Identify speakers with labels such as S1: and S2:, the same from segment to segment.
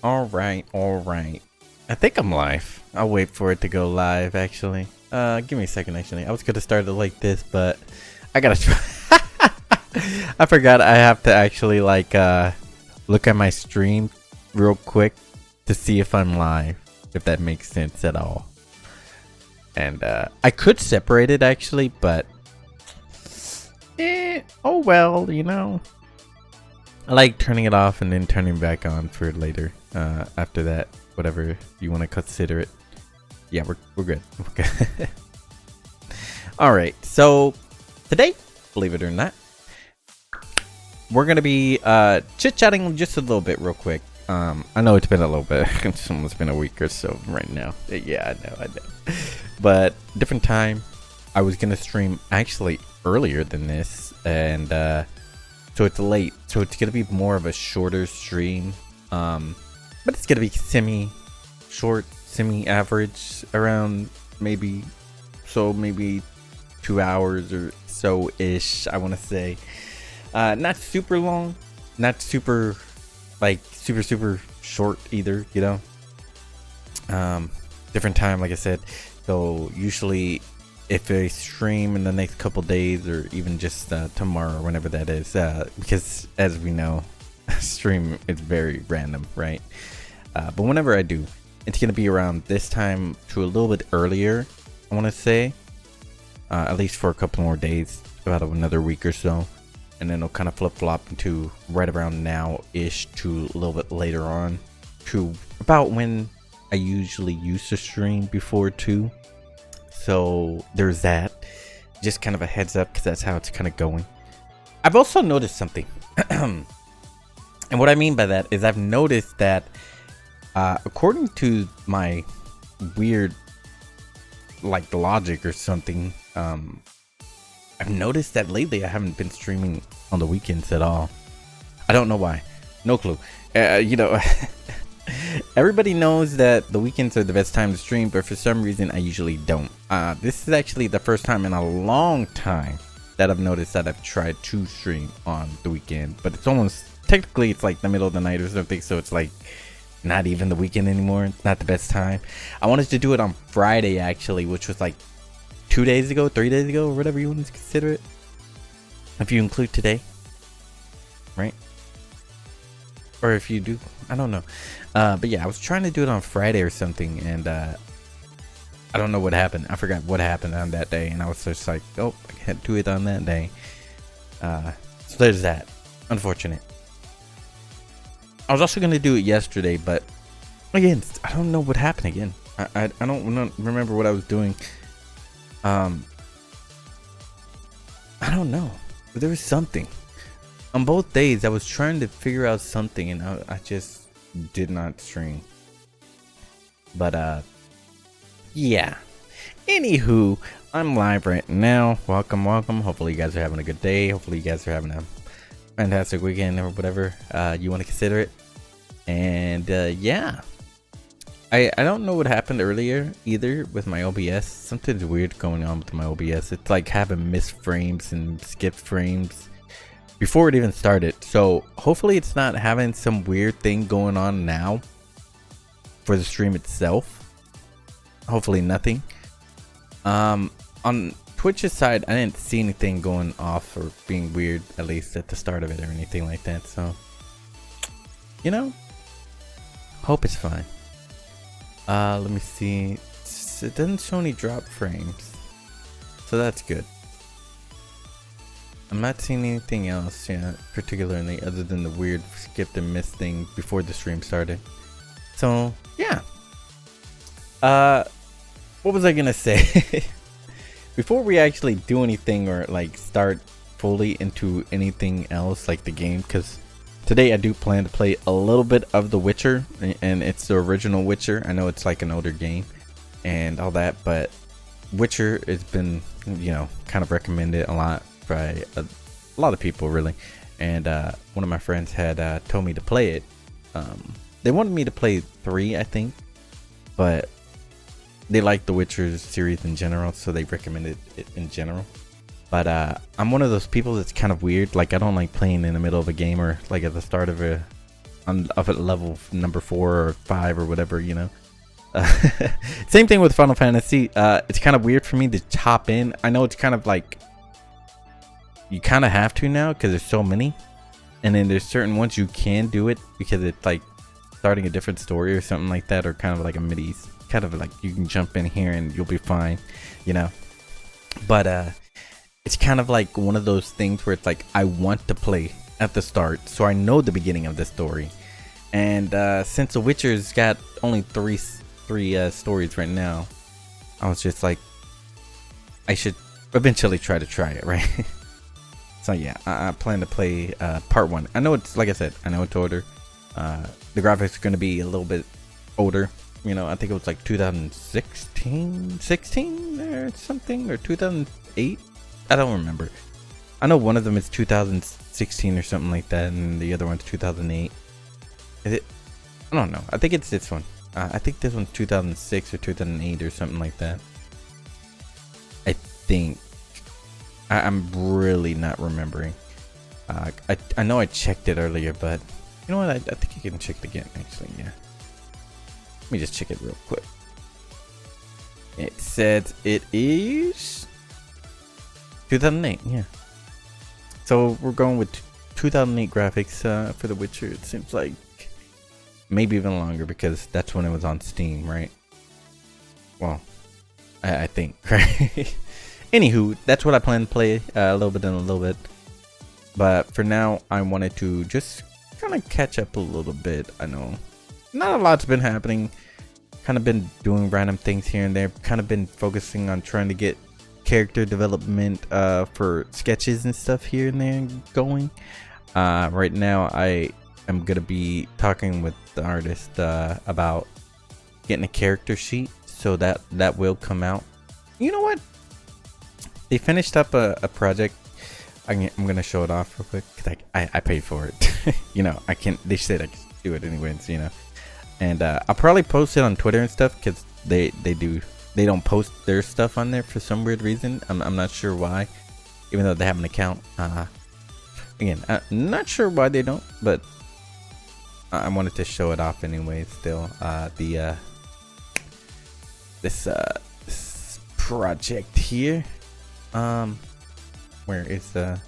S1: Alright, alright. I think I'm live. I'll wait for it to go live, actually. Give me a second, actually. I was gonna start it like this, but I gotta try. I forgot I have to actually, like, look at my stream real quick to see if I'm live, if that makes sense at all. And, I could separate it, actually, but... oh well, you know. I like turning it off and then turning back on for later. After that, whatever you want to consider it. Yeah, we're good. Okay. All right. So today, believe it or not, we're gonna be chit-chatting just a little bit, real quick. I know it's been a little bit. It's almost been a week or so right now. Yeah, I know. But different time. I was gonna stream actually earlier than this, and so it's late. So it's gonna be more of a shorter stream. But it's gonna be semi-short, semi-average, around maybe 2 hours or so ish. I want to say, not super long, not super like super short either. You know, different time, like I said. So usually, if I stream in the next couple days or even just tomorrow, whenever that is, because as we know, stream is very random, right? But whenever I do, it's gonna be around this time to a little bit earlier, I want to say, at least for a couple more days, about another week or so, and then it'll kind of flip-flop into right around now-ish to a little bit later on, to about when I usually used to stream before too. So there's that. Just kind of a heads up, because that's how it's kind of going. I've also noticed something. And what I mean by that is I've noticed that according to my weird like logic or something, I've noticed that lately I haven't been streaming on the weekends at all. I don't know why. No clue. You know, everybody knows that the weekends are the best time to stream, but for some reason I usually don't. This is actually the first time in a long time that I've noticed that I've tried to stream on the weekend, but it's almost technically it's like the middle of the night or something, so it's like not even the weekend anymore. It's not the best time. I wanted to do it on Friday actually, which was like 2 days ago, 3 days ago, or whatever you want to consider it, if you include today, right? Or if you do, I don't know. But yeah, I was trying to do it on Friday or something, and I don't know what happened. I forgot what happened on that day, and I was just like, oh, I can't do it on that day. So there's that. Unfortunate. I was also gonna do it yesterday, but again, I don't know what happened again. I don't remember what I was doing. I don't know. But there was something. On both days, I was trying to figure out something, and I just did not stream. But yeah. Anywho, I'm live right now. Welcome. Hopefully you guys are having a good day. Hopefully you guys are having a fantastic weekend or whatever you want to consider it. And yeah, I don't know what happened earlier either with my OBS. Something's weird going on with my OBS. It's like having missed frames and skipped frames before it even started. So hopefully it's not having some weird thing going on now for the stream itself. Hopefully nothing. On Twitch's side, I didn't see anything going off or being weird, at least at the start of it or anything like that. So, you know, hope it's fine. Let me see. It doesn't show any drop frames, so that's good. I'm not seeing anything else, yeah, particularly other than the weird skipped and missed thing before the stream started. So, yeah. What was I gonna say? Before we actually do anything or like start fully into anything else like the game, because today I do plan to play a little bit of The Witcher, and it's the original Witcher. I know it's like an older game and all that, but Witcher has been, you know, kind of recommended a lot by a lot of people really, and one of my friends had told me to play it. They wanted me to play 3, I think, but they like the Witcher series in general, so they recommended it in general. But I'm one of those people that's kind of weird. Like, I don't like playing in the middle of a game or like at the start of a up at level number 4 or 5 or whatever, you know. Same thing with Final Fantasy. It's kind of weird for me to hop in. I know it's kind of like you kind of have to now because there's so many, and then there's certain ones you can do it because it's like starting a different story or something like that, or kind of like a midi, kind of like you can jump in here and you'll be fine, you know. But it's kind of like one of those things where it's like I want to play at the start so I know the beginning of the story. And since The Witcher's got only three stories right now, I was just like, I should eventually try it, right? So yeah, I plan to play part 1. I know it's, like I said, I know it's older. The graphics are going to be a little bit older. You know, I think it was like 2016 or something, or 2008. I don't remember. I know one of them is 2016 or something like that, and the other one's 2008. Is it? I don't know. I think it's this one. I think this one's 2006 or 2008 or something like that. I think. I'm really not remembering. I know I checked it earlier, but you know what? I think I can check it again, actually. Yeah. Let me just check it real quick. It says it is 2008. Yeah. So we're going with 2008 graphics for The Witcher. It seems like maybe even longer because that's when it was on Steam, right? Well, I think, right? Anywho, that's what I plan to play a little bit in a little bit. But for now, I wanted to just kind of catch up a little bit. I know not a lot's been happening. Kind of been doing random things here and there. Kind of been focusing on trying to get character development for sketches and stuff here and there going. Right now, I am going to be talking with the artist about getting a character sheet. So that will come out. You know what? They finished up a project. I'm gonna show it off real quick because I paid for it. You know, I can't. They said I could do it anyways. You know, and I'll probably post it on Twitter and stuff because they don't post their stuff on there for some weird reason. I'm not sure why, even though they have an account. Again, I'm not sure why they don't, but I wanted to show it off anyways. Still, this project here. Where is gonna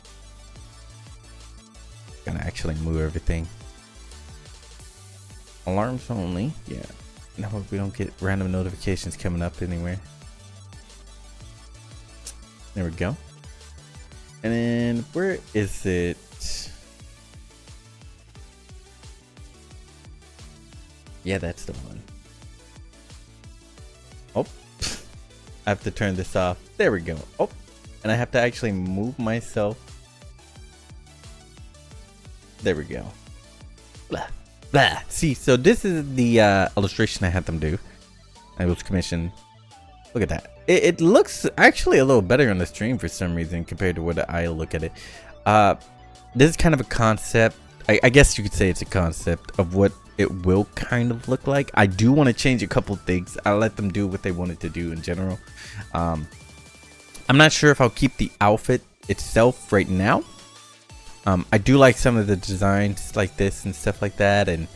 S1: actually move everything. Alarms only. Yeah. Now we don't get random notifications coming up anywhere. There we go. And then where is it? Yeah, that's the one. Oh, I have to turn this off. There we go. Oh. And I have to actually move myself. There we go. Blah, blah. See, so this is the illustration I had them do. I was commissioned. Look at that. It looks actually a little better on the stream for some reason compared to what I look at it. This is kind of a concept. I guess you could say it's a concept of what it will kind of look like. I do want to change a couple things. I'll let them do what they wanted to do in general. I'm not sure if I'll keep the outfit itself right now. I do like some of the designs like this and stuff like that, and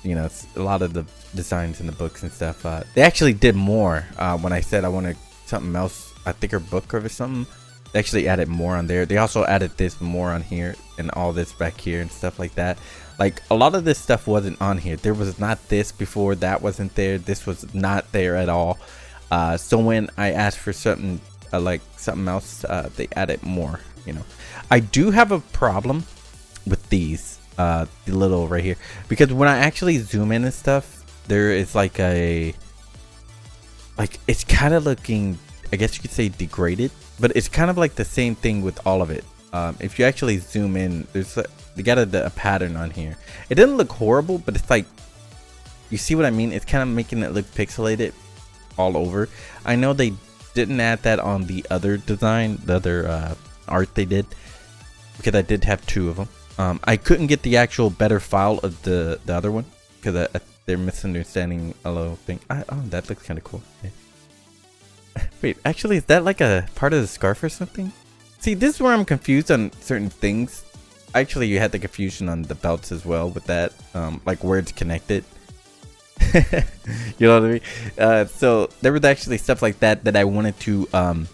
S1: you know, it's a lot of the designs in the books and stuff. They actually did more when I said I wanted something else, I think a book or something. They actually added more on there. They also added this more on here and all this back here and stuff like that. Like a lot of this stuff wasn't on here. There was not this before, that wasn't there, this was not there at all. So when I asked for something like something else, they added more, you know. I do have a problem with these the little right here, because when I actually zoom in and stuff, there is like it's kind of looking, I guess you could say, degraded, but it's kind of like the same thing with all of it. If you actually zoom in, there's they got a pattern on here. It doesn't look horrible, but it's like, you see what I mean? It's kind of making it look pixelated all over. I know they didn't add that on the other design, the other art they did, because I did have two of them. I couldn't get the actual better file of the other one because they're misunderstanding a little thing. Oh, that looks kind of cool. Yeah. Wait, actually, is that like a part of the scarf or something? See, this is where I'm confused on certain things. Actually, you had the confusion on the belts as well with that. like where it's connected. You know what I mean? So there was actually stuff like that I wanted to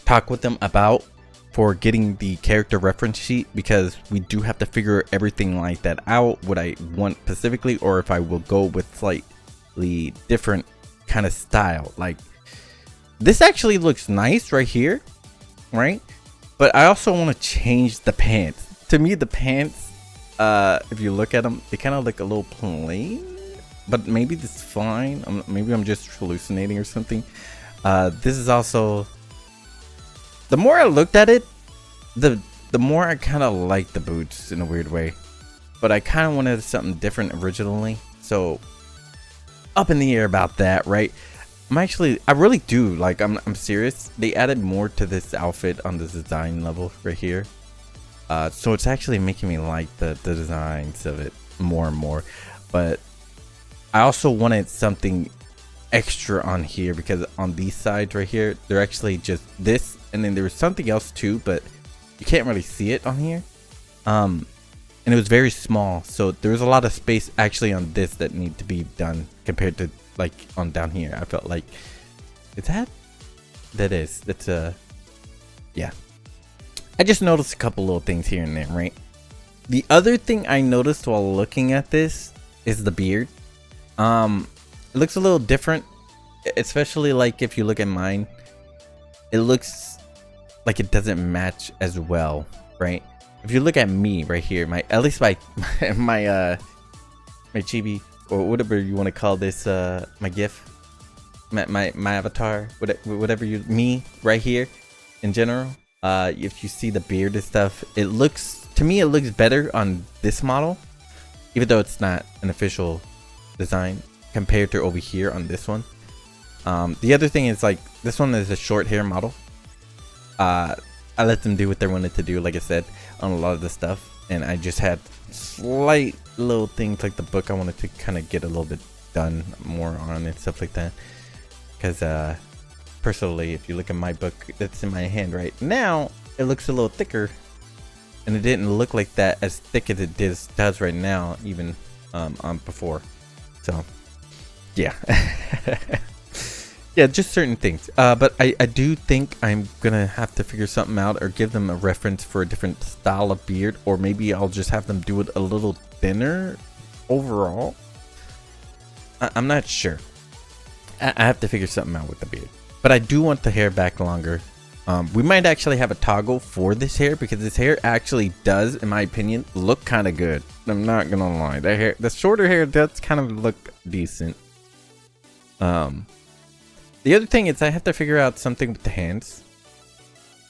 S1: talk with them about for getting the character reference sheet, because we do have to figure everything like that out, what I want specifically, or if I will go with slightly different kind of style. Like this actually looks nice right here, right? But I also want to change the pants. To me, the pants, if you look at them, they kind of look a little plain, but maybe this is fine. Maybe I'm just hallucinating or something. This is also, the more I looked at it, the more I kind of like the boots in a weird way, but I kind of wanted something different originally. So up in the air about that, right? I really do like, I'm serious. They added more to this outfit on the design level right here. So it's actually making me like the designs of it more and more. But I also wanted something extra on here, because on these sides right here, they're actually just this, and then there was something else too, but you can't really see it on here. And it was very small, so there's a lot of space actually on this that need to be done compared to like on down here. I felt like, is that's yeah. I just noticed a couple little things here and there, right? The other thing I noticed while looking at this is the beard. It looks a little different, especially like if you look at mine, it looks like it doesn't match as well, right? If you look at me right here, my my chibi, or whatever you want to call this, my gif, my avatar, whatever me right here in general, if you see the beard and stuff, it looks, to me, it looks better on this model, even though it's not an official design compared to over here on this one. The other thing is, like, this one is a short hair model. I let them do what they wanted to do, like I said, on a lot of the stuff, and I just had slight little things like the book I wanted to kind of get a little bit done more on and stuff like that, because personally, if you look at my book that's in my hand right now, it looks a little thicker, and it didn't look like that as thick as it does right now, even on before. So yeah. Yeah, just certain things. But I do think I'm gonna have to figure something out, or give them a reference for a different style of beard, or maybe I'll just have them do it a little thinner overall. I'm not sure. I have to figure something out with the beard. But I do want the hair back longer. We might actually have a toggle for this hair, because this hair actually does, in my opinion, look kind of good. I'm not gonna lie. The shorter hair does kind of look decent. The other thing is I have to figure out something with the hands,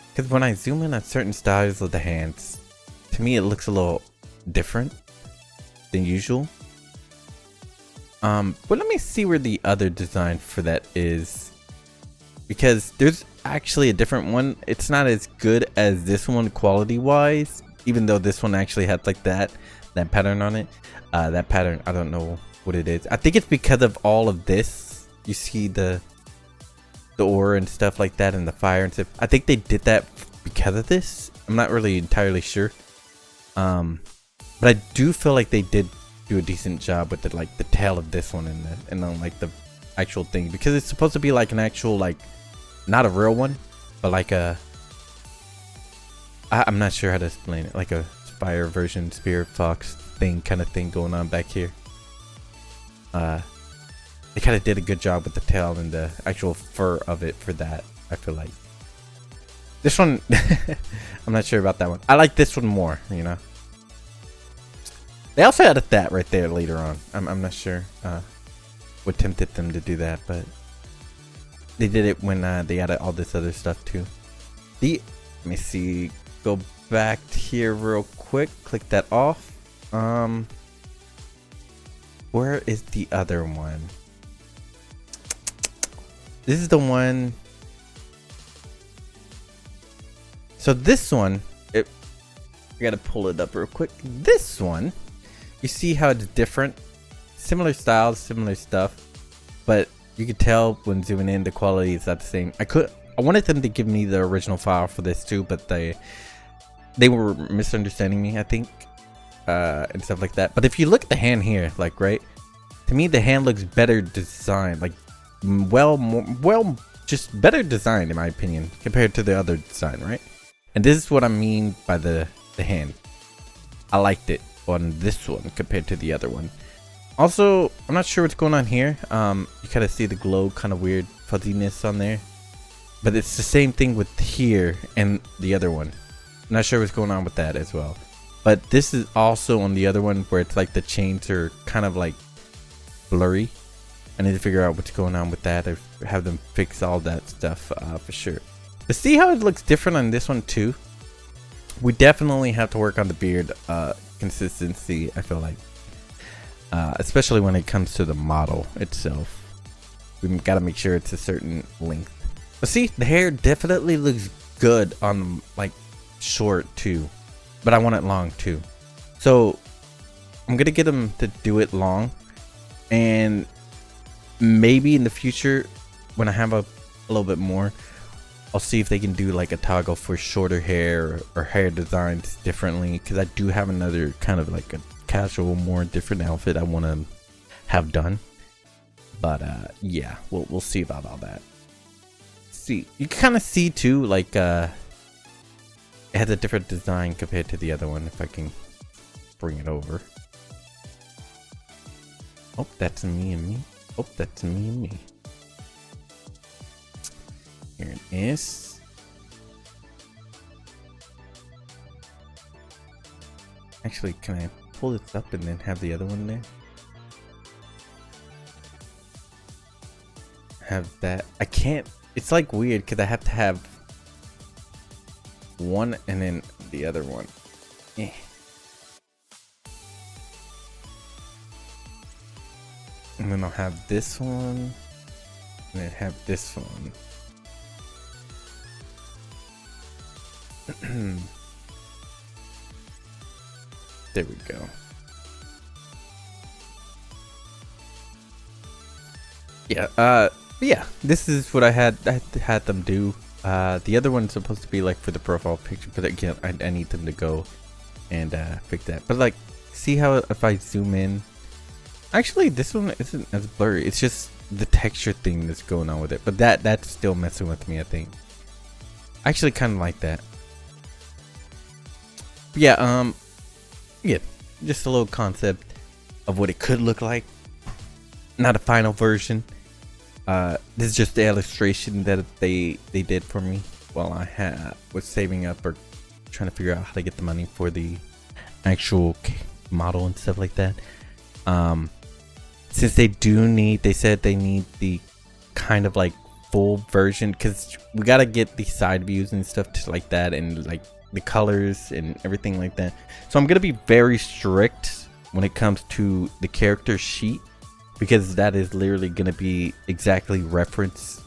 S1: because when I zoom in on certain styles of the hands, to me it looks a little different than usual. But let me see where the other design for that is, because there's actually a different one. It's not as good as this one quality wise, even though this one actually had like that pattern on it. That pattern, I don't know what it is. I think it's because of all of this. You see the ore and stuff like that, and the fire and stuff. I think they did that because of this. I'm not really entirely sure. But I do feel like they did do a decent job with the tail of this one, and then like the actual thing, because it's supposed to be like an actual, like, not a real one, but like I'm not sure how to explain it, like a fire version spirit fox thing kind of thing going on back here. They kind of did a good job with the tail and the actual fur of it for that, I feel like. This one, I'm not sure about that one. I like this one more, you know. They also added that right there later on. I'm not sure what tempted them to do that, but they did it when they added all this other stuff too. Let me see. Go back here real quick. Click that off. Where is the other one? This is the one. So this one, I gotta pull it up real quick. This one, you see how it's different? Similar styles, similar stuff, but you could tell when zooming in, the quality is not the same. I wanted them to give me the original file for this too, but they were misunderstanding me, I think. and stuff like that. But if you look at the hand here, like, right, to me the hand looks better designed, like, just better designed in my opinion compared to the other design, right? And this is what I mean by the hand. I liked it on this one compared to the other one. Also, I'm not sure what's going on here. You kind of see the glow, kind of weird fuzziness on there, but it's the same thing with here and the other one. I'm not sure what's going on with that as well. But this is also on the other one where it's like the chains are kind of like blurry. I need to figure out what's going on with that, or have them fix all that stuff for sure. But see how it looks different on this one too? We definitely have to work on the beard consistency, I feel like. Especially when it comes to the model itself. We've got to make sure it's a certain length. But see, the hair definitely looks good on like short too. But I want it long too. So I'm going to get them to do it long. And maybe in the future, when I have a little bit more, I'll see if they can do like a toggle for shorter hair or hair designs differently. Because I do have another kind of like a casual, more different outfit I want to have done. But yeah, we'll see about all that. See, you can kind of see too, like it has a different design compared to the other one. If I can bring it over. Oh, that's me and me. Oh, that's me and me. Here it is. Actually, can I pull this up and then have the other one there? Have that. I can't. It's like weird because I have to have one and then the other one. Eh. And then I'll have this one and then have this one. There we go. Yeah, yeah, this is what I had them do. The other one's supposed to be like for the profile picture, but again, I need them to go and fix that. But like, see how if I zoom in, actually this one isn't as blurry. It's just the texture thing that's going on with it. But that's still messing with me, I think. I actually kind of like that. But yeah, yeah, just a little concept of what it could look like. Not a final version. This is just the illustration that they did for me while I was saving up or trying to figure out how to get the money for the actual model and stuff like that. Since they said they need the kind of like full version, because we gotta get the side views and stuff like that, and like the colors and everything like that. So I'm gonna be very strict when it comes to the character sheet, because that is literally going to be exactly reference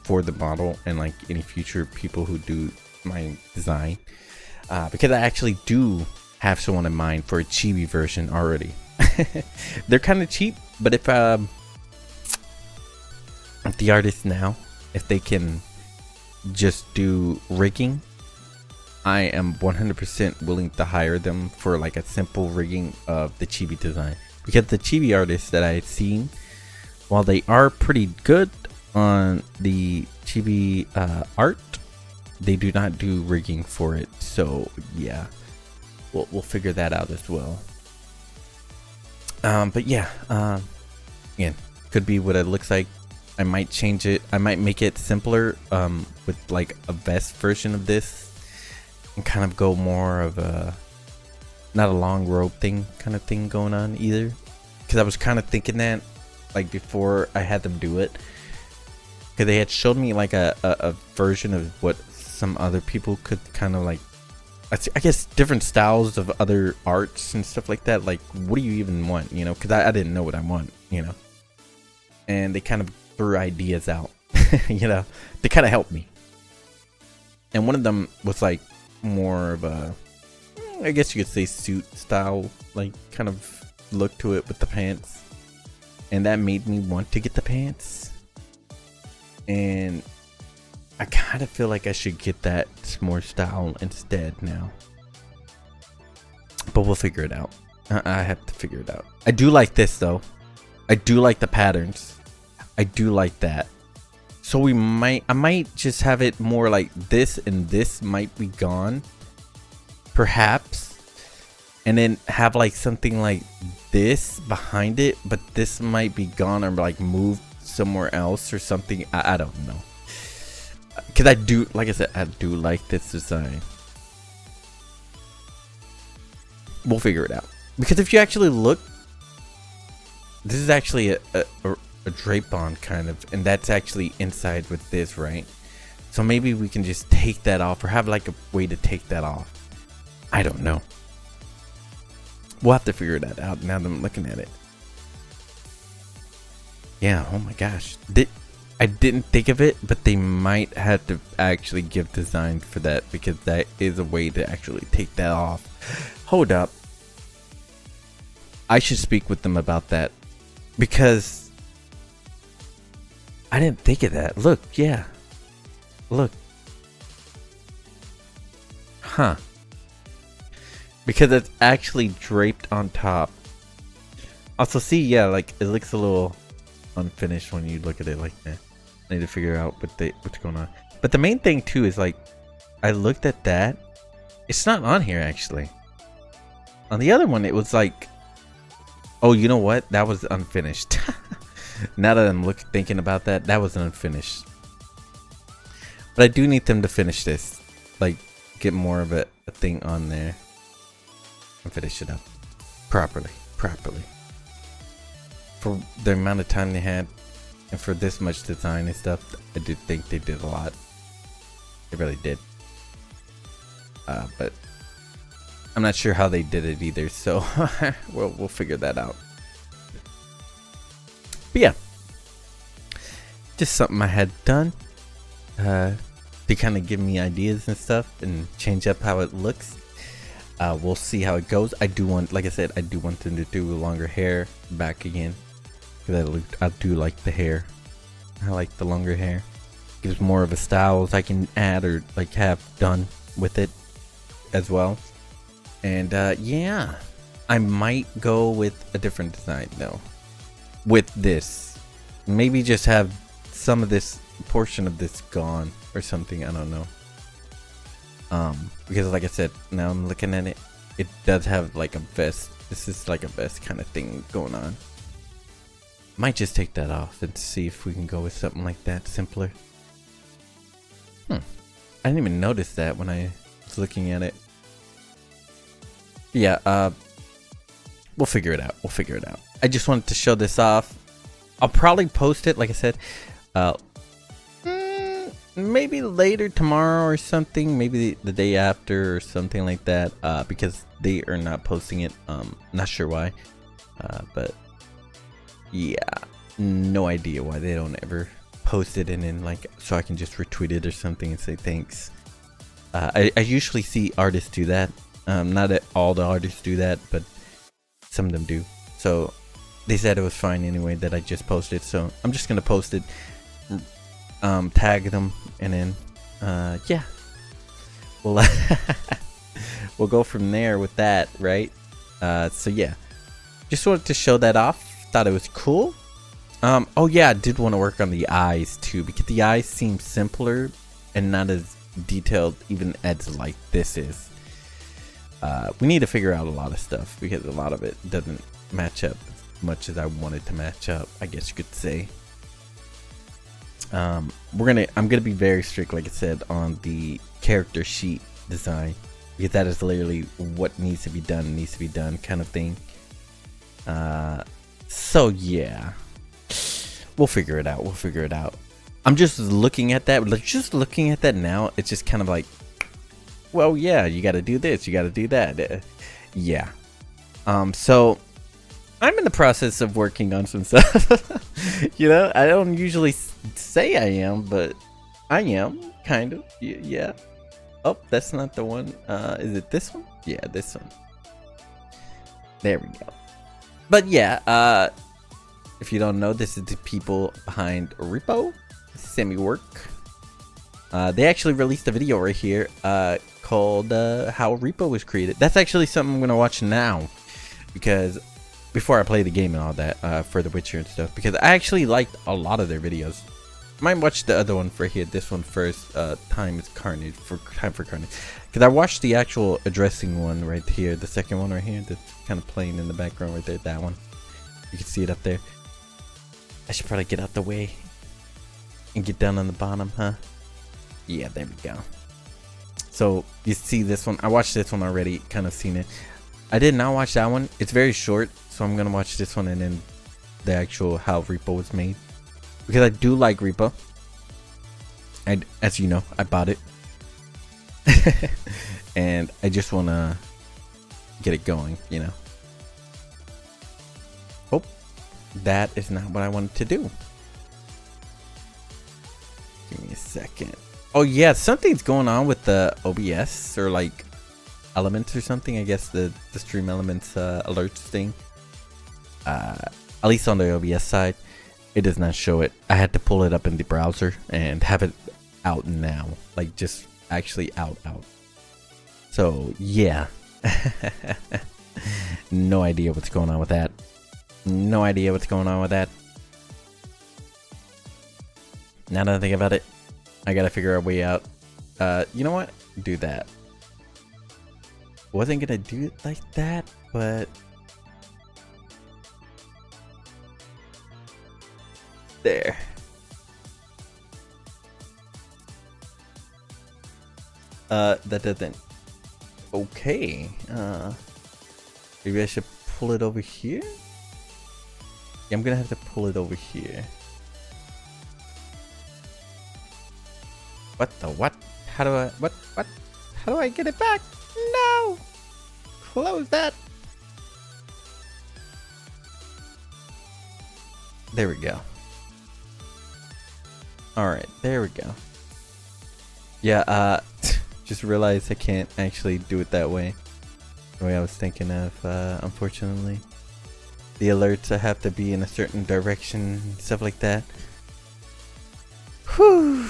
S1: for the model and like any future people who do my design, because I actually do have someone in mind for a chibi version already. They're kind of cheap, but if the artists now, if they can just do rigging, I am 100% willing to hire them for like a simple rigging of the chibi design. Because the chibi artists that I've seen, while they are pretty good on the chibi art, they do not do rigging for it. So yeah, we'll figure that out as well. But yeah, again, could be what it looks like. I might change it. I might make it simpler with like a vest version of this, and kind of go more of a not a long rope thing kind of thing going on either, because I was kind of thinking that like before I had them do it, because they had showed me like a version of what some other people could kind of like, I guess different styles of other arts and stuff like that. Like, what do you even want, you know? Because I didn't know what I want, you know, and they kind of threw ideas out. You know, they kind of helped me, and one of them was like more of a, I guess you could say suit style, like kind of look to it with the pants, and that made me want to get the pants. And I kind of feel like I should get that more style instead now. but we'll figure it out. I have to figure it out. I do like this though. I do like the patterns. I do like that. So I might just have it more like this, and this might be gone, perhaps, and then have like something like this behind it, but this might be gone or like moved somewhere else or something. I don't know, because I do, like I said, I do like this design. We'll figure it out, because if you actually look, this is actually a drape on kind of, and that's actually inside with this, right? So maybe we can just take that off, or have like a way to take that off. I don't know. We'll have to figure that out now that I'm looking at it. Yeah, oh my gosh. I didn't think of it, but they might have to actually give design for that, because that is a way to actually take that off. Hold up. I should speak with them about that, because I didn't think of that. Look, yeah. Look. Huh. Because it's actually draped on top. Also, see, yeah, like it looks a little unfinished when you look at it like that. I need to figure out what's going on. But the main thing too is, like, I looked at that. It's not on here actually. On the other one, it was like, oh, you know what? That was unfinished. Now that I'm thinking about that, that was unfinished. But I do need them to finish this, like get more of a thing on there and finish it up properly. For the amount of time they had, and for this much design and stuff, I do think they did a lot. They really did. But I'm not sure how they did it either, so we'll figure that out. But yeah, just something I had done to kind of give me ideas and stuff and change up how it looks. We'll see how it goes. I do want, like I said, I do want them to do longer hair back again, because I do like the hair. I like the longer hair. Gives more of a style I can add or like have done with it as well. And yeah, I might go with a different design though. With this, maybe just have some of this portion of this gone or something. I don't know. Because like I said, now I'm looking at it, it does have like a vest. This is like a vest kind of thing going on. Might just take that off and see if we can go with something like that, simpler. I didn't even notice that when I was looking at it. Yeah, we'll figure it out. I just wanted to show this off. I'll probably post it, like I said, maybe later tomorrow or something, maybe the day after or something like that, because they are not posting it. Not sure why, but yeah, no idea why they don't ever post it, and then like, so I can just retweet it or something and say thanks. I usually see artists do that. Not all the artists do that, but some of them do. So they said it was fine anyway that I just posted, so I'm just gonna post it, tag them, and then yeah, we'll we'll go from there with that, right? So yeah, just wanted to show that off. Thought it was cool. Oh yeah, I did want to work on the eyes too, because the eyes seem simpler and not as detailed even as like this is. We need to figure out a lot of stuff, because a lot of it doesn't match up as much as I wanted to match up, I guess you could say. I'm gonna be very strict, like I said, on the character sheet design, because that is literally what needs to be done kind of thing. So yeah, we'll figure it out. I'm just looking at that now, it's just kind of like, well, yeah, you gotta do this, you gotta do that. Yeah. So I'm in the process of working on some stuff. You know, I don't usually say I am, but I am, kind of. Yeah. Oh, that's not the one. Is it this one? Yeah, this one. There we go. But yeah, if you don't know, this is the people behind Repo, Semi Work. They actually released a video right here called How Repo Was Created. That's actually something I'm going to watch now, because before I play the game and all that, for The Witcher and stuff, because I actually liked a lot of their videos. Might watch the other one for here, this one first, Time for Carnage, because I watched the actual addressing one right here, the second one right here, that's kind of playing in the background right there, that one. You can see it up there. I should probably get out the way and get down on the bottom, huh? Yeah, there we go. So you see this one, I watched this one already, kind of seen it. I did not watch that one, it's very short, so I'm gonna watch this one and then the actual how Repo was made, because I do like Repo. As you know, I bought it. And I just want to get it going, you know. Oh, that is not what I wanted to do. Give me a second. Oh yeah, something's going on with the OBS or like elements or something. I guess the stream elements alerts thing. At least on the OBS side, it does not show it. I had to pull it up in the browser and have it out now, like just actually out. So yeah. No idea what's going on with that. No idea what's going on with that. Now that I think about it, I gotta figure a way out. You know what? Do that. Wasn't gonna do it like that, but there. That doesn't. Okay. Maybe I should pull it over here. Yeah, I'm gonna have to pull it over here. What the what? How do I what? How do I get it back? No! Close that. There we go. Alright, there we go. Yeah, just realized I can't actually do it that way. The way I was thinking of, unfortunately. The alerts I have to be in a certain direction, stuff like that. Whew.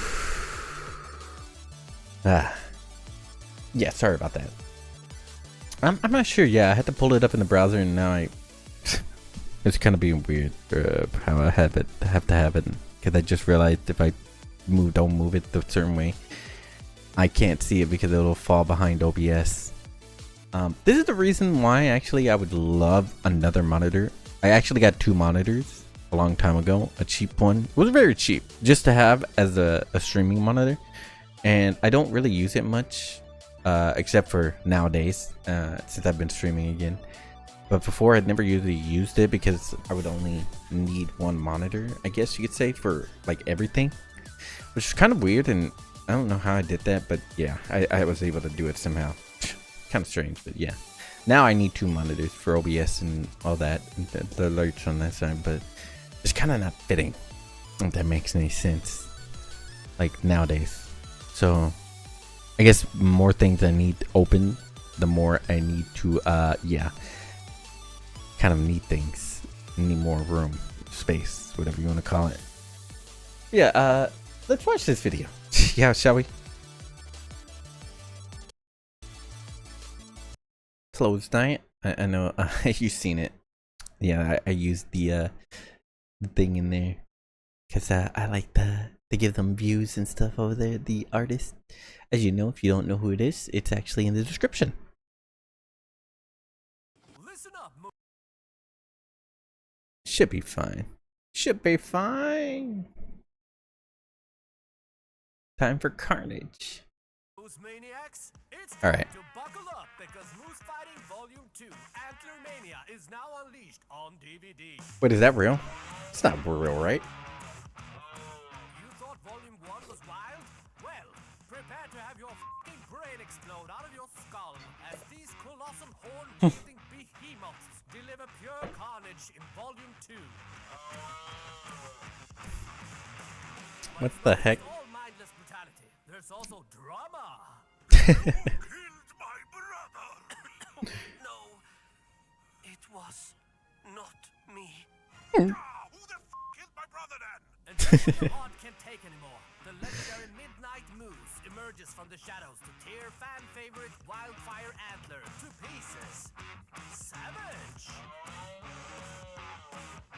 S1: Yeah, sorry about that. I'm not sure. Yeah, I had to pull it up in the browser, and now it's kind of being weird how I have to have it, because I just realized if I don't move it a certain way, I can't see it because it'll fall behind OBS. This is the reason why actually I would love another monitor. I actually got 2 monitors a long time ago. A cheap one. It was very cheap just to have as a streaming monitor. And I don't really use it much, except for nowadays, since I've been streaming again. But before, I'd never usually used it because I would only need 1 monitor, I guess you could say, for like everything. Which is kind of weird, and I don't know how I did that, but yeah, I was able to do it somehow. Kind of strange, but yeah. Now I need 2 monitors for OBS and all that, and the alerts on that side, but it's kind of not fitting, if that makes any sense, like nowadays. So I guess more things I need open, the more I need to yeah, kind of need things, need more room, space, whatever you want to call it. Yeah, let's watch this video. Yeah, shall we? Closed diet. I know you've seen it. Yeah, I used the thing in there because I like to give them views and stuff over there. The artist, as you know, if you don't know who it is, it's actually in the description. Listen up. Should be fine. Should be fine. Time for carnage. All right. Is now unleashed on DVD. Wait, is that real? It's not real, right? You thought Volume 1 was wild? Well, prepare to have your f***ing brain explode out of your skull as these colossal horn-wielding behemoths deliver pure carnage in Volume 2. What the heck? All mindless brutality. There's also drama. Who killed my brother? Was not me. Who the f killed my brother then? And the heart can't take anymore. The legendary Midnight Moon
S2: emerges from the shadows to tear fan favorite Wildfire Antler to pieces. Savage!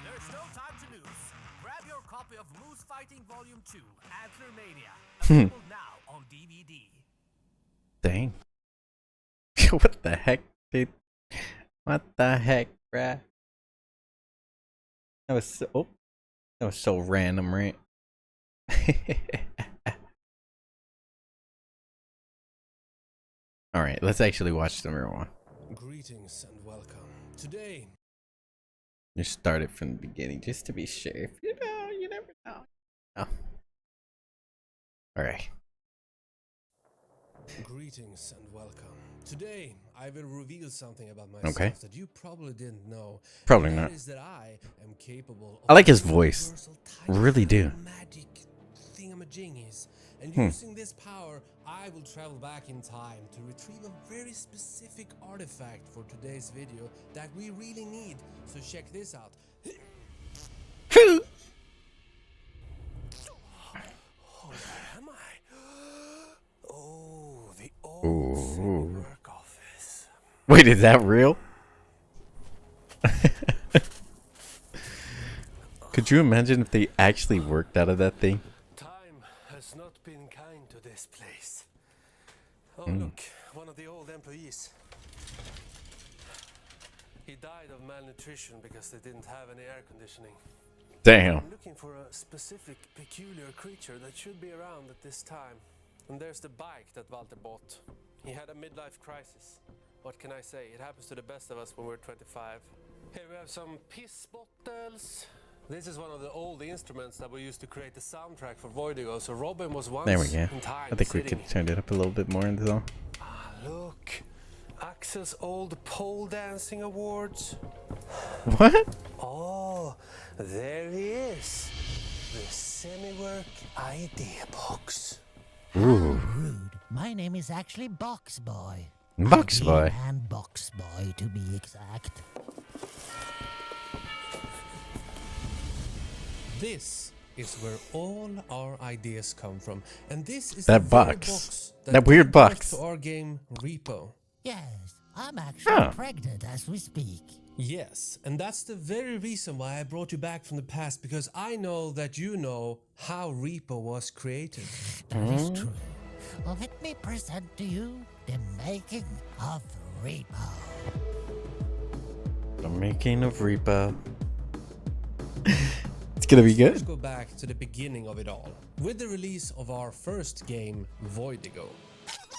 S2: There's no time to lose. Grab your copy of Moose Fighting Volume 2, Antler Mania, available now on DVD.
S1: Dang. What the heck, dude? What the heck, bruh? That was so random, right? All right, let's actually watch the real one.
S3: Greetings and welcome. Today,
S1: Just start it from the beginning, just to be sure. You know, you never know. Oh. All right.
S3: greetings and welcome. Today, I will reveal something about myself that you probably didn't know.
S1: Probably
S3: And that
S1: not.
S3: is that I am capable of
S1: I like his voice.
S3: universal type
S1: Really
S3: of
S1: do.
S3: magic thingamajiggies. And using this power, I will travel back in time to retrieve a very specific artifact for today's video that we really need. So check this out. Oh, where am I? Oh, the old work office.
S1: Wait, is that real? Could you imagine if they actually worked out of that thing?
S3: Time has not been kind to this place. Oh, look, one of the old employees. He died of malnutrition because they didn't have any air conditioning.
S1: Damn.
S3: I'm looking for a specific, peculiar creature that should be around at this time. And there's the bike that Walter bought. He had a midlife crisis. What can I say? It happens to the best of us when we're 25. Here we have some piss bottles. This is one of the old instruments that we used to create the soundtrack for Voidigo. So Robin was once
S1: There we go.
S3: in time
S1: I think we
S3: sitting.
S1: could turn it up a little bit more into the.
S3: Ah, look. Axel's old pole dancing awards.
S1: What?
S3: Oh, there he is. The semi-work idea box.
S1: Ooh.
S4: Rude. My name is actually Box Boy.
S1: Box
S4: Idea
S1: Boy.
S4: Man Box Boy, to be exact.
S3: This is where all our ideas come from, and this is
S1: That
S3: the very
S1: box.
S3: that
S1: That weird
S3: brought us
S1: box.
S3: to our game Repo.
S4: Yes, I'm actually
S1: Huh.
S4: pregnant as we speak.
S3: Yes, and that's the very reason why I brought you back from the past, because I know that you know how Repo was created.
S4: That is true. Well, let me present to you the making of Repo.
S1: The making of Repo. It's gonna be
S3: Let's
S1: good.
S3: go back to the beginning of it all, with the release of our first game, Voidigo.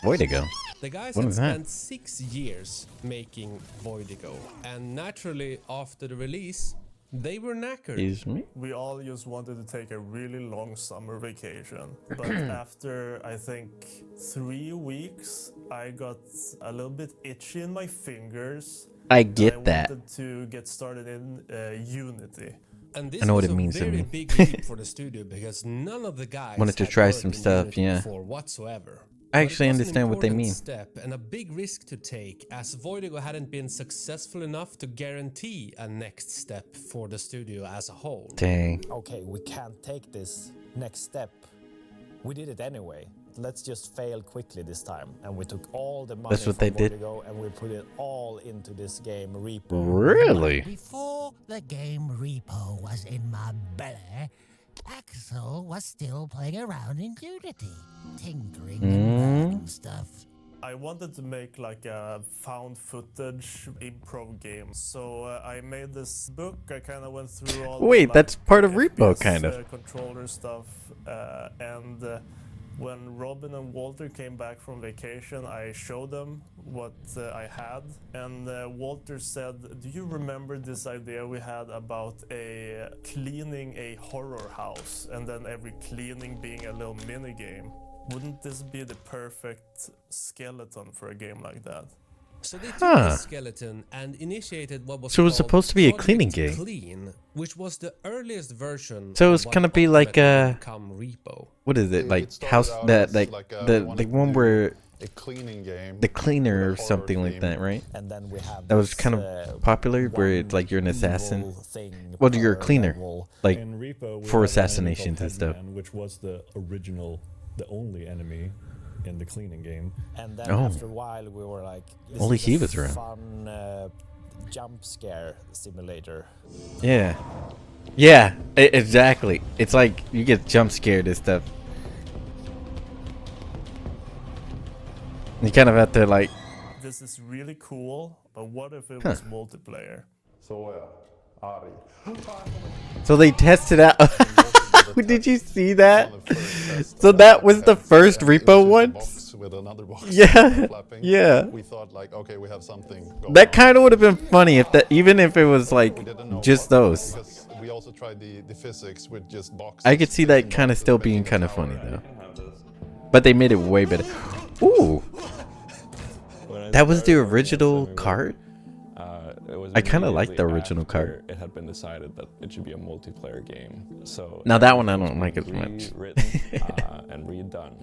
S1: Way to go.
S3: The guys
S1: What
S3: had
S1: is that?
S3: spent 6 years making Voidigo, and naturally after the release, they were knackered.
S1: Excuse me.
S5: We all just wanted to take a really long summer vacation. But after, I think, 3 weeks, I got a little bit itchy in my fingers.
S1: I
S5: and
S1: get
S5: I
S1: that.
S5: wanted to get started in Unity.
S3: And this
S1: I know what
S3: was
S1: it
S3: a
S1: means to
S3: very
S1: me.
S3: big leap for the studio because none of the guys
S1: Wanted to
S3: had
S1: try
S3: worked
S1: some
S3: in
S1: stuff,
S3: Unity
S1: yeah.
S3: before whatsoever.
S1: I
S3: But it
S1: actually
S3: was an
S1: understand what they
S3: important
S1: mean.
S3: Step and a big risk to take, as Voidigo hadn't been successful enough to guarantee a next step for the studio as a whole.
S1: Dang.
S6: Okay, we can't take this next step. We did it anyway. Let's just fail quickly this time. And we took all the money
S1: That's what
S6: from
S1: they did.
S6: Voidigo and we put it all into this game, Repo.
S1: Really?
S4: Before the game Repo was in my belly, Axel was still playing around in Unity, tinkering and learning stuff.
S5: I wanted to make like a found footage improv game. So I made this book. I kind of went through all
S1: Wait,
S5: the,
S1: that's part of
S5: FPS,
S1: Repo, kind of.
S5: controller stuff. And when Robin and Walter came back from vacation, I showed them what I had. And Walter said, do you remember this idea we had about cleaning a horror house and then every cleaning being a little mini game? Wouldn't this be the perfect skeleton for a game like that?
S3: So they took
S1: Huh.
S3: the skeleton and initiated what was
S1: So it was
S3: called
S1: supposed to be a
S3: Project
S1: cleaning game.
S3: Clean, which was the earliest version.
S1: So
S3: of
S1: it's
S3: what
S1: gonna be like
S3: ultimately become Repo.
S1: What is it?
S7: It
S1: Like
S7: started
S1: house
S7: out
S1: that
S7: as
S1: like
S7: like,
S1: the
S7: wanted to
S1: one
S7: do
S1: where
S7: a cleaning game.
S1: the cleaner or
S7: with a horror
S1: something like
S7: theme.
S1: that, right?
S6: And then we have
S1: That was
S6: this,
S1: kind of popular, where it's like you're an assassin.
S6: evil thing
S1: Well, you're a
S6: per
S1: cleaner,
S6: level.
S1: like
S8: In Repo, we
S1: for
S8: had an enemy
S1: assassinations
S8: called
S1: and stuff.
S8: Headman, which was the original, the only enemy
S6: in the cleaning game. And then
S1: Oh.
S6: after a while, we were like, this
S1: Only
S6: is
S1: he
S6: a
S1: was around.
S6: fun jump scare simulator.
S1: Yeah. Yeah, exactly. It's like you get jump scared and stuff. You kind of have to like.
S5: This is really cool, but what if it was multiplayer?
S1: So they tested out. Did you see that? So that was the first repo once.
S7: With another box
S1: Yeah,
S7: flapping.
S1: yeah.
S7: We thought like, okay, we have something going
S1: That
S7: on.
S1: kind of would have been funny if that, even if it was
S7: We
S1: like
S7: didn't know
S1: just
S7: what,
S1: those.
S7: because we also tried the physics with just boxes.
S1: I could see that
S7: fixing
S1: kind of
S7: boxes,
S1: still
S7: making
S1: being
S7: a
S1: kind of
S7: tower.
S1: funny though. But they made it way better. Ooh, that was the original cart. I kinda like the original card.
S8: It had been decided that it should be a multiplayer game. So
S1: Now that one I
S8: everything
S1: don't
S8: was
S1: like as
S8: being
S1: much.
S8: rewritten, and redone.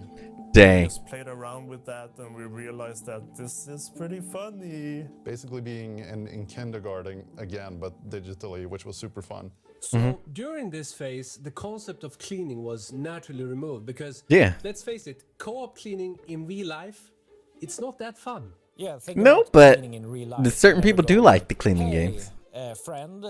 S1: Dang.
S5: Just played around with that and we realized that this is pretty funny.
S7: Basically being in kindergarten again, but digitally, which was super fun.
S3: So during this phase, the concept of cleaning was naturally removed because,
S1: Yeah.
S3: let's face it, co-op cleaning in real life, it's not that fun.
S6: Yeah, think
S1: No,
S6: about
S1: but
S6: cleaning in real
S1: the
S6: life.
S1: certain
S6: Never
S1: people do
S6: go,
S1: like the cleaning
S6: hey,
S1: games.
S6: Friend,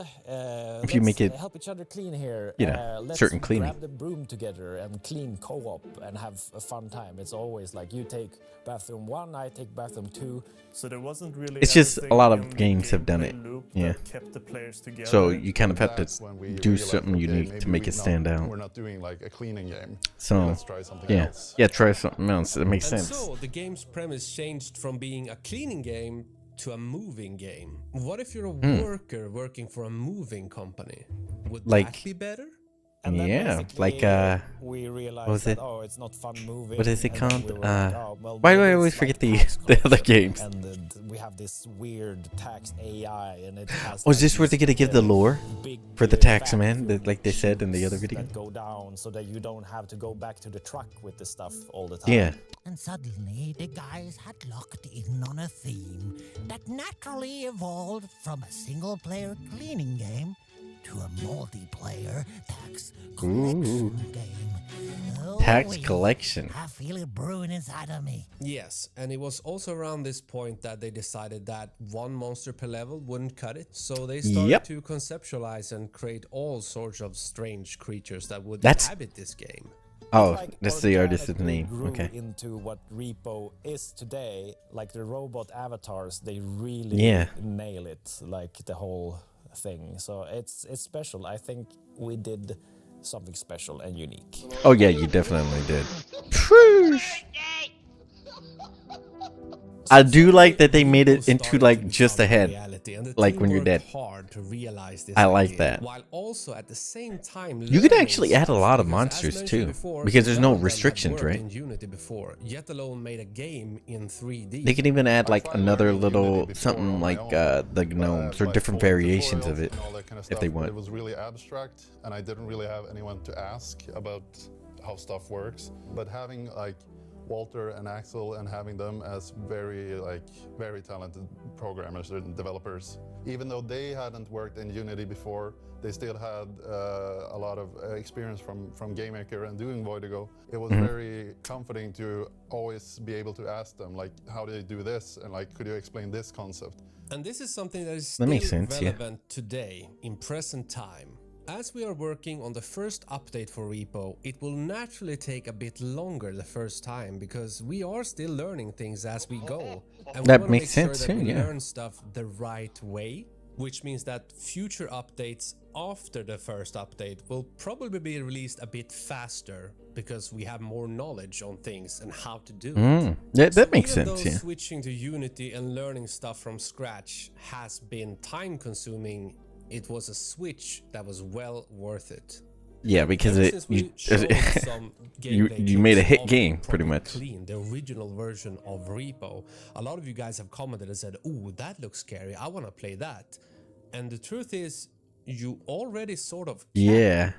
S1: If you make
S6: let's
S1: it,
S6: help each other clean here.
S1: you know,
S6: Let's
S1: certain cleaning.
S6: grab the broom together and clean co-op and have a fun time. It's always like you take bathroom 1, I take bathroom 2.
S5: So there wasn't really
S1: It's just
S5: anything
S1: a lot of
S5: in the
S1: games have done
S5: gameplay
S1: it.
S5: loop
S1: Yeah.
S5: that kept the players together.
S1: So you kind of have
S7: That's
S1: to
S7: when we
S1: do
S7: realized,
S1: something
S7: okay,
S1: unique to
S7: maybe
S1: make it stand out.
S7: We're not doing like a cleaning game.
S1: So
S7: Let's try something
S1: yeah,
S7: else.
S1: yeah, try something else. It makes
S3: And
S1: sense.
S3: so the game's premise changed from being a cleaning game to a moving game. What if you're a worker working for a moving company? Would
S1: Like-
S3: that be better?
S6: And then
S1: Yeah,
S6: basically,
S1: like,
S6: we realized
S1: was
S6: that,
S1: it?
S6: oh, it's not fun moving.
S1: What is it
S6: and then
S1: called?
S6: we were like, oh, well,
S1: Why do
S6: maybe
S1: I always
S6: it's
S1: forget
S6: like
S1: the
S6: tax
S1: the other
S6: collection,
S1: games?
S6: And we have this weird tax AI, and it has.
S1: Oh, is
S6: like
S1: this where they're gonna give the lore
S6: big,
S1: for the tax man,
S6: vacuum
S1: like they said in the other video?
S6: that go down so that you don't have to go back to the truck with the stuff all the time.
S1: Yeah.
S4: And suddenly, the guys had locked in on a theme that naturally evolved from a single-player cleaning game to a multiplayer tax collection game. Oh,
S1: Tax
S4: wait.
S1: collection.
S4: I feel it brewing inside of me.
S3: Yes, and it was also around this point that they decided that one monster per level wouldn't cut it, so they started
S1: Yep.
S3: to conceptualize and create all sorts of strange creatures that would
S1: That's-
S3: inhabit this game.
S1: Oh,
S6: Like,
S1: that's the artist's
S6: organically
S1: name.
S6: grew
S1: Okay.
S6: into what Repo is today, like the robot avatars, they really
S1: Yeah.
S6: nail it, like the whole thing. So it's special. I think we did something special and unique.
S1: Oh yeah, you definitely did. I do like that they made it into like just a head, like when you're dead.
S3: Hard to realize this
S1: I like
S3: idea,
S1: that.
S3: While also at the same time
S1: You could
S3: learning
S1: actually add a
S3: stuff,
S1: lot of
S3: because as
S1: monsters,
S3: mentioned
S1: too,
S3: before,
S1: because there's no
S3: none of them had
S1: restrictions,
S3: worked
S1: right?
S3: In Unity before, yet alone made a game in 3D.
S1: They can even add like
S7: tried
S1: another
S7: learning Unity
S1: little
S7: before
S1: something
S7: on my
S1: like
S7: own,
S1: the gnomes or
S7: like
S1: different
S7: full
S1: variations
S7: tutorials
S1: of it
S7: and all that kind of
S1: if they
S7: stuff, but
S1: want.
S7: It was really abstract, and I didn't really have anyone to ask about how stuff works. But having like Walter and Axel and having them as very talented programmers and developers, even though they hadn't worked in Unity before, they still had a lot of experience from Game Maker and doing Voidigo. It was very comforting to always be able to ask them, like, how do you do this? And like, could you explain this concept?
S3: And this is something that is
S1: That
S3: still
S1: makes sense, yeah.
S3: relevant today, in present time. As we are working on the first update for Repo, it will naturally take a bit longer the first time because we are still learning things as we go. And
S1: That
S3: we wanna
S1: makes
S3: make sure
S1: sense
S3: that
S1: too,
S3: we
S1: yeah.
S3: learn stuff the right way, which means that future updates after the first update will probably be released a bit faster because we have more knowledge on things and how to do it.
S1: Yeah, that
S3: So
S1: makes
S3: even
S1: sense.
S3: though
S1: Yeah.
S3: switching to Unity and learning stuff from scratch has been time consuming, it was a switch that was well worth it.
S1: Yeah, because
S3: Ever
S1: it
S3: since we
S1: you
S3: showed some
S1: you
S3: gameplay
S1: made a
S3: clips
S1: hit
S3: of
S1: game pretty
S3: Project
S1: much.
S3: Clean, the original version of Repo, a lot of you guys have commented and said, "Ooh, that looks scary. I want to play that." And the truth is, you already sort of can.
S1: Yeah.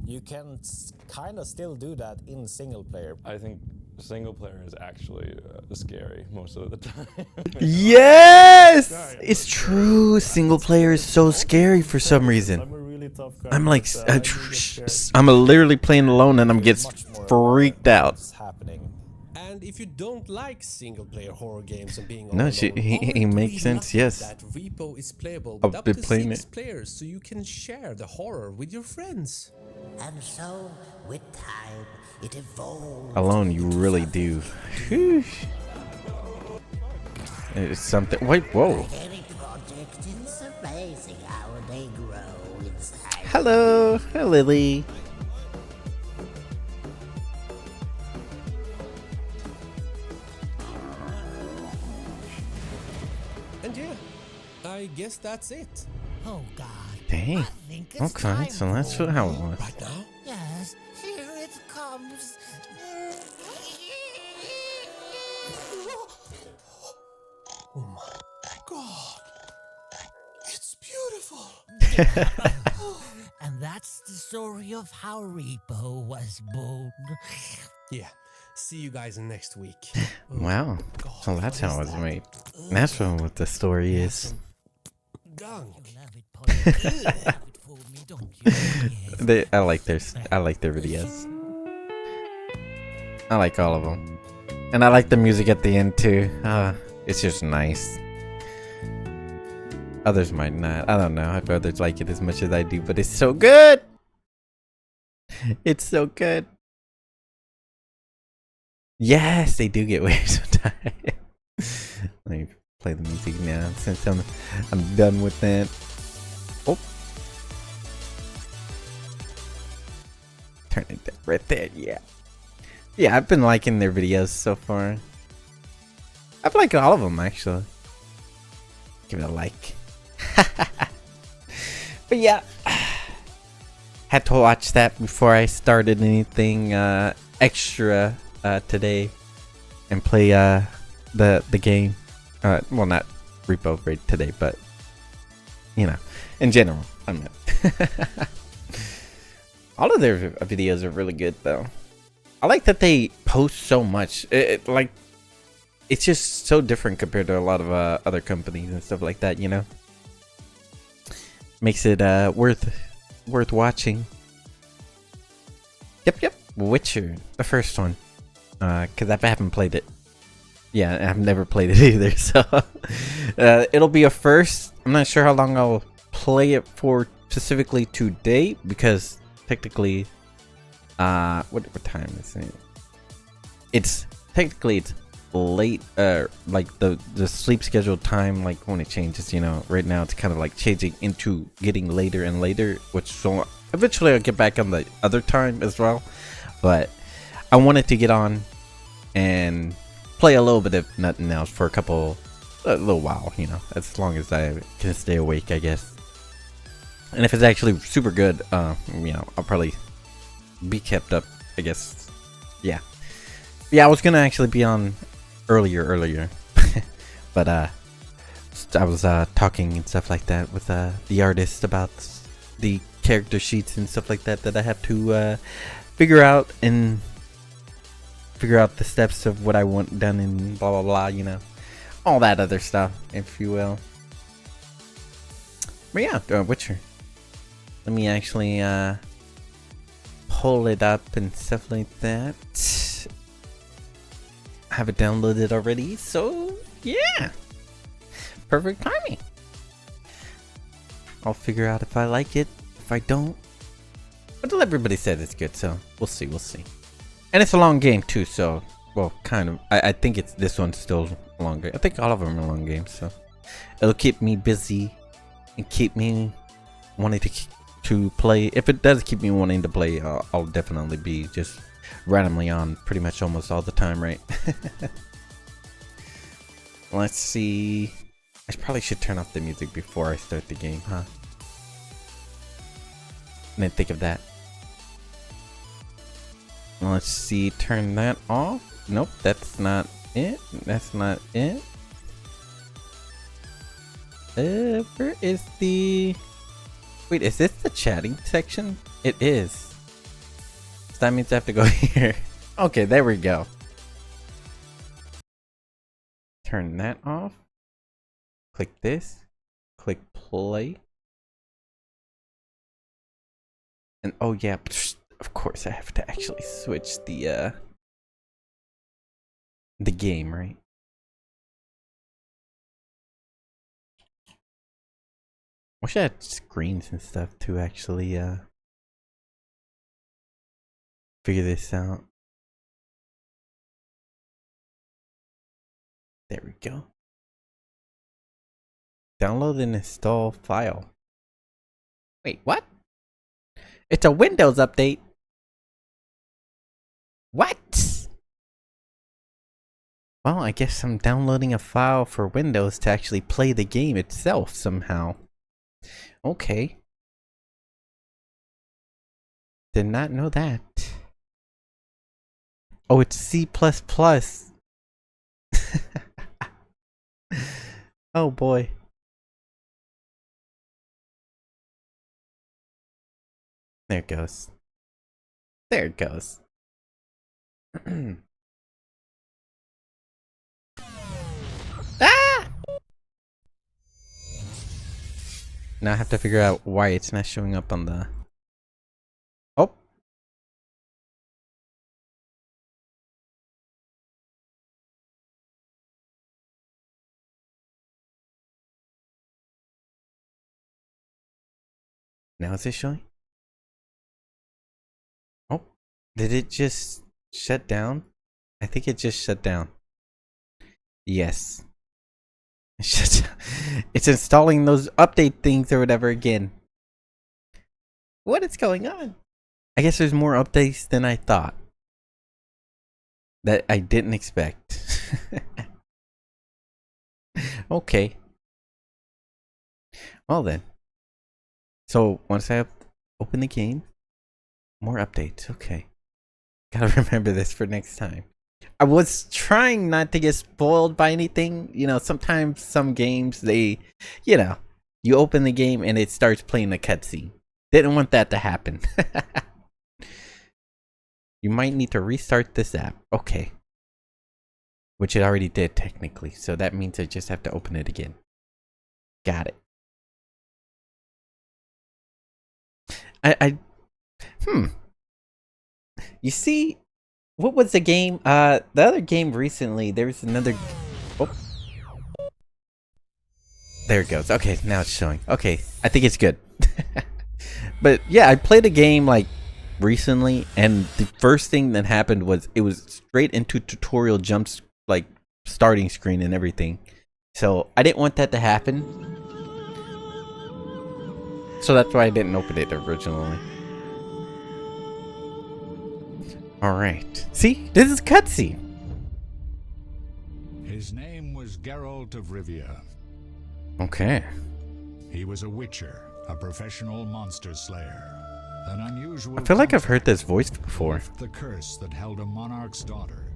S6: You can kind of still do that in single player.
S8: I think single player is actually scary most of the time.
S1: Yes, it's true. Single player is so scary for some reason.
S5: I'm a really tough guy.
S1: I'm like,
S5: but, I do get scared.
S1: I'm literally playing alone and I'm getting
S6: Much more
S1: freaked
S6: aware of
S1: out.
S6: what's happening.
S3: And if you don't like single-player horror games and being all
S1: No,
S3: alone,
S1: he
S3: aren't
S1: makes
S3: we
S1: sense,
S3: lucky
S1: yes.
S3: that Repo is playable
S1: I've
S3: with up
S1: been
S3: to
S1: playing
S3: 6
S1: it.
S3: players, so you can share the horror with your friends.
S4: And so, with time, it evolved.
S1: Alone, you
S4: into
S1: really
S4: something
S1: do. Whew. It's something. Wait, whoa.
S4: Like any project, it's amazing how they grow inside.
S1: Hello, hi Lily.
S3: And yeah, I guess that's it.
S4: Oh God.
S1: Dang.
S4: I think it's
S1: Okay,
S4: time
S1: so that's
S4: for-
S1: how it was.
S3: Right now?
S4: Yes, here it comes.
S3: Oh my god. It's beautiful.
S4: And that's the story of how Repo was born.
S3: Yeah. See you guys next week.
S1: Wow.
S3: God,
S1: So that's
S3: what
S1: how it
S3: is
S1: was
S3: that?
S1: made. That's what the story is.
S3: Some gunk.
S4: You love it, Polly. You love it for me, don't you? Yes.
S1: I like their videos. I like all of them, and I like the music at the end too. It's just nice. Others might not. I don't know if others like it as much as I do, but it's so good. It's so good. Yes, they do get weird sometimes. Let me play the music now since I'm done with that. Oh, turn it down right there. Yeah, yeah. I've been liking their videos so far. I've liked all of them actually. Give it a like. But yeah, had to watch that before I started anything extra today and play the game. Well, not Repo Raid today, but you know, in general, I mean, all of their videos are really good though. I like that they post so much. Like, it's just so different compared to a lot of other companies and stuff like that. You know, makes it worth watching. Yep. Witcher, the first one. Because I haven't played it. Yeah, I've never played it either, so it'll be a first. I'm not sure how long I'll play it for specifically today, because technically, what time is it? It's late. Like the sleep schedule time, like when it changes. You know, right now it's kind of like changing into getting later and later, which so eventually I'll get back on the other time as well. But I wanted to get on and play a little bit of nothing else for a little while, you know, as long as I can stay awake, I guess. And if it's actually super good, you know, I'll probably be kept up, I guess. Yeah, I was gonna actually be on earlier, but I was talking and stuff like that with the artist about the character sheets and stuff like that I have to figure out the steps of what I want done and blah blah blah, you know, all that other stuff, if you will. But yeah, Witcher. Let me actually pull it up and stuff like that. I have it downloaded already, so yeah, perfect timing. I'll figure out if I like it. If I don't, but everybody said it's good, so we'll see. And it's a long game too, so, well, kind of. I think this one's still longer. I think all of them are long games, so it'll keep me busy and keep me wanting to play. If it does keep me wanting to play, I'll definitely be just randomly on pretty much almost all the time, right? Let's see. I probably should turn off the music before I start the game, huh? I didn't think of that. Let's see, turn that off. Nope, that's not it. That's not it. Where is the... Wait, is this the chatting section? It is. So that means I have to go here. Okay, there we go. Turn that off. Click this. Click play. And oh yeah, of course I have to actually switch the the game, right? Wish I had screens and stuff to actually figure this out. There we go. Download and install file. Wait, what? It's a Windows update. What? Well, I guess I'm downloading a file for Windows to actually play the game itself somehow. Okay. Did not know that. Oh, it's C++. Oh boy. There it goes. There it goes. Ah! Now I have to figure out why it's not showing up on the... Oh! Now is it showing? Oh, did it just shut down? I think it just shut down. Yes. It shut down. It's installing those update things or whatever again. What is going on? I guess there's more updates than I thought. That I didn't expect. Okay. Well then. So once I open the game, more updates. Okay. Gotta remember this for next time. I was trying not to get spoiled by anything. You know, sometimes some games, they, you know, you open the game and it starts playing a cutscene. Didn't want that to happen. You might need to restart this app. Okay. Which it already did technically. So that means I just have to open it again. Got it. You see, what was the game? The other game recently, there was another... Oh. There it goes. Okay, now it's showing. Okay, I think it's good. But yeah, I played a game like recently, and the first thing that happened was it was straight into tutorial jumps, like starting screen and everything. So I didn't want that to happen. So that's why I didn't open it originally. Alright. See? This is cutscene.
S9: His name was Geralt of Rivia.
S1: Okay.
S9: He was a witcher, a professional monster slayer. An unusual...
S1: I feel like I've heard this voice before.
S9: The curse that held a monarch's daughter.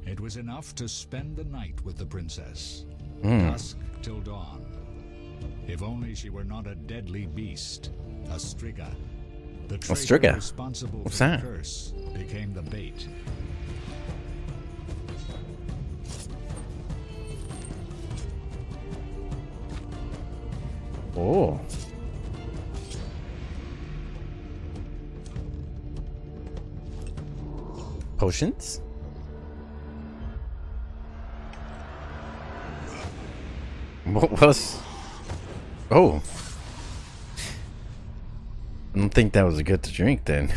S9: It was enough to spend the night with the princess. Dusk till dawn. If only she were not a deadly beast, a striga. The traitor responsible
S1: What's
S9: for
S1: that?
S9: the curse became the bait.
S1: Oh. Potions? What was... Oh. I don't think that was good to drink then.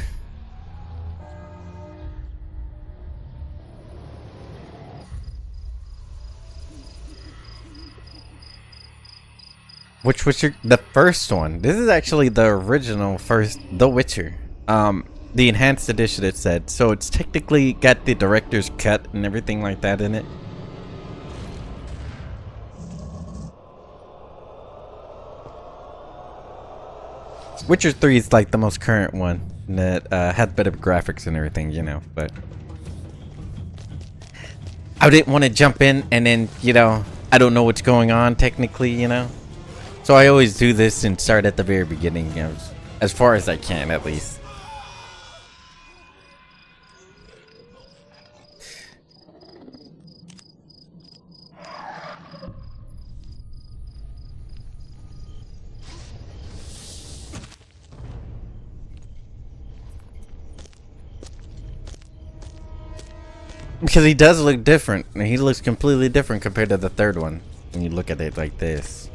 S1: Which Witcher? The first one. This is actually the original first The Witcher. The enhanced edition, it said. So it's technically got the director's cut and everything like that in it. Witcher 3 is like the most current one that had better graphics and everything, you know, but I didn't want to jump in and then, you know, I don't know what's going on technically, you know. So I always do this and start at the very beginning, you know, as far as I can at least. Because he does look different. He looks completely different compared to the third one. When you look at it like this.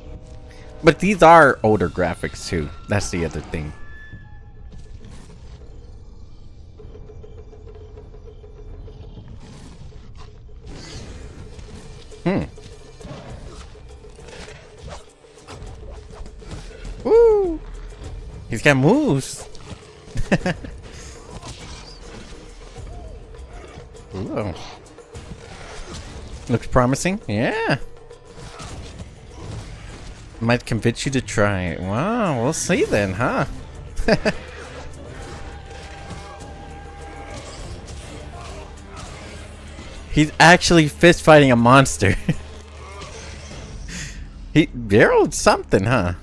S1: But these are older graphics too. That's the other thing. Woo! He's got moves. Ooh. Looks promising. Yeah. Might convince you to try it. Wow, we'll see then, huh? He's actually fist fighting a monster. He barreled something, huh?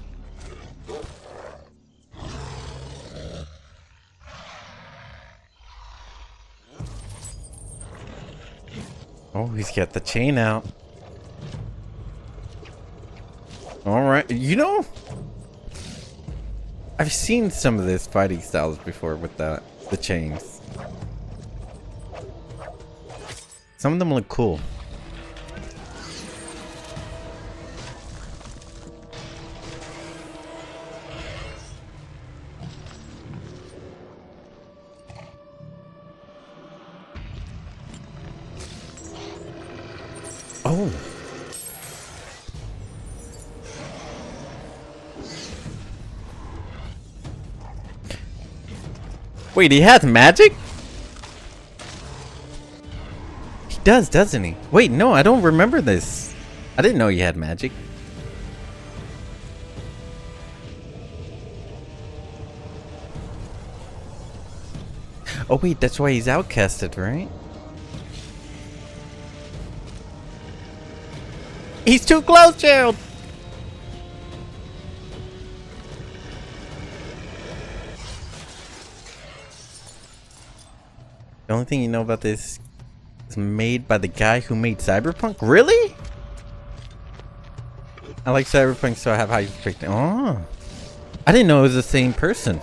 S1: Oh, he's got the chain out. Alright, you know, I've seen some of this fighting styles before with the chains. Some of them look cool. Oh. Wait, he has magic? He does, doesn't he? Wait, no, I don't remember this. I didn't know he had magic. Oh wait, that's why he's outcasted, right? He's too close, Gerald! The only thing you know about this is made by the guy who made Cyberpunk? Really? I like Cyberpunk, so I have high expectations. Oh. I didn't know it was the same person.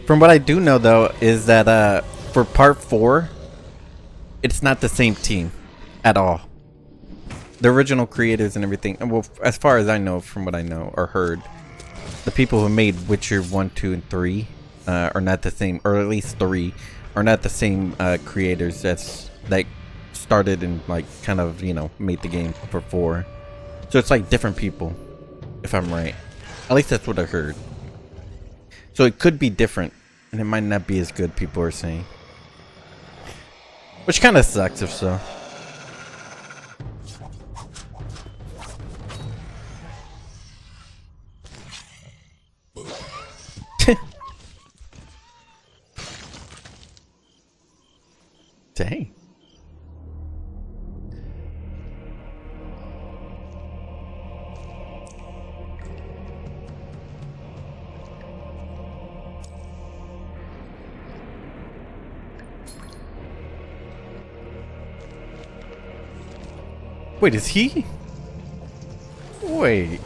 S1: From what I do know, though, is that for part 4, it's not the same team at all. The original creators and everything, well, as far as I know, from what I know or heard, the people who made Witcher 1, 2, and 3 are not the same, or at least 3 are not the same creators that's like started and like kind of, you know, made the game for 4. So it's like different people, if I'm right. At least that's what I heard. So it could be different, and it might not be as good, people are saying. Which kind of sucks if so. Dang. Wait, is he? Wait.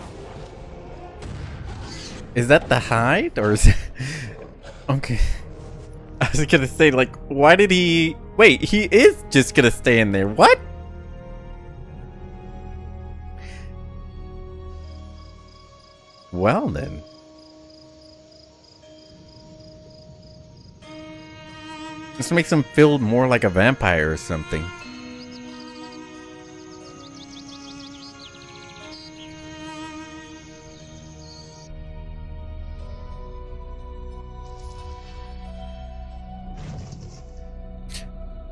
S1: Is that the hide? Or is it... Okay. I was gonna say, like, why did he... Wait, he is just gonna stay in there. What? Well, then. This makes him feel more like a vampire or something.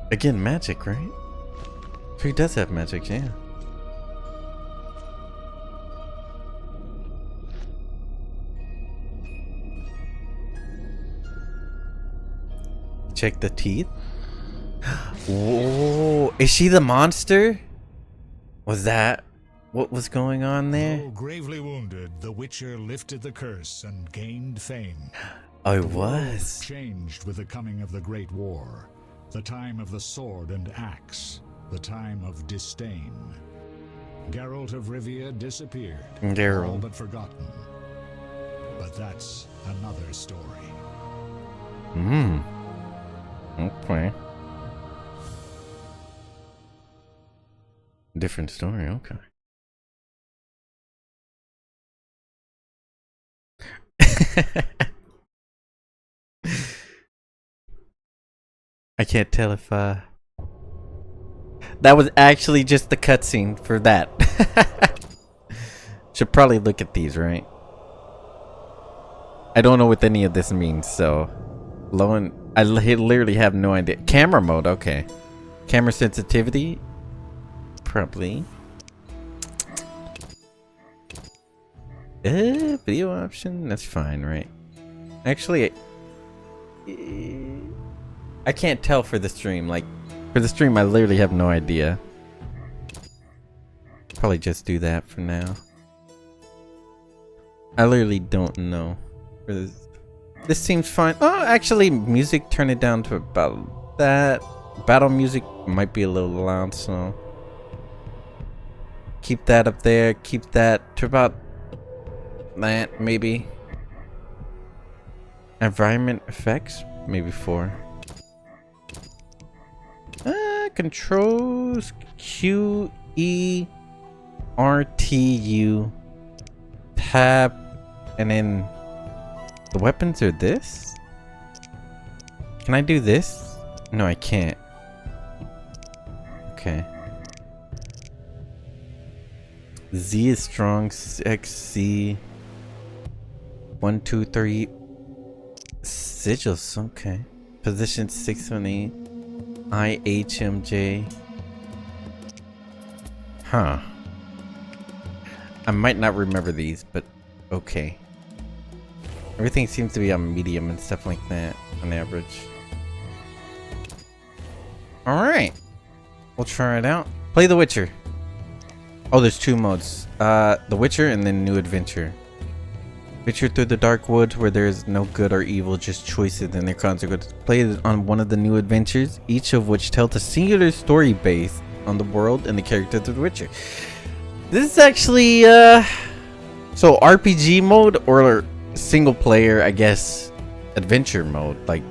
S1: Again, magic, right? So he does have magic, yeah. Check the teeth. Whoa, is she the monster? Was that what was going on there?
S9: Though gravely wounded, the Witcher lifted the curse and gained fame.
S1: Oh, it
S9: The world
S1: was.
S9: changed with the coming of the Great War. The time of the sword and axe, the time of disdain. Geralt of Rivia disappeared,
S1: Geralt.
S9: all but forgotten. But that's another story.
S1: Okay. Different story, okay. I can't tell if that was actually just the cutscene for that. Should probably look at these, right? I don't know what any of this means, so I literally have no idea. Camera mode, okay. Camera sensitivity, probably. Video option, that's fine, right? Actually, I can't tell for the stream. Like, for the stream, I literally have no idea. Probably just do that for now. I literally don't know. This seems fine. Oh, actually, music, turn it down to about that. Battle music might be a little loud, so keep that up there. Keep that to about that, maybe. Environment effects, maybe 4. Controls Q, E, R, T, U, tab, and then the weapons are this? Can I do this? No, I can't. Okay. Z is strong, X, C. 1, 2, 3. Sigils, okay. Position 6 on 8. I, H, M, J. Huh. I might not remember these, but okay. Everything seems to be on medium and stuff like that on average. Alright. We'll try it out. Play The Witcher. Oh, there's 2 modes. The Witcher and then New Adventure. Venture through the dark woods where there is no good or evil, just choices and their consequences. Play it on one of the new adventures, each of which tells a singular story based on the world and the characters of The Witcher. This is actually, so RPG mode or single player, I guess, adventure mode, like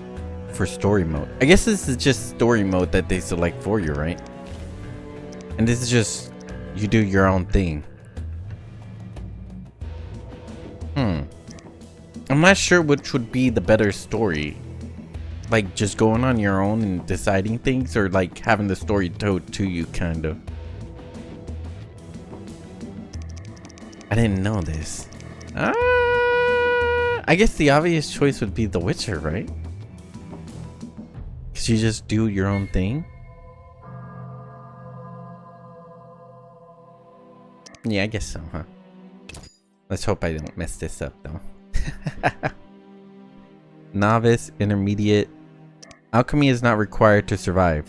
S1: for story mode. I guess this is just story mode that they select for you, right? And this is just, you do your own thing. I'm not sure which would be the better story. Like just going on your own and deciding things, or like having the story told to you, kind of. I didn't know this. I guess the obvious choice would be The Witcher, right? Because you just do your own thing. Yeah, I guess so, huh? Let's hope I don't mess this up, though. Novice, intermediate. Alchemy is not required to survive.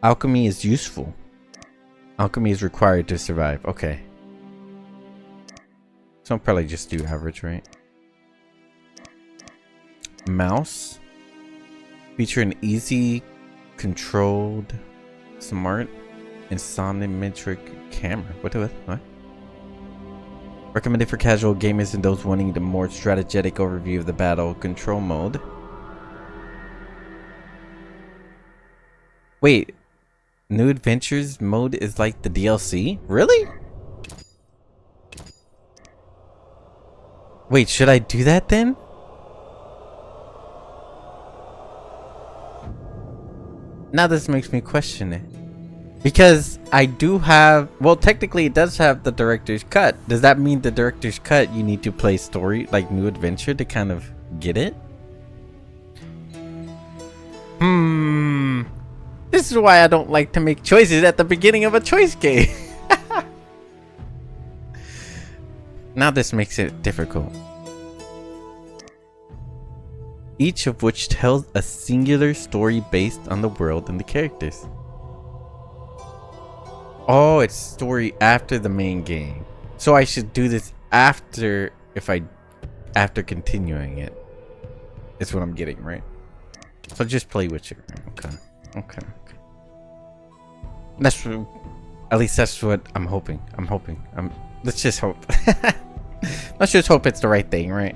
S1: Alchemy is useful. Alchemy is required to survive. Okay. So I'll probably just do average, right? Mouse. Feature an easy, controlled, smart, and sonometric camera. What? Recommended for casual gamers and those wanting the more strategic overview of the battle. Control mode. Wait, New Adventures mode is like the DLC? Really? Wait, should I do that then? Now this makes me question it. Because I do have, well, technically it does have the director's cut. Does that mean the director's cut you need to play story, like New Adventure, to kind of get it? This is why I don't like to make choices at the beginning of a choice game. Now this makes it difficult. Each of which tells a singular story based on the world and the characters. Oh, it's story after the main game. So I should do this after, after continuing it. Is what I'm getting, right? So just play Witcher. Okay. That's, at least that's what I'm hoping. Let's just hope. Let's just hope it's the right thing, right?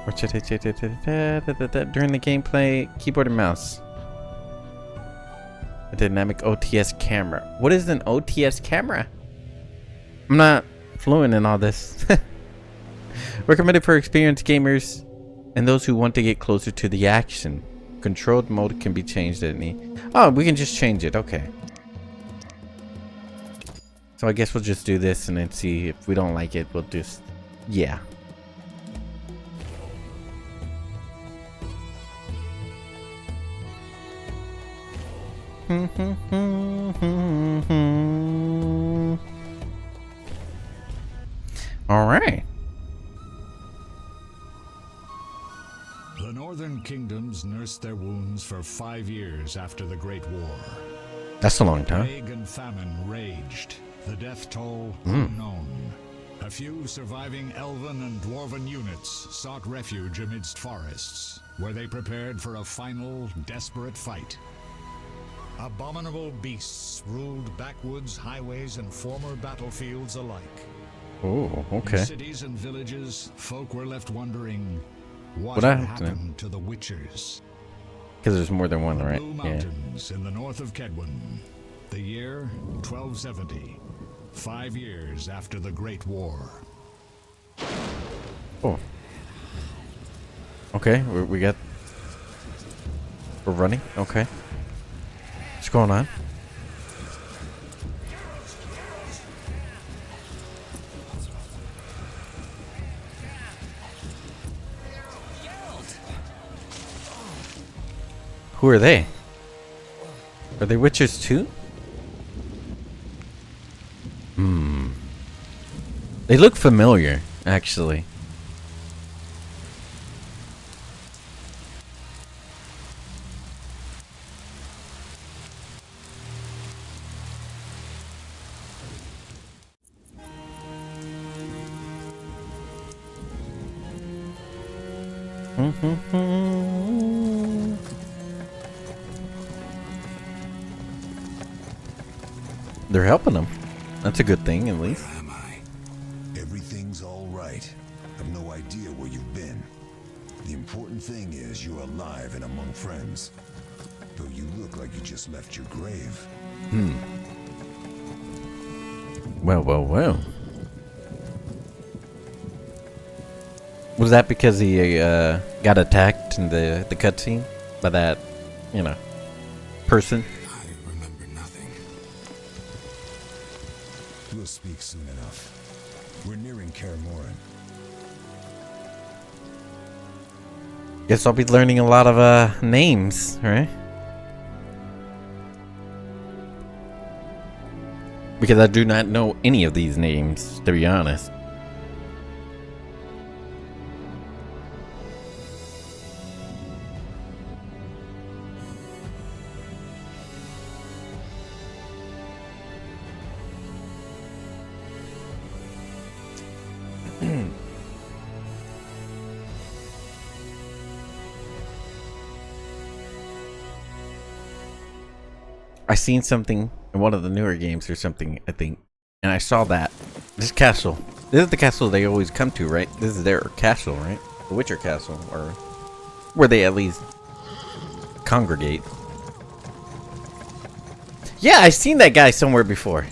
S1: During the gameplay, keyboard and mouse. A dynamic OTS camera. What is an OTS camera? I'm not fluent in all this. Recommended for experienced gamers and those who want to get closer to the action. Controlled mode can be changed at any. Oh, we can just change it. Okay. So I guess we'll just do this and then see if we don't like it. We'll just, yeah. All right.
S9: The northern kingdoms nursed their wounds for 5 years after the Great War.
S1: That's a long time.
S9: Plague and famine raged, the death toll unknown. A few surviving elven and dwarven units sought refuge amidst forests, where they prepared for a final, desperate fight. Abominable beasts ruled backwoods, highways, and former battlefields alike.
S1: Oh, okay.
S9: In cities and villages, folk were left wondering what
S1: What
S9: had
S1: happened?
S9: happened to the Witchers.
S1: Because there's more than one, right?
S9: Blue
S1: Yeah.
S9: Mountains in the north of Kedwin. The year 1270. 5 years after the Great War.
S1: Oh. Okay, we got. We're running. Okay. What's going on? Who are they? Are they witches too? They look familiar, actually. They're helping them. That's a good thing, at least.
S10: Where am I? Everything's all right. I've no idea where you've been. The important thing is you're alive and among friends. Though you look like you just left your grave.
S1: Well, well, well. Was that because he got attacked in the cutscene by that, you know, person?
S10: I remember nothing. We'll speak soon enough. We're nearing Kei Morimoto.
S1: Guess I'll be learning a lot of names, right? Because I do not know any of these names, to be honest. I seen something in one of the newer games or something, I think, and I saw that this castle. This is the castle they always come to, right? This is their castle, right? The Witcher castle, or where they at least congregate. Yeah, I've seen that guy somewhere before.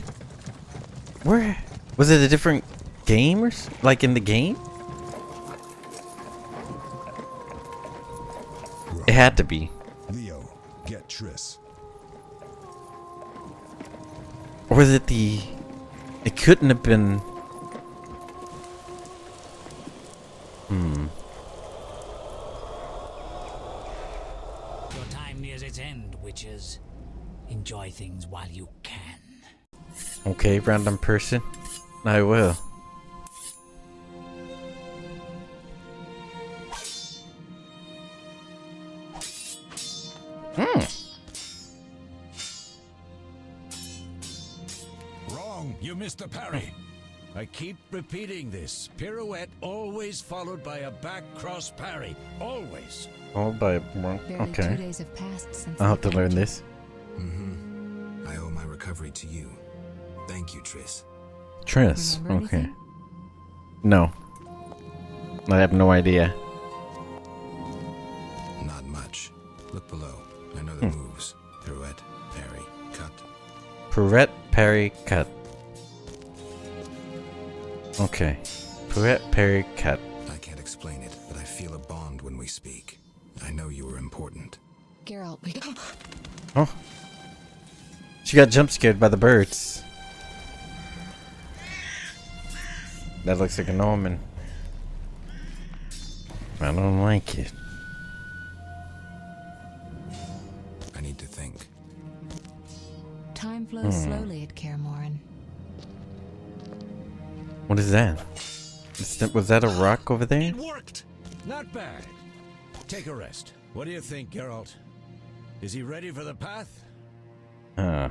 S1: Where was it? A different game, or like in the game? It had to be.
S10: Leo, get Triss.
S1: Or was it the... It couldn't have been...
S4: Your time nears its end, witches. Enjoy things while you can.
S1: Okay, random person. I will.
S11: Wrong, you missed the parry. I keep repeating this. Pirouette always followed by a back cross parry. Always.
S1: Oh, by
S12: Barely 2
S1: okay.
S12: days have passed since
S1: I'll have
S12: the
S1: to learn
S12: attack.
S1: this.
S10: I owe my recovery to you. Thank you, Triss.
S1: Triss.
S12: Remember
S1: Okay.
S12: anything?
S1: No. I have no idea.
S10: Not much. Look below. I know the moves. Pirouette, parry, cut.
S1: Pirouette, parry, cut. Okay. Pirouette, parry, cut.
S10: I can't explain it, but I feel a bond when we speak. I know you were important.
S12: Geralt,
S1: Oh. She got jump scared by the birds. That looks like an omen. I don't like it.
S10: I need to think.
S12: time flows slowly at Kei Morimoto.
S1: What is that? Was that a rock over there?
S11: It worked. Not bad. Take a rest. What do you think, Geralt? Is he ready for the path?
S1: I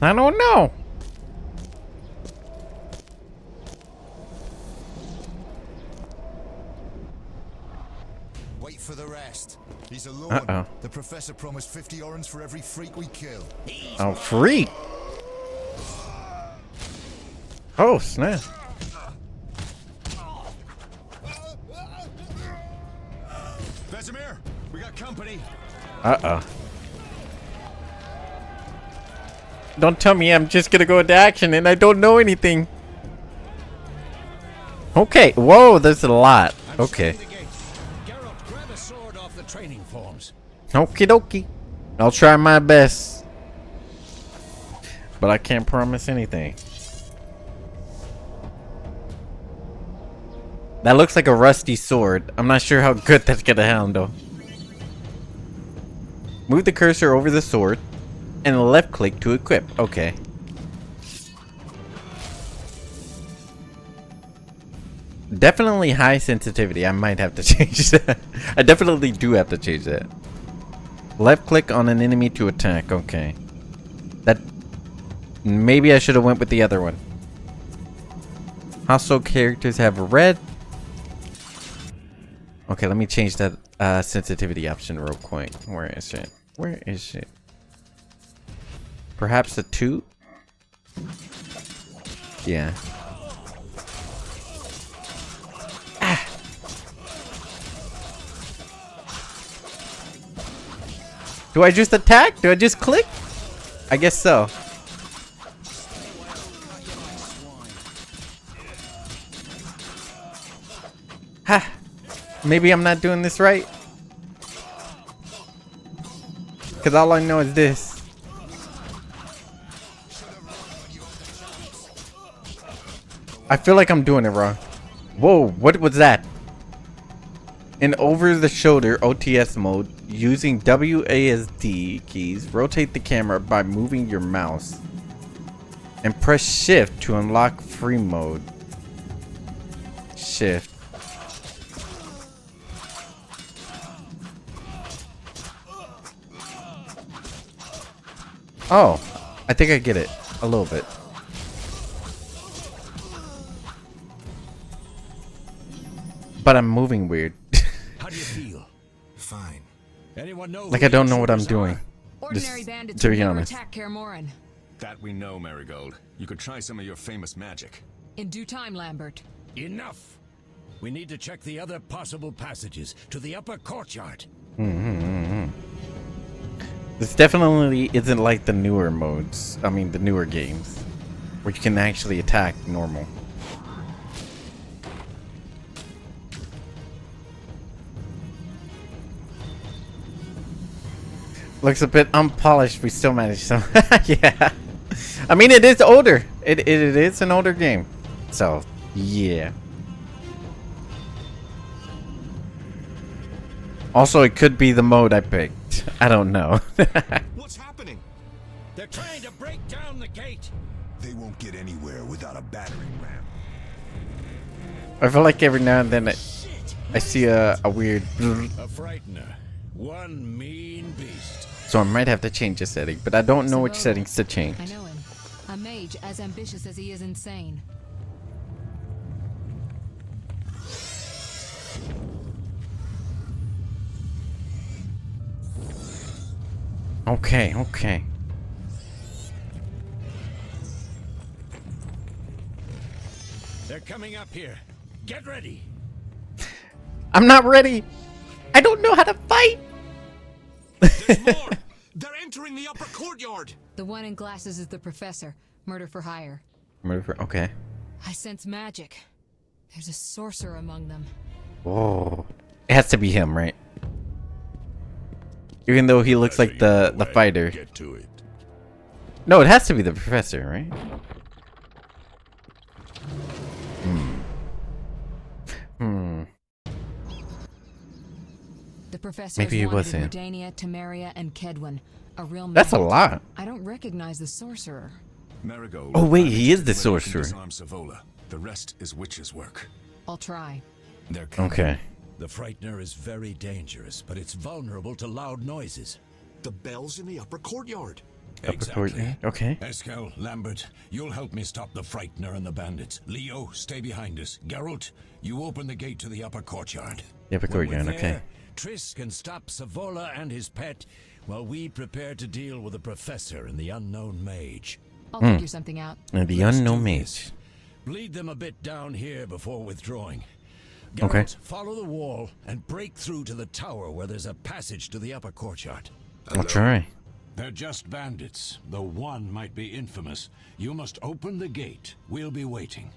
S1: don't know.
S10: Wait for the rest. He's alone.
S1: Uh-oh.
S10: The professor promised 50 orens for every freak we kill.
S1: Oh, freak! Oh, snap.
S11: Vesemir, we got company.
S1: Uh-oh. Don't tell me I'm just gonna go into action and I don't know anything. Okay, whoa, there's a lot. Okay.
S11: Geralt, grab a sword off the training forms.
S1: Okie dokie. I'll try my best. But I can't promise anything. That looks like a rusty sword. I'm not sure how good that's gonna handle. Move the cursor over the sword and left click to equip. Okay. Definitely high sensitivity. I might have to change that. I definitely do have to change that. Left click on an enemy to attack. Okay. That maybe I should have went with the other one. Hostile characters have red. Okay, let me change that sensitivity option real quick. Where is it? Where is it? Perhaps a 2? Yeah. Ah. Do I just attack? Do I just click? I guess so. Ha! Maybe I'm not doing this right. Because all I know is this. I feel like I'm doing it wrong. Whoa, what was that? In over-the-shoulder OTS mode, using WASD keys, rotate the camera by moving your mouse. And press shift to unlock free mode. Shift. Oh, I think I get it. A little bit. But I'm moving weird.
S11: How do you feel?
S10: Fine.
S11: Anyone know?
S1: Like I don't know what I'm doing.
S12: Ordinary
S1: Just
S12: bandits
S1: to
S12: would
S1: be
S12: never
S1: honest.
S12: attack Kei Morimoto.
S13: That we know, Marigold. You could try some of your famous magic.
S12: In due time, Lambert.
S11: Enough. We need to check the other possible passages to the upper courtyard.
S1: This definitely isn't like the newer modes. I mean, the newer games. Where you can actually attack normal. Looks a bit unpolished. We still managed some. Yeah. I mean, it is older. It is an older game. So, yeah. Also, it could be the mode I picked. I don't know.
S11: What's happening? They're trying to break down the gate.
S10: They won't get anywhere without a battering ram.
S1: I feel like every now and then I see a weird...
S11: A frightener. One mean beast.
S1: So I might have to change a setting, but I don't know which
S12: Simoa.
S1: settings to change.
S12: I know him. A mage as ambitious as he is insane.
S1: Okay, okay.
S11: They're coming up here. Get ready.
S1: I'm not ready. I don't know how to fight.
S11: There's more. They're entering the upper courtyard.
S12: The one in glasses is the professor. Murder for hire.
S1: Murder for, okay.
S12: I sense magic. There's a sorcerer among them.
S1: Whoa. It has to be him, right? Even though he looks like the fighter.
S11: Get to it.
S1: No, it has to be the professor, right?
S12: The professor
S1: Maybe it was him.
S12: Redania, Temeria, and Kedwin. A real
S1: That's a
S12: mammoth.
S1: lot.
S12: I don't recognize the sorcerer.
S13: Marigold.
S1: Oh wait, he is the
S13: managed to
S1: sorcerer.
S13: disarm Savola. The rest is witch's work.
S12: I'll try.
S11: They're coming.
S1: Okay.
S11: The Frightener is very dangerous, but it's vulnerable to loud noises.
S14: The bell's in the upper courtyard.
S11: Exactly.
S1: Okay.
S11: Eskel, Lambert, you'll help me stop the Frightener and the bandits. Leo, stay behind us. Geralt, you open the gate to the upper courtyard.
S1: The upper
S11: When we're
S1: courtyard, okay.
S11: there, Triss can stop Savola and his pet while we prepare to deal with the professor and the unknown mage.
S12: I'll figure something out.
S1: And the
S11: Let's
S1: unknown
S11: do
S1: mage.
S11: this. Bleed them a bit down here before withdrawing. Geralt,
S1: Okay.
S11: follow the wall and break through to the tower where there's a passage to the upper courtyard.
S1: I'll try.
S11: They're just bandits, though one might be infamous. You must open the gate. We'll be waiting.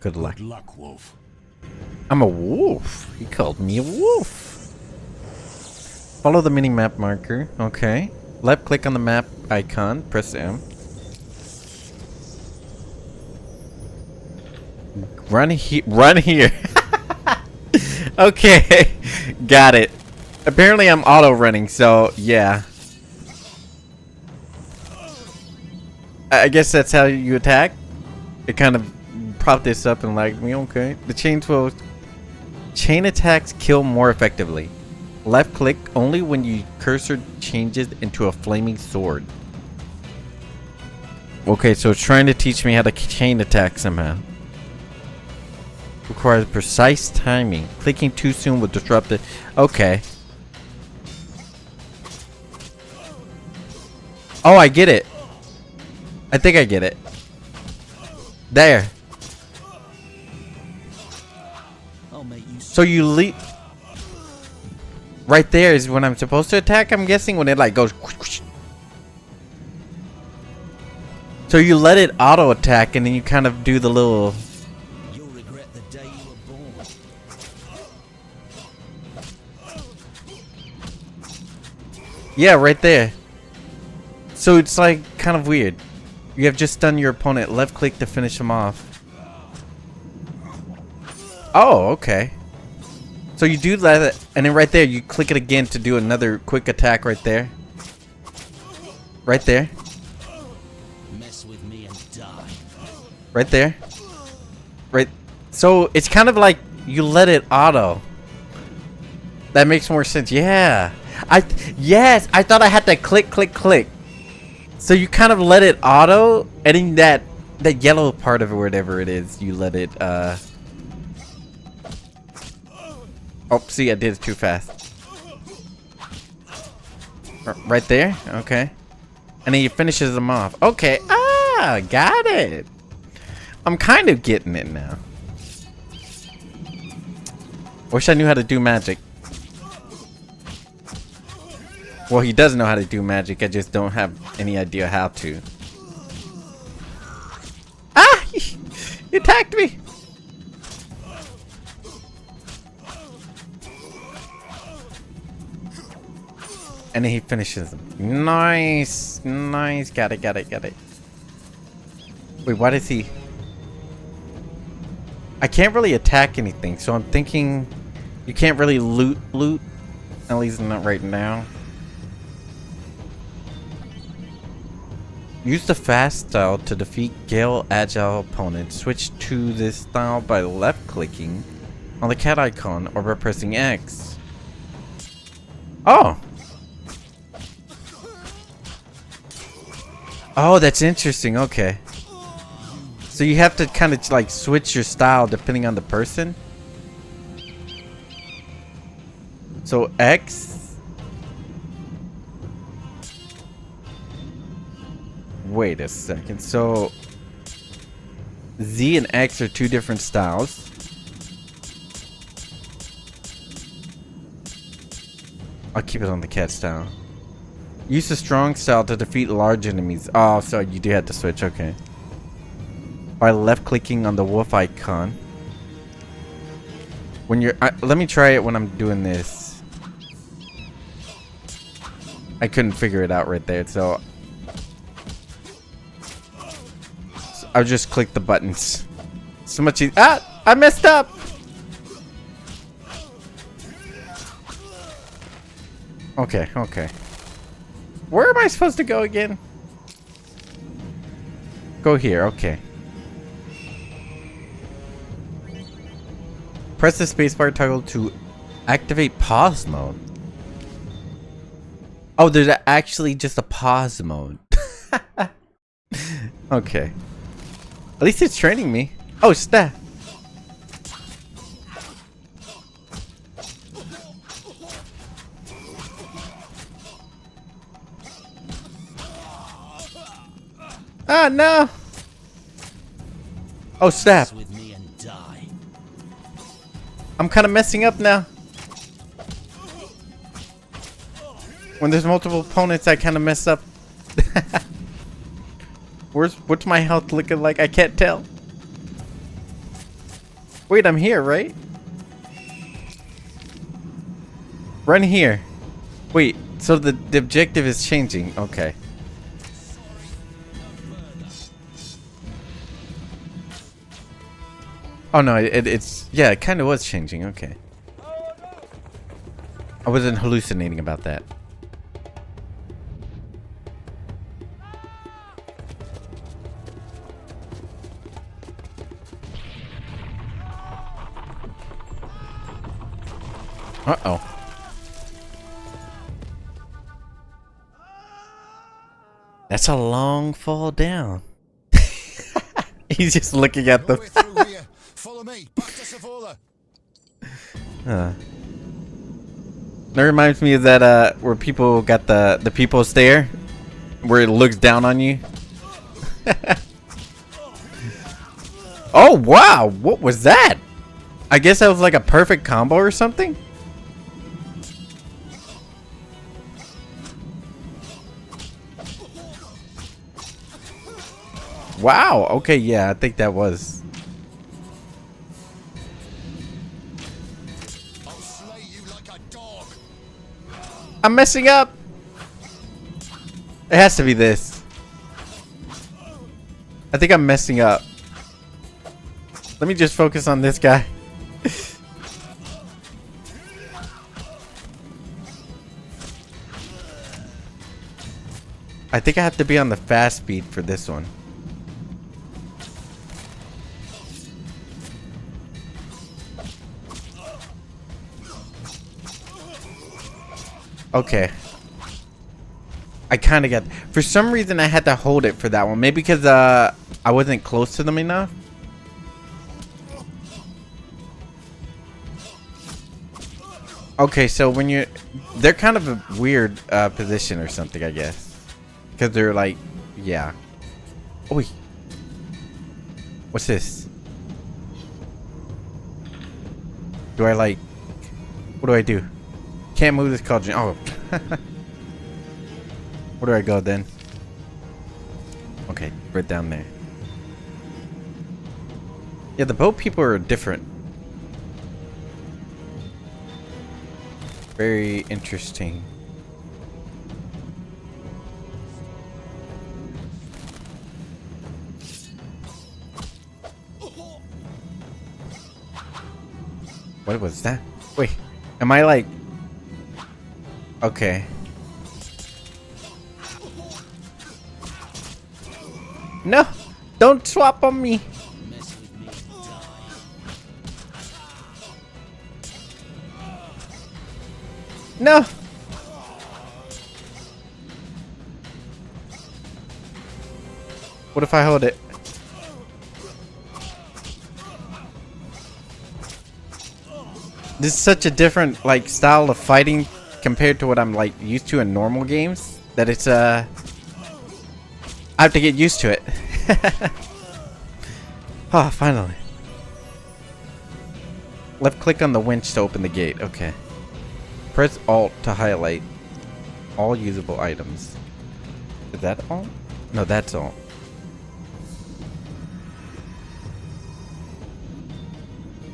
S1: Good luck.
S11: Good luck, Wolf.
S1: I'm a wolf. He called me a wolf. Follow the mini-map marker. Okay. Left click on the map icon. Press M. Run here. Okay. Got it. Apparently I'm auto running, so yeah. I guess that's how you attack. It kind of propped this up and lagged me. Okay. The chain attacks kill more effectively. Left click only when your cursor changes into a flaming sword. Okay, so it's trying to teach me how to chain attack somehow. Requires precise timing. Clicking too soon will disrupt it. Okay. Oh, I get it. I think I get it. There. So you leap. Right there is when I'm supposed to attack, I'm guessing, when it like goes. So you let it auto attack and then you kind of do the little.
S11: You'll regret the day you were born.
S1: Yeah, right there. So it's like kind of weird. You have just done your opponent. Left click to finish him off. Oh, okay. So you do that, and then right there, you click it again to do another quick attack right there. Right there.
S11: Mess with me and die.
S1: Right there. Right. So it's kind of like you let it auto. That makes more sense. Yeah. Yes, I thought I had to click, click, click. So you kind of let it auto, and then that yellow part of it, whatever it is, you let it, Oh, see, I did it too fast. Right there? Okay. And then he finishes them off. Okay. Ah, got it. I'm kind of getting it now. Wish I knew how to do magic. Well, he does know how to do magic. I just don't have any idea how to. Ah! He attacked me! And then he finishes them. Nice. Nice. Got it, got it, got it. Wait, why does he... I can't really attack anything, so I'm thinking... You can't really loot. At least not right now. Use the fast style to defeat Gale agile opponents. Switch to this style by left clicking on the cat icon or by pressing X. Oh! Oh, that's interesting. Okay. So you have to kind of like switch your style depending on the person. So X. Wait a second. So Z and X are two different styles. I'll keep it on the cat style. Use the strong style to defeat large enemies. Oh, so you do have to switch. Okay. By left clicking on the wolf icon. When you're, let me try it when I'm doing this. I couldn't figure it out right there, so I'll just click the buttons. So much easier. Ah! I messed up! Okay, okay. Where am I supposed to go again? Go here, okay. Press the spacebar toggle to activate pause mode. Oh, there's actually just a pause mode. Okay. At least it's training me. Oh, snap. Ah, no. Oh, snap. I'm kind of messing up now. When there's multiple opponents, I kind of mess up. What's my health looking like? I can't tell. Wait, I'm here, right? Run here. Wait, so the objective is changing. Okay. Oh no, it's yeah, it kind of was changing. Okay. I wasn't hallucinating about that. Uh-oh. That's a long fall down. He's just looking at them.
S10: Follow me. Back to Savola.
S1: That reminds me of that where people got the people stare, where it looks down on you. Oh wow, what was that? I guess that was like a perfect combo or something. Wow, okay, yeah, I think that was. I'm messing up. It has to be this. I think I'm messing up. Let me just focus on this guy. I think I have to be on the fast speed for this one. Okay. I kind of got... For some reason, I had to hold it for that one. Maybe because I wasn't close to them enough. Okay, so when you're... They're kind of a weird position or something, I guess. Because they're like... Yeah. Oh, wait. What's this? Do I like... What do I do? Can't move this cauldron. Oh. Where do I go then? Okay, right down there. Yeah, the boat people are different. Very interesting. What was that? Wait, am I like... Okay. No! Don't swap on me! No! What if I hold it? This is such a different like style of fighting compared to what I'm like used to in normal games that it's I have to get used to it. Ah, finally. Left click on the winch to open the gate. Okay. Press Alt to highlight all usable items. Is that all? No, that's all.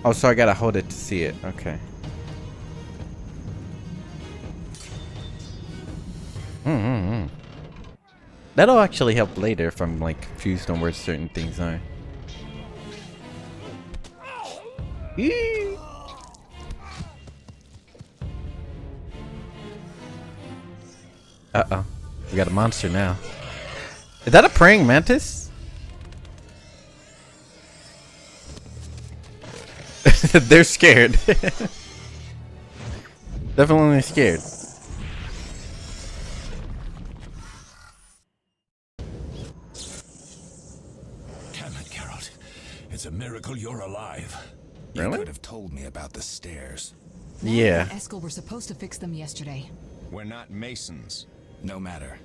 S1: Oh, so I gotta hold it to see it. Okay. That'll actually help later if I'm like confused on where certain things are. Eee. Uh-oh. We got a monster now. Is that a praying mantis? They're scared. Definitely scared.
S11: Damn it, Geralt. It's a miracle you're alive.
S1: Really?
S11: You could have told me about the stairs.
S1: Yeah.
S12: Eskel were supposed to fix them yesterday.
S13: We're not masons.
S15: No matter.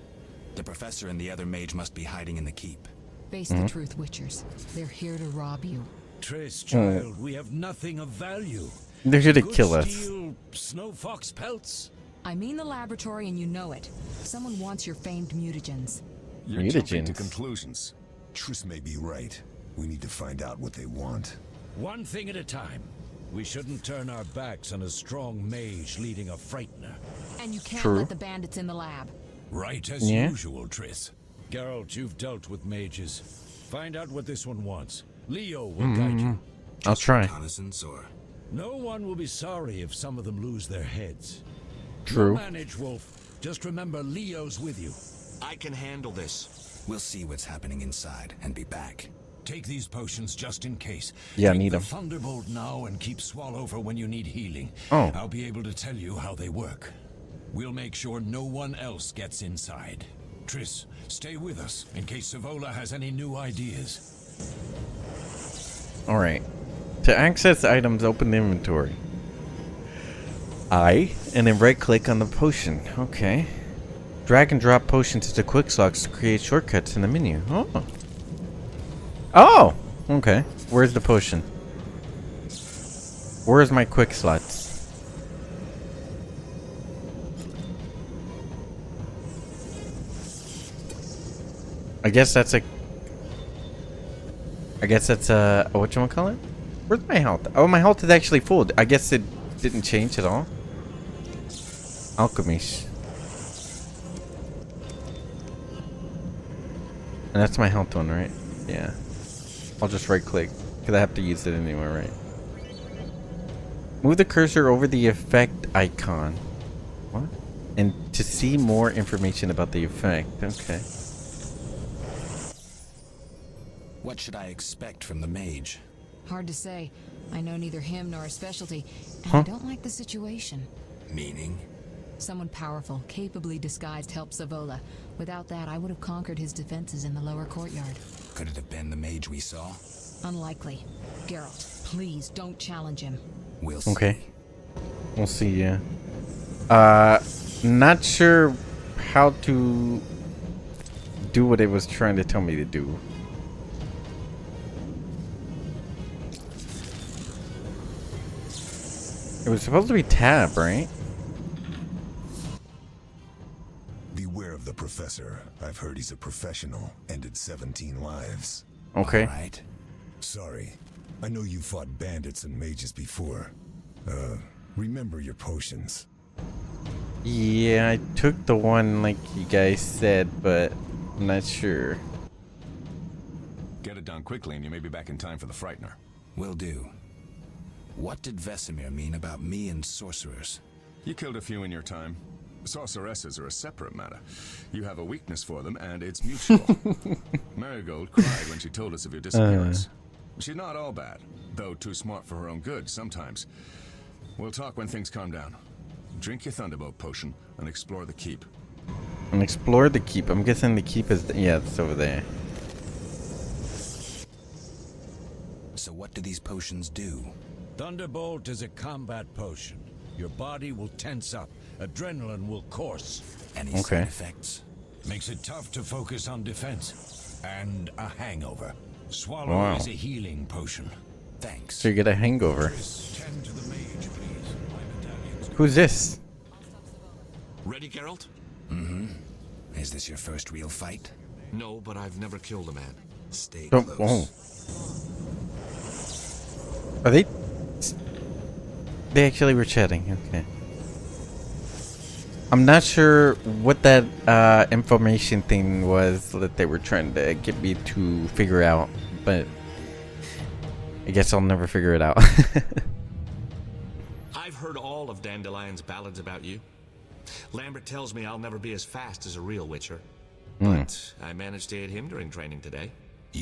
S15: The professor and the other mage must be hiding in the keep.
S12: Face the truth, Witchers. They're here to rob you.
S11: Triss, child, we have nothing of value.
S1: They're here to
S11: Good
S1: kill us.
S11: steel, snow fox pelts.
S12: I mean the laboratory and you know it. Someone wants your famed mutagens.
S13: You're jumping to conclusions.
S10: Triss may be right. We need to find out what they want.
S11: One thing at a time. We shouldn't turn our backs on a strong mage leading a frightener.
S12: And you can't
S1: True.
S12: let the bandits in the lab.
S11: Right as
S1: Yeah.
S11: usual, Triss. Geralt, you've dealt with mages. Find out what this one wants. Leo will guide you.
S1: I'll try.
S15: Reconnaissance or...
S11: No one will be sorry if some of them lose their heads.
S1: True.
S11: You'll manage, Wolf. Just remember Leo's with you.
S15: I can handle this. We'll see what's happening inside and be back.
S11: Take these potions just in case.
S1: Yeah, I
S11: Drink
S1: need
S11: the
S1: 'em.
S11: Thunderbolt now and keep Swallow for when you need healing.
S1: Oh.
S11: I'll be able to tell you how they work. We'll make sure no one else gets inside. Triss, stay with us in case Savola has any new ideas.
S1: Alright. To access items, open the inventory. And then right click on the potion. Okay. Drag and drop potions into quick slots to create shortcuts in the menu. Oh. Oh! Okay. Where's the potion? Where's my quick slots? I guess that's a whatchamacallit? Where's my health? Oh, my health is actually full. I guess it didn't change at all. Alchemies. And that's my health one, right? Yeah. I'll just right click, because I have to use it anyway, right? Move the cursor over the effect icon. What? And to see more information about the effect. Okay.
S15: What should I expect from the mage?
S12: Hard to say. I know neither him nor his specialty, and
S1: Huh?
S12: I don't like the situation.
S15: Meaning?
S12: Someone powerful, capably disguised helped Savola. Without that, I would have conquered his defenses in the lower courtyard.
S15: Could it have been the mage we saw?
S12: Unlikely. Geralt, please don't challenge him.
S15: We'll see.
S1: Okay. We'll see, yeah. Not sure how to do what it was trying to tell me to do. It was supposed to be tab, right?
S10: Beware of the professor. I've heard he's a professional. Ended 17 lives.
S1: Okay.
S10: All right. Sorry. I know you fought bandits and mages before. Remember your potions.
S1: Yeah, I took the one like you guys said, but I'm not sure.
S13: Get it done quickly and you may be back in time for the Frightener.
S15: Will do. What did Vesemir mean about me and sorcerers?
S13: You killed a few in your time. Sorceresses are a separate matter. You have a weakness for them, and it's mutual. Marigold cried when she told us of your disappearance. She's not all bad, though too smart for her own good sometimes. We'll talk when things calm down. Drink your Thunderbolt potion and explore the keep.
S1: And explore the keep. I'm guessing the keep is... yeah, it's over there.
S15: So what do these potions do?
S11: Thunderbolt is a combat potion. Your body will tense up. Adrenaline will course.
S15: Any side effects?
S11: Makes it tough to focus on defense. And a hangover. Swallow
S1: Wow.
S11: is a healing potion. Thanks.
S1: So you get a hangover.
S11: Tend to the mage, please. My medallion's
S1: Who's this?
S14: Ready, Geralt?
S15: Mm-hmm. Is this your first real fight?
S14: No, but I've never killed a man.
S15: Stay
S1: Oh,
S15: close.
S1: Are they? They actually were chatting. Okay. I'm not sure what that information thing was that they were trying to get me to figure out, but I guess I'll never figure it out.
S14: I've heard all of Dandelion's ballads about you. Lambert tells me I'll never be as fast as a real Witcher. But I managed to hit him during training today.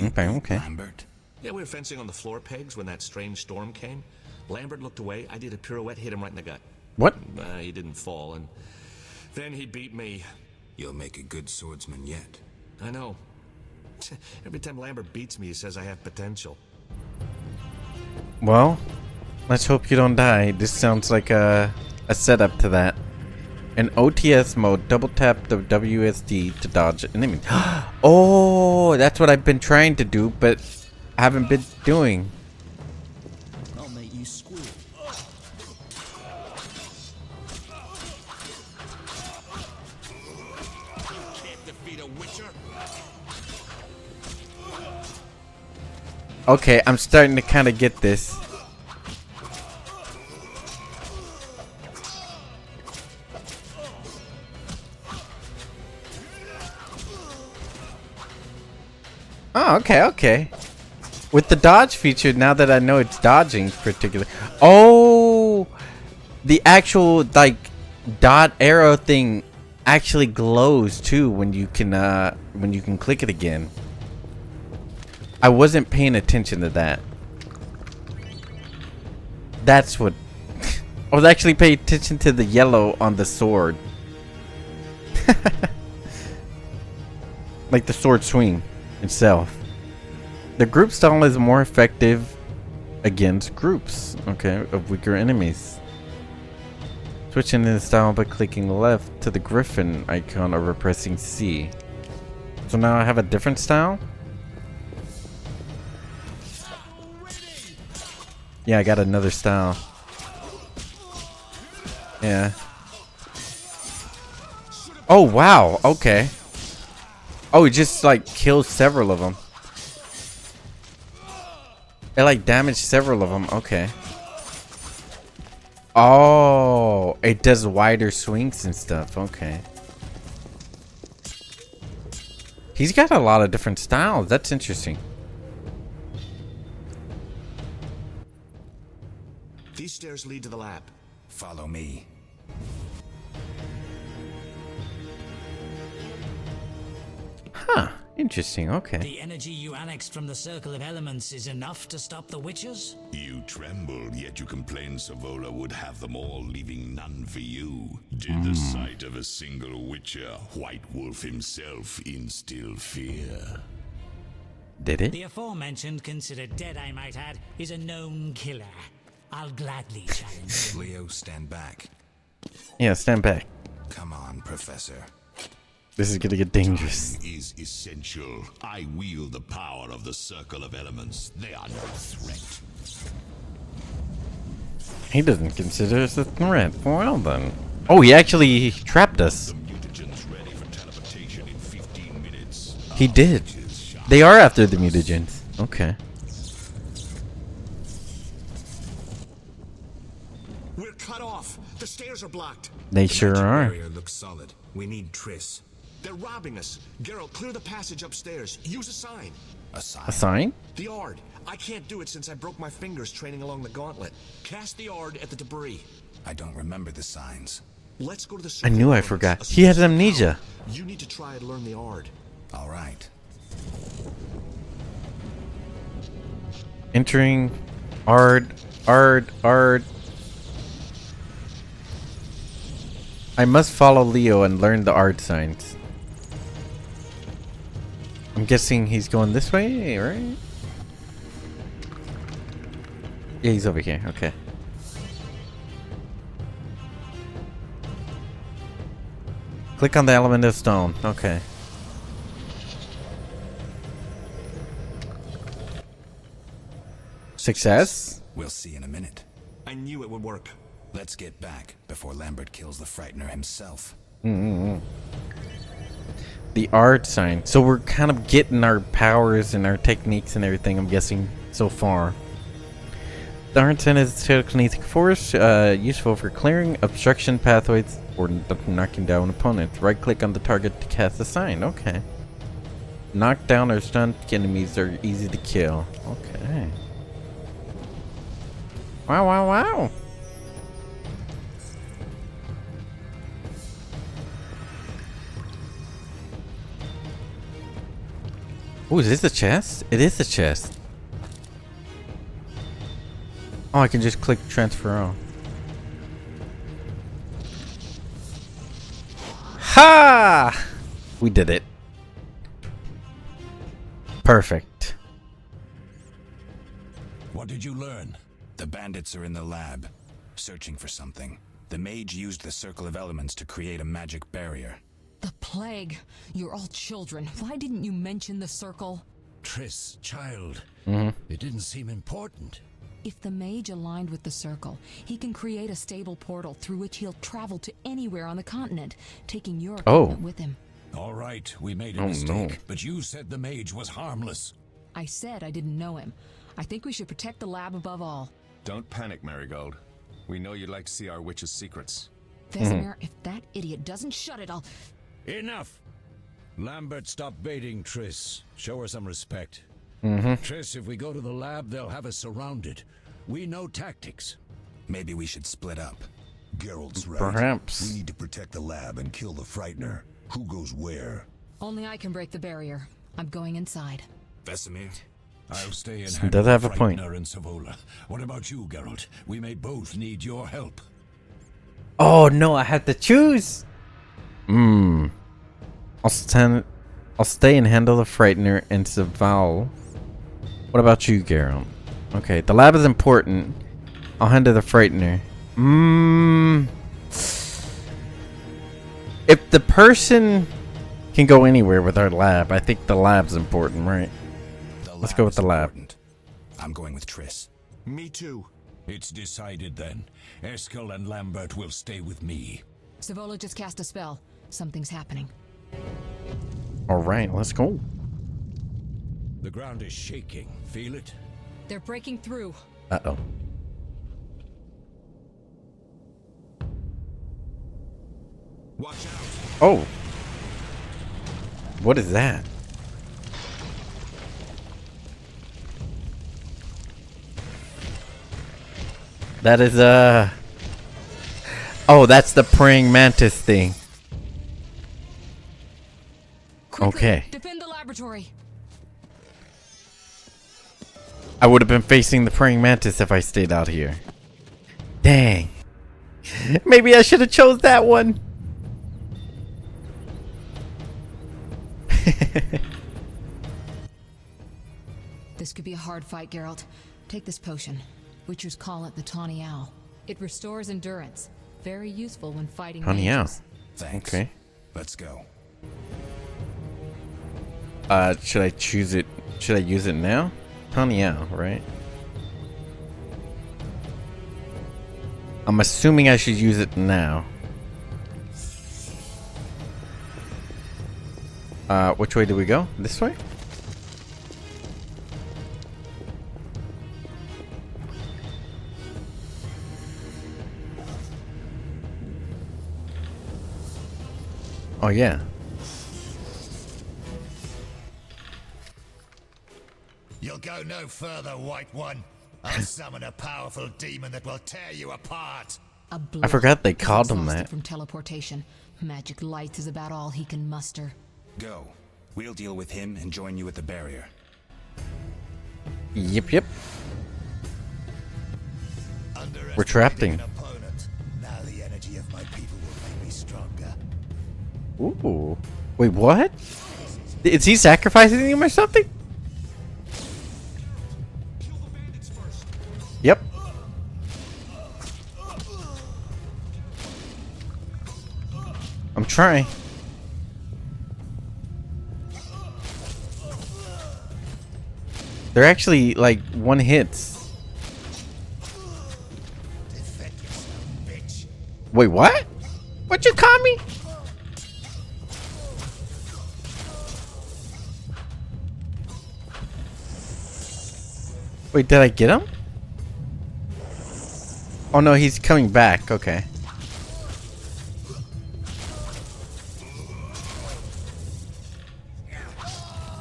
S1: Okay.
S15: Lambert?
S14: Yeah, we were fencing on the floor pegs when that strange storm came. Lambert looked away. I did a pirouette, hit him right in the gut.
S1: What?
S14: He didn't fall, and then he beat me.
S15: You'll make a good swordsman yet.
S14: I know. Every time Lambert beats me, he says I have potential.
S1: Well, let's hope you don't die. This sounds like a setup to that. In OTS mode, double tap the WSD to dodge enemies. Oh, that's what I've been trying to do, but haven't been doing.
S15: I'll make you squeal.
S14: Can't defeat a Witcher.
S1: Okay, I'm starting to kind of get this. Oh, okay. With the dodge feature, now that I know it's dodging particularly. Oh, the actual like dot arrow thing actually glows too when you can click it again. I wasn't paying attention to that. That's what I was actually paying attention to the yellow on the sword. Like the sword swing itself. The group style is more effective against groups, okay, of weaker enemies. Switching in the style by clicking left to the griffin icon or pressing C. So now I have a different style? Yeah, I got another style. Yeah. Oh, wow. Okay. Oh, it just like kills several of them. It like damaged several of them. Okay. Oh, it does wider swings and stuff. Okay. He's got a lot of different styles. That's interesting.
S14: These stairs lead to the lab.
S15: Follow me.
S1: Huh. Interesting. Okay.
S16: The energy you annexed from the Circle of Elements is enough to stop the Witchers?
S11: You trembled, yet you complained Savola would have them all, leaving none for you. Did the sight of a single Witcher, White Wolf himself, instill fear?
S1: Did it?
S16: The aforementioned, considered dead I might add, is a known killer. I'll gladly challenge him.
S15: Leo, stand back.
S1: Yeah, stand back.
S15: Come on, Professor.
S1: This is gonna get dangerous.
S11: Time is essential. I wield the power of the Circle of Elements. They are no threat.
S1: He doesn't consider us a threat. Well then. Oh, he actually trapped us.
S11: The mutagens ready for teleportation in 15 minutes.
S1: He did. They are after the mutagens. Okay.
S14: We're cut off. The stairs are blocked.
S1: They sure are.
S15: Barrier looks solid. We need Triss.
S14: They're robbing us. Geralt, clear the passage upstairs. Use a sign.
S15: A sign?
S1: A sign?
S14: The Ard. I can't do it since I broke my fingers training along the gauntlet. Cast the Ard at the debris.
S15: I don't remember the signs.
S14: Let's go to the
S1: I
S14: Circle
S1: knew
S14: of
S1: I
S14: Elements,
S1: forgot.
S14: a
S1: He has
S14: source of
S1: amnesia.
S14: power. You need to try to learn the Ard.
S15: All right.
S1: Entering Ard. I must follow Leo and learn the Ard signs. I'm guessing he's going this way, right? Yeah, he's over here. Okay. Click on the element of stone. Okay. Success?
S15: We'll see in a minute.
S14: I knew it would work.
S15: Let's get back before Lambert kills the Frightener himself.
S1: The art sign. So we're kind of getting our powers and our techniques and everything, I'm guessing, so far. The art sign is telekinetic force, useful for clearing obstruction pathways or knocking down opponents. Right click on the target to cast a sign. Okay. Knock down or stun enemies are easy to kill. Okay. Wow, wow, wow. Oh, is this a chest? It is a chest. Oh, I can just click transfer all. Ha! We did it. Perfect.
S15: What did you learn? The bandits are in the lab, searching for something. The mage used the circle of elements to create a magic barrier.
S12: The plague. You're all children. Why didn't you mention the circle?
S15: Triss, child.
S9: It didn't seem important.
S12: If the mage aligned with the circle, he can create a stable portal through which he'll travel to anywhere on the continent, taking your equipment with him.
S9: All right, we made a mistake, but you said the mage was harmless.
S12: I said I didn't know him. I think we should protect the lab above all.
S13: Don't panic, Marigold. We know you'd like to see our witch's secrets.
S12: Vesemir, if that idiot doesn't shut it, I'll...
S9: Enough! Lambert, stop baiting Triss. Show her some respect. Triss, if we go to the lab, they'll have us surrounded. We know tactics.
S15: Maybe we should split up.
S10: Geralt's right.
S1: Perhaps.
S10: We need to protect the lab and kill the Frightener. Who goes where?
S12: Only I can break the barrier. I'm going inside.
S15: Vesemir?
S9: I'll stay in
S1: He does have a point.
S9: Frightener and Savola. What about you, Geralt? We may both need your help.
S1: Oh no, I had to choose. I'll stay and handle the Frightener and Savola. What about you, Geralt? Okay, the lab is important. I'll handle the Frightener. If the person can go anywhere with our lab, I think the lab's important, right? Let's go with the lab.
S15: I'm going with Triss.
S14: Me too.
S9: It's decided then. Eskel and Lambert will stay with me.
S12: Savola just cast a spell. Something's happening.
S1: Alright, let's go.
S9: The ground is shaking. Feel it?
S12: They're breaking through.
S1: Uh-oh.
S14: Watch out.
S1: Oh. What is that? That is oh, that's the praying mantis thing.
S12: Quickly,
S1: okay.
S12: Defend the laboratory.
S1: I would have been facing the praying mantis if I stayed out here. Dang. Maybe I should have chose that one.
S12: This could be a hard fight, Geralt. Take this potion. Witchers call it the Tawny Owl. It restores endurance. Very useful when fighting
S1: Tawny Owl.
S12: mages.
S15: Thanks.
S1: Okay.
S15: Let's go.
S1: Should I choose it? Should I use it now? Tawny Owl, right? I'm assuming I should use it now. Which way do we go? This way? Oh yeah.
S15: You'll go no further, White One. I'll summon a powerful demon that will tear you apart.
S1: I forgot they called him
S12: Exhausted
S1: that.
S12: from teleportation. Magic light is about all he can muster.
S15: Go. We'll deal with him and join you at the barrier.
S1: Yep. We're trapped in.
S10: Now the energy of my people will make me stronger.
S1: Ooh. Wait, what? Is he sacrificing him or something? Yep. I'm trying. They're actually like one hits. Wait, what? What you call me? Wait, did I get him? Oh no, he's coming back. Okay.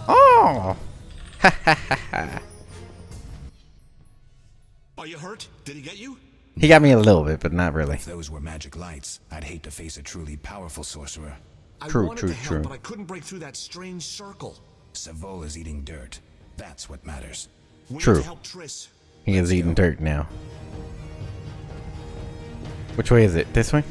S1: Oh! Ha ha ha ha.
S14: Are you hurt? Did he get you?
S1: He got me a little bit, but not really.
S15: If those were magic lights, I'd hate to face a truly powerful sorcerer.
S14: I wanted to help, but I couldn't break through that strange circle.
S15: Savola's eating dirt. That's what matters.
S14: We need
S1: True.
S14: to help Triss.
S1: He is eating dirt now. Which way is it? This way?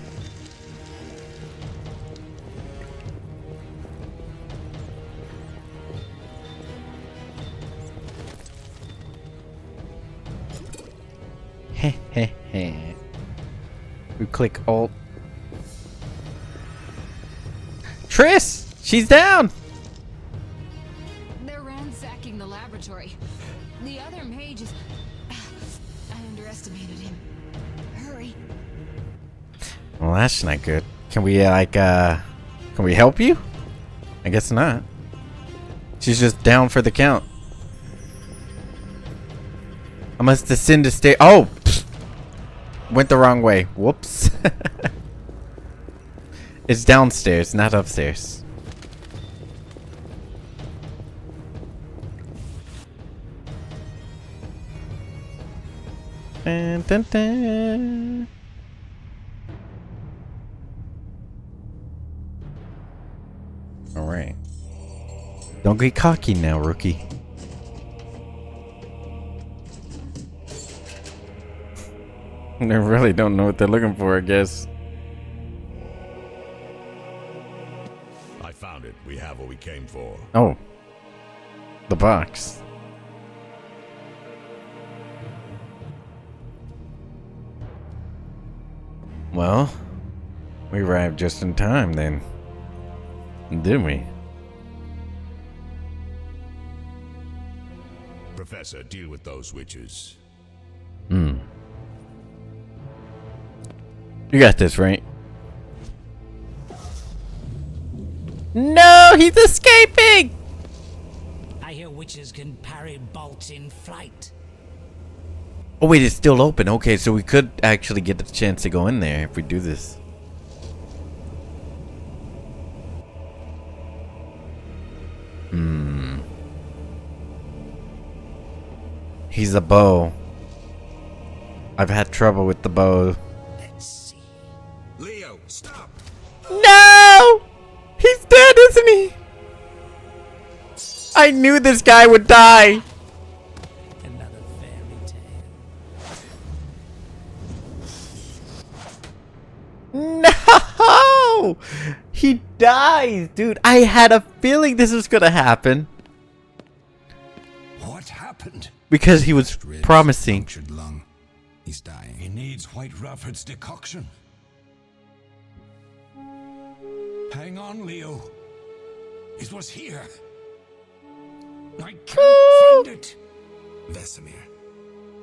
S1: Heh heh heh. We click Alt. Triss! She's down!
S12: They're ransacking the laboratory. The other mage is... I underestimated him. Hurry.
S1: Well, that's not good. Can we, can we help you? I guess not. She's just down for the count. I must ascend to stay. Oh! Pfft. Went the wrong way. Whoops. It's downstairs, not upstairs. Dun, dun, dun. All right. Don't get cocky now, rookie. They really don't know what they're looking for, I guess.
S11: I found it. We have what we came for.
S1: Oh. The box. Well, we arrived just in time then. Didn't we?
S11: Professor, deal with those witches.
S1: Hmm. You got this, right? No, he's escaping!
S16: I hear witches can parry bolts in flight.
S1: Oh wait, it's still open. Okay, so we could actually get the chance to go in there if we do this. Hmm. He's a bow. I've had trouble with the bow.
S14: Leo, stop!
S1: No! He's dead, isn't he? I knew this guy would die.
S16: Another fairy tale.
S1: No! He dies, dude. I had a feeling this was gonna happen.
S15: What happened?
S1: Because he was promising.
S15: Punctured lung. He's dying. He needs White Rufford's decoction. Hang on, Leo. It was here. I can't find it. Vesemir.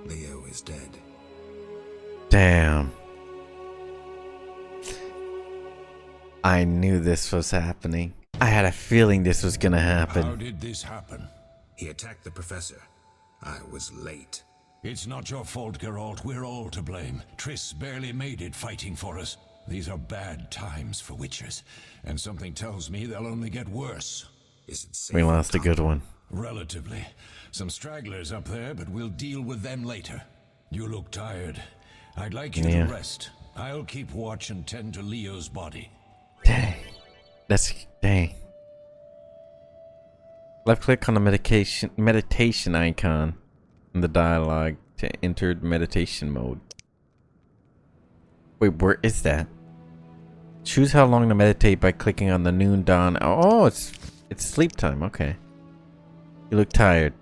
S15: Leo is dead.
S1: Damn. I knew this was happening. I had a feeling this was gonna happen.
S15: How did this happen? He attacked the professor. I was late. It's not your fault, Geralt. We're all to blame. Triss barely made it fighting for us. These are bad times for witchers, and something tells me they'll only get worse. Is it safe?
S1: We lost a good one.
S15: Relatively. Some stragglers up there, but we'll deal with them later. You look tired. I'd like you to rest. I'll keep watch and tend to Leo's body.
S1: Dang. Dang. Left click on the meditation icon in the dialogue to enter meditation mode. Wait, where is that? Choose how long to meditate by clicking on the noon dawn. Oh, it's sleep time. Okay. You look tired.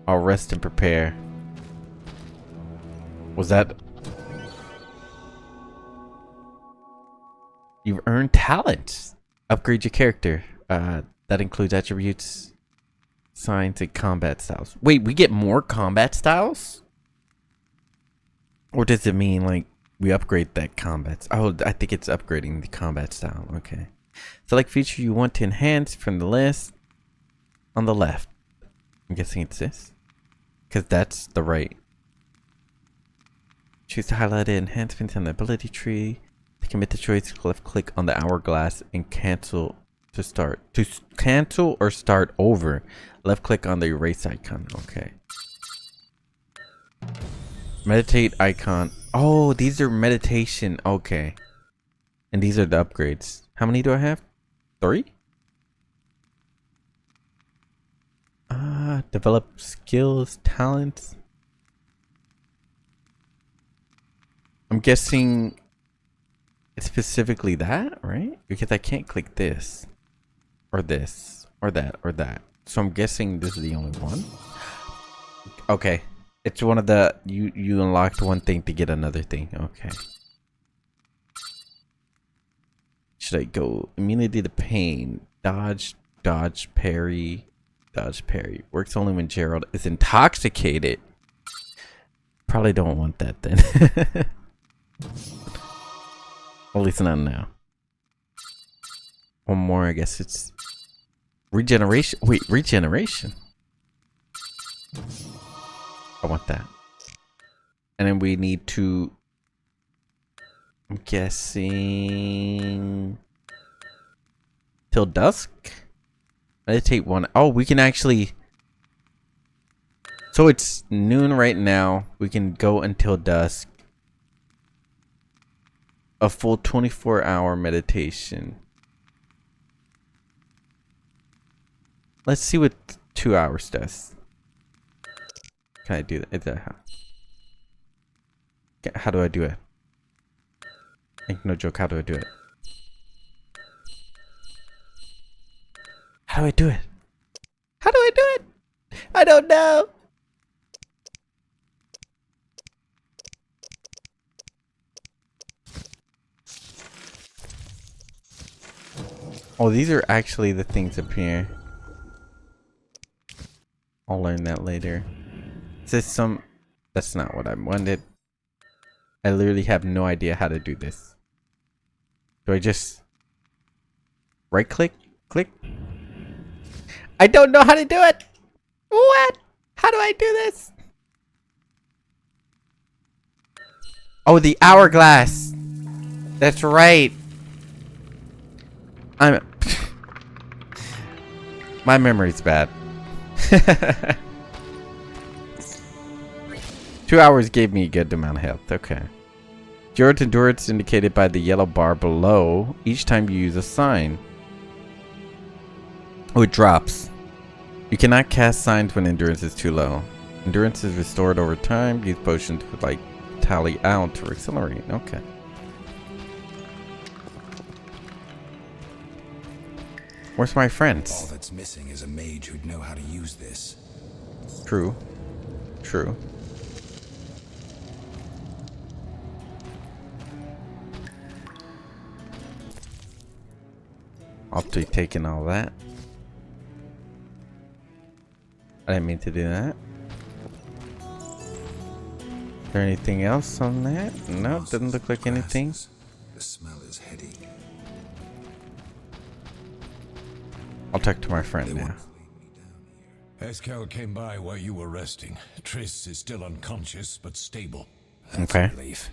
S1: I'll rest and prepare. Was that? You've earned talent. Upgrade your character. That includes attributes, signs, and combat styles. Wait, we get more combat styles? Or does it mean like we upgrade that combat. Oh, I think it's upgrading the combat style. Okay. Select feature you want to enhance from the list on the left. I'm guessing it's this, because that's the right. Choose to highlight enhancements on the ability tree. To commit the choice, left click on the hourglass and cancel to start. To cancel or start over, left click on the erase icon. Okay. Meditate icon. Oh, these are meditation. Okay. And these are the upgrades. How many do I have? 3? Develop skills, talents. I'm guessing it's specifically that, right? Because I can't click this or this or that or that. So I'm guessing this is the only one. Okay. It's one of the you unlocked one thing to get another thing. Okay. Should I go immunity to pain? Dodge, parry, dodge, parry. Works only when Gerald is intoxicated. Probably don't want that then. At least not now. One more, I guess it's regeneration. Wait, regeneration. I want that. And then we need to, I'm guessing, till dusk? Meditate 1. Oh, we can actually, so it's noon right now. We can go until dusk. A full 24-hour meditation. Let's see what 2 hours does. Can I do that? Is that how do I do it? Like, no joke, how do I do it? How do I do it? How do I do it? I don't know. Oh, these are actually the things up here. I'll learn that later. Is this some... That's not what I wanted. I literally have no idea how to do this. Do I just... right click? Click? I don't know how to do it! What? How do I do this? Oh, the hourglass! That's right! My memory's bad. 2 hours gave me a good amount of health. Okay. Your endurance indicated by the yellow bar below each time you use a sign. Oh, it drops. You cannot cast signs when endurance is too low. Endurance is restored over time. Use potions to like tally out to accelerate. Okay. Where's my friends?
S10: All that's missing is a mage who'd know how to use this.
S1: True. True. I'll be taking all that. I didn't mean to do that. Is there anything else on that? No, doesn't look like anything.
S10: The smell is heady.
S1: I'll talk to my friend now.
S15: Eskel came by while you were resting. Triss is still unconscious, but stable.
S10: That's
S1: okay.
S10: A relief.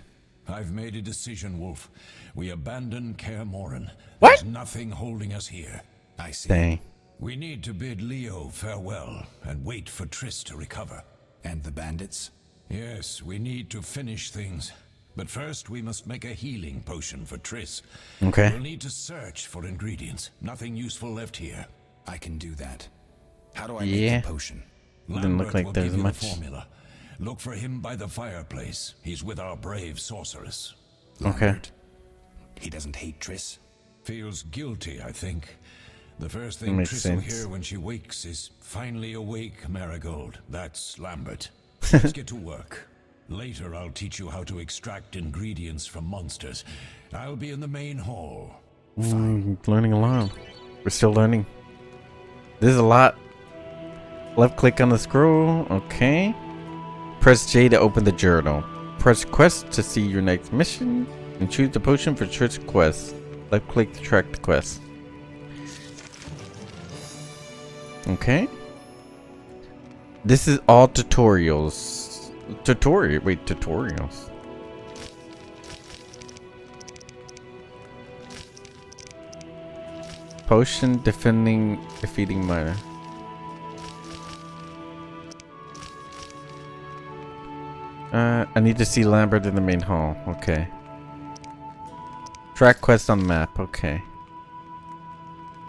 S15: I've made a decision, Wolf. We abandon Kei Morimoto.
S1: What?
S15: There's nothing holding us here.
S10: I see.
S1: Dang.
S15: We need to bid Leo farewell and wait for Triss to recover.
S10: And the bandits?
S15: Yes, we need to finish things. But first, we must make a healing potion for Triss.
S1: Okay.
S15: We'll need to search for ingredients. Nothing useful left here.
S10: I can do that. How do I make the potion?
S1: Didn't look like there's much.
S15: Formula. Look for him by the fireplace. He's with our brave sorceress.
S1: Okay.
S10: Lambert. He doesn't hate Triss?
S15: Feels guilty, I think. The first thing Triss will hear when she wakes is, "Finally awake, Marigold." That's Lambert. Let's get to work. Later, I'll teach you how to extract ingredients from monsters. I'll be in the main hall.
S1: Learning along. We're still learning. This is a lot. Left click on the scroll. Okay. Press J to open the journal. Press quest to see your next mission and choose the potion for Triss quest. Left click to track the quest. Okay. This is all tutorials. Tutorials. Potion defeating miner. I need to see Lambert in the main hall. Okay. Track quest on the map. Okay.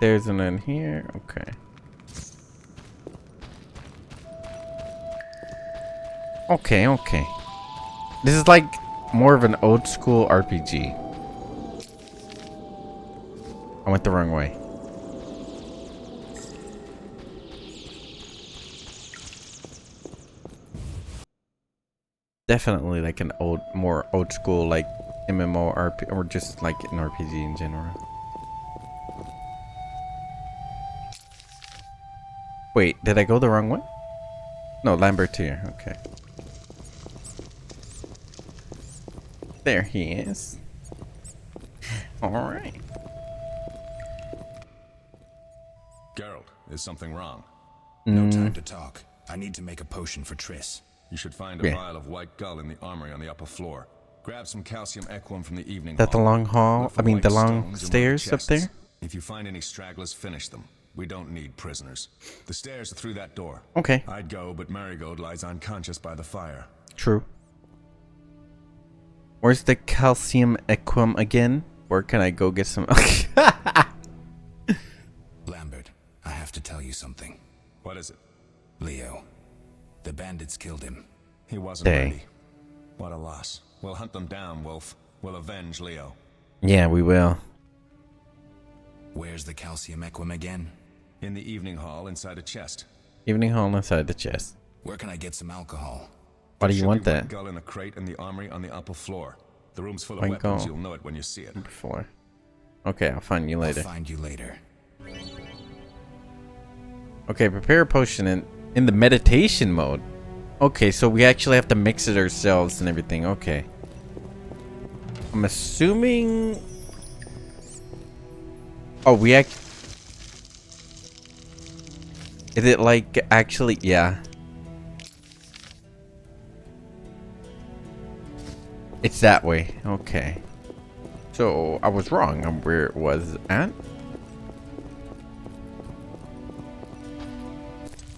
S1: There's an in here. Okay. Okay. This is like more of an old school RPG. I went the wrong way. Definitely like an more old school like MMO RPG, or just like an RPG in general. Wait, did I go the wrong way? No, Lambert's here. Okay. There he is. Alright.
S13: Geralt, is something wrong?
S15: No time to talk. I need to make a potion for Triss.
S13: You should find a vial of white gull in the armory on the upper floor. Grab some calcium equum from the evening
S1: That the
S13: hall.
S1: long hall?
S13: Look for
S1: I mean
S13: white
S1: the long
S13: stones in one of the
S1: stairs up there?
S13: chests. If you find any stragglers, finish them. We don't need prisoners. The stairs are through that door.
S1: Okay.
S13: I'd go, but Marigold lies unconscious by the fire.
S1: True. Where's the calcium equum again? Where can I go get some?
S15: Lambert, I have to tell you something.
S13: What is it?
S15: Leo. The bandits killed him.
S13: He wasn't ready. What a loss. We'll hunt them down, Wolf. We'll avenge Leo.
S1: Yeah, we will.
S15: Where's the calcium equum again?
S13: In the evening hall inside a chest.
S1: Evening hall inside the chest.
S15: Where can I get some alcohol?
S1: Why do you want that?
S13: White gull in a crate in the armory on the upper floor. The room's full of
S1: White
S13: weapons.
S1: gull.
S13: You'll know it when you see it.
S1: Before. Okay, I'll find you later.
S15: I'll find you later.
S1: Okay, prepare a potion in the meditation mode. Okay, so we actually have to mix it ourselves and everything. Okay. I'm assuming... Oh, we Is it like actually... Yeah. It's that way. Okay. So, I was wrong on where it was at.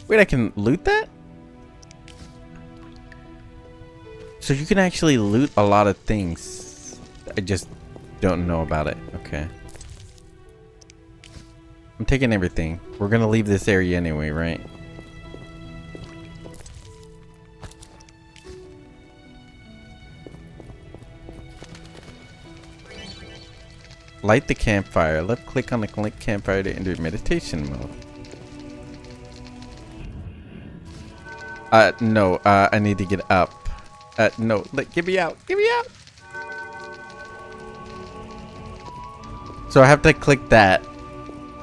S1: Wait, I can loot that? So you can actually loot a lot of things. I just don't know about it. Okay. I'm taking everything. We're gonna leave this area anyway, right? Light the campfire. Left click on the campfire to enter meditation mode. No, I need to get up. No, get me out. Get me out. So I have to click that.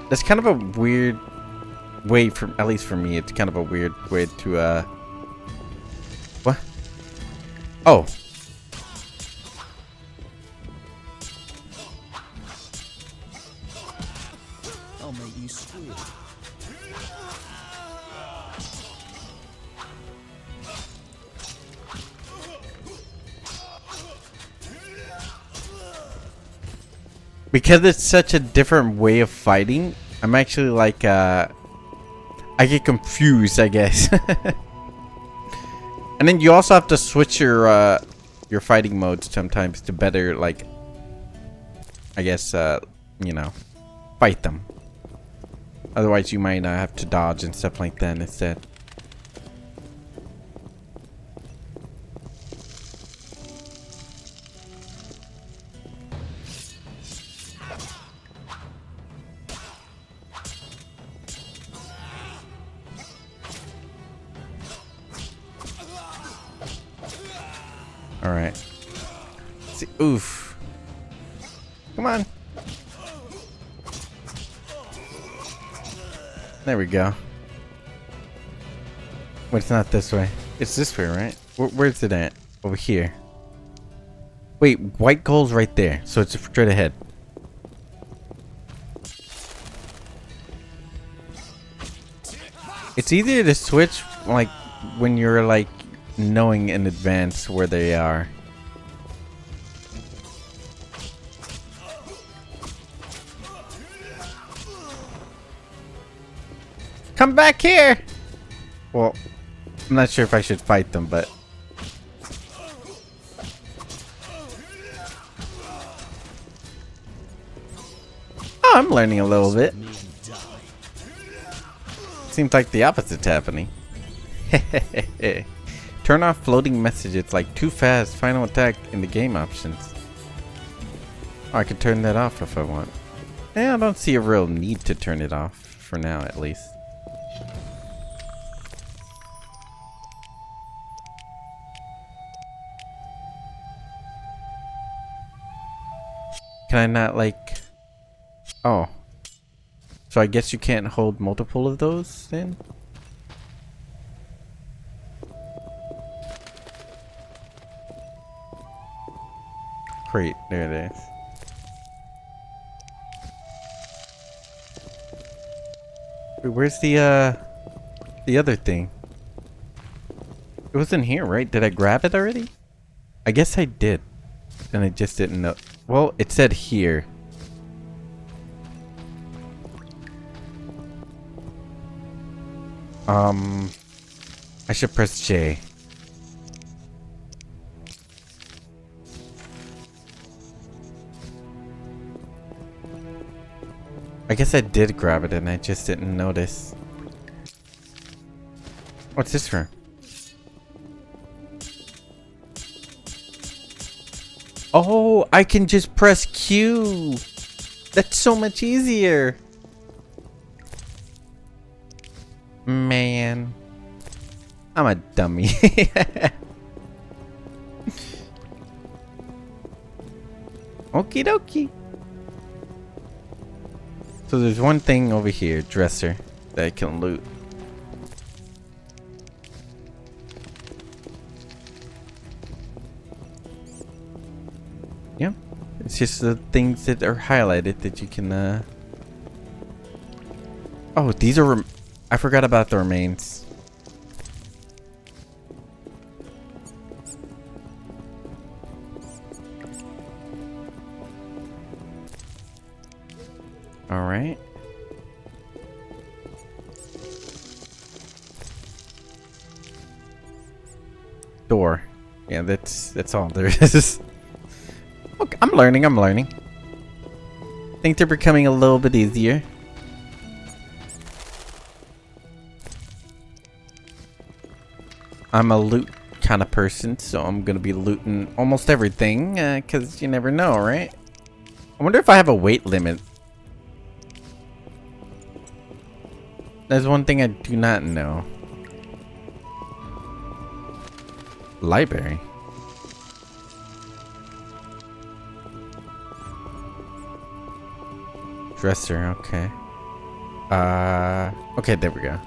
S1: That's kind of a weird way at least for me, it's kind of a weird way to, what? Oh.
S17: I'll make you squeal.
S1: Because it's such a different way of fighting, I'm actually like, I get confused, I guess. And then you also have to switch your fighting modes sometimes to better, like, I guess, you know, fight them. Otherwise, you might have to dodge and stuff like that instead. Alright. See, oof. Come on. There we go. Wait, it's not this way. It's this way, right? Where's it at? Over here. Wait, white goal's right there, so it's straight ahead. It's easier to switch like when you're like knowing in advance where they are. Come back here! Well, I'm not sure if I should fight them, but... Oh, I'm learning a little bit. Seems like the opposite's happening. Turn off floating messages like too fast, final attack in the game options. Oh, I could turn that off if I want. Yeah, I don't see a real need to turn it off, for now at least. Can I not like... Oh. So I guess you can't hold multiple of those then? Great, there it is. Wait, where's the other thing? It was in here, right? Did I grab it already? I guess I did. And I just didn't know. Well, it said here. I should press J. I guess I did grab it and I just didn't notice. What's this for? Oh, I can just press Q. That's so much easier. Man. I'm a dummy. Okie dokie. So there's one thing over here, dresser, that I can loot. Yeah, it's just the things that are highlighted that you can, Oh, these are... I forgot about the remains. Alright. Door. Yeah, that's all there is. Okay, I'm learning. Things are becoming a little bit easier. I'm a loot kind of person, so I'm gonna be looting almost everything, because you never know, right? I wonder if I have a weight limit. There's one thing I do not know. Library. Dresser, okay. Okay, there we go.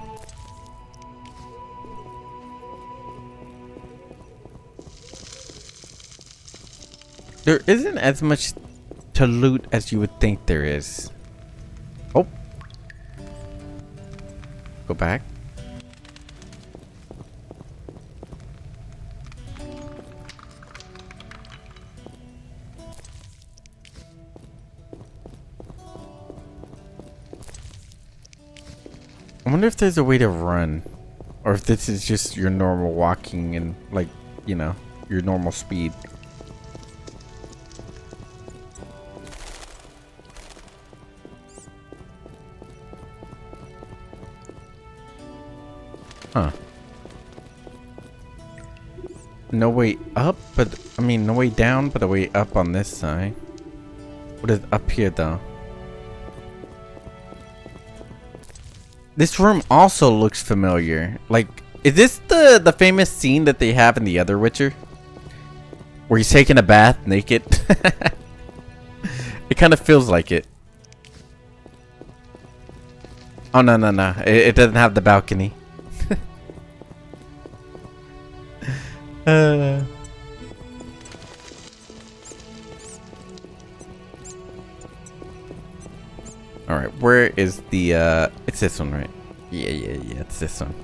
S1: There isn't as much to loot as you would think there is. Oh. Go back. I wonder if there's a way to run, or if this is just your normal walking and, like, you know, your normal speed. Huh. No way up, but I mean no way down, but a way up on this side. What is up here though? This room also looks familiar. Like, is this the famous scene that they have in the other Witcher? Where he's taking a bath naked? It kind of feels like it. Oh no. It doesn't have the balcony. Alright, where is the, it's this one, right? Yeah, it's this one.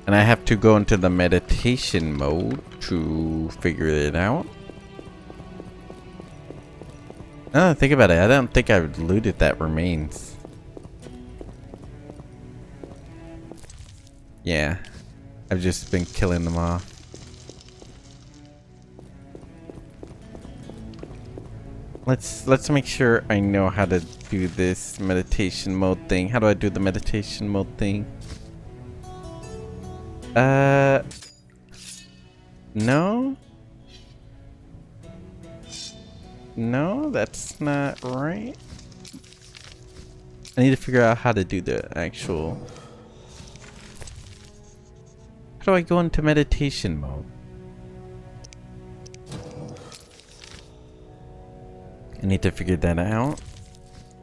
S1: And I have to go into the meditation mode to figure it out. Oh, think about it. I don't think I've looted that remains. Yeah. I've just been killing them off. Let's make sure I know how to do this meditation mode thing. How do I do the meditation mode thing? No? No, that's not right. I need to figure out how to do the actual... How do I go into meditation mode? I need to figure that out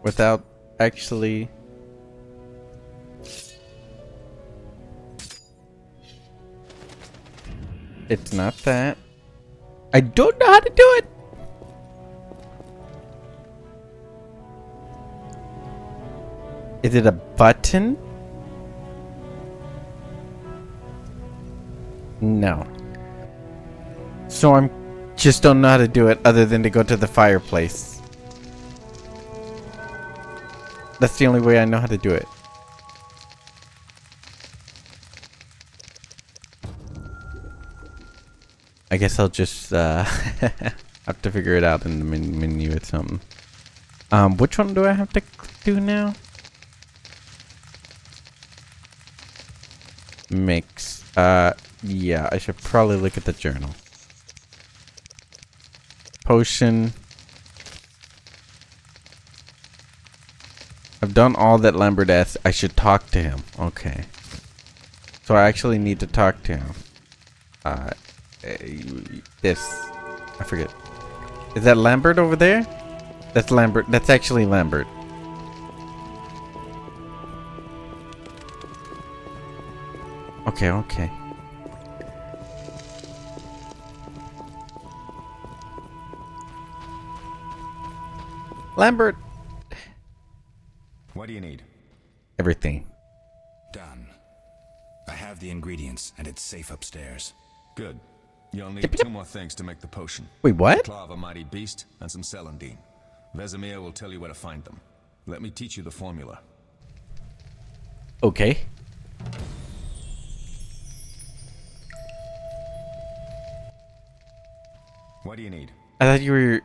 S1: without actually... It's not that. I don't know how to do it! Is it a button? No. So I'm just don't know how to do it other than to go to the fireplace. That's the only way I know how to do it. I guess I'll just have to figure it out in the menu or something. Which one do I have to do now? Mix. Yeah, I should probably look at the journal. Potion. I've done all that Lambert asked. I should talk to him. Okay. So I actually need to talk to him. This. I forget. Is that Lambert over there? That's Lambert. That's actually Lambert. Okay, okay. Lambert.
S15: What do you need?
S1: Everything.
S15: Done. I have the ingredients, and it's safe upstairs.
S13: Good. You'll need 2 more things to make the potion.
S1: Wait, what?
S13: A claw of a mighty beast and some celandine. Vesemir will tell you where to find them. Let me teach you the formula.
S1: Okay.
S15: What do you need?
S1: I thought you were...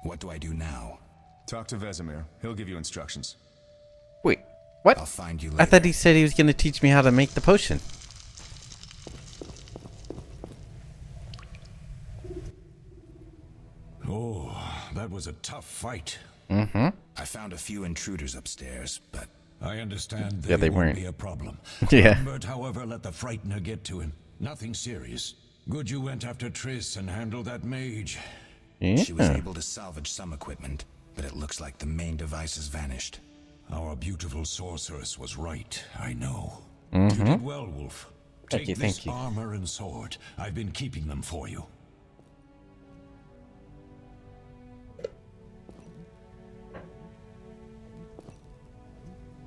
S15: What do I do now?
S13: Talk to Vesemir. He'll give you instructions.
S1: Wait, what?
S15: I'll find you later.
S1: I thought he said he was going to teach me how to make the potion.
S15: Oh, that was a tough fight.
S1: Mm-hmm.
S15: I found a few intruders upstairs, but...
S9: I understand
S1: Yeah, they
S9: won't
S1: weren't.
S9: be a problem.
S1: Yeah.
S9: Lambert, however, let the Frightener get to him. Nothing serious. Good you went after Triss and handled that mage.
S15: She was able to salvage some equipment, but it looks like the main device has vanished.
S9: Our beautiful sorceress was right, I know.
S1: Mm-hmm.
S9: You did well, Wolf.
S1: Thank
S9: Take
S1: you,
S9: this
S1: thank you.
S9: armor and sword. I've been keeping them for you.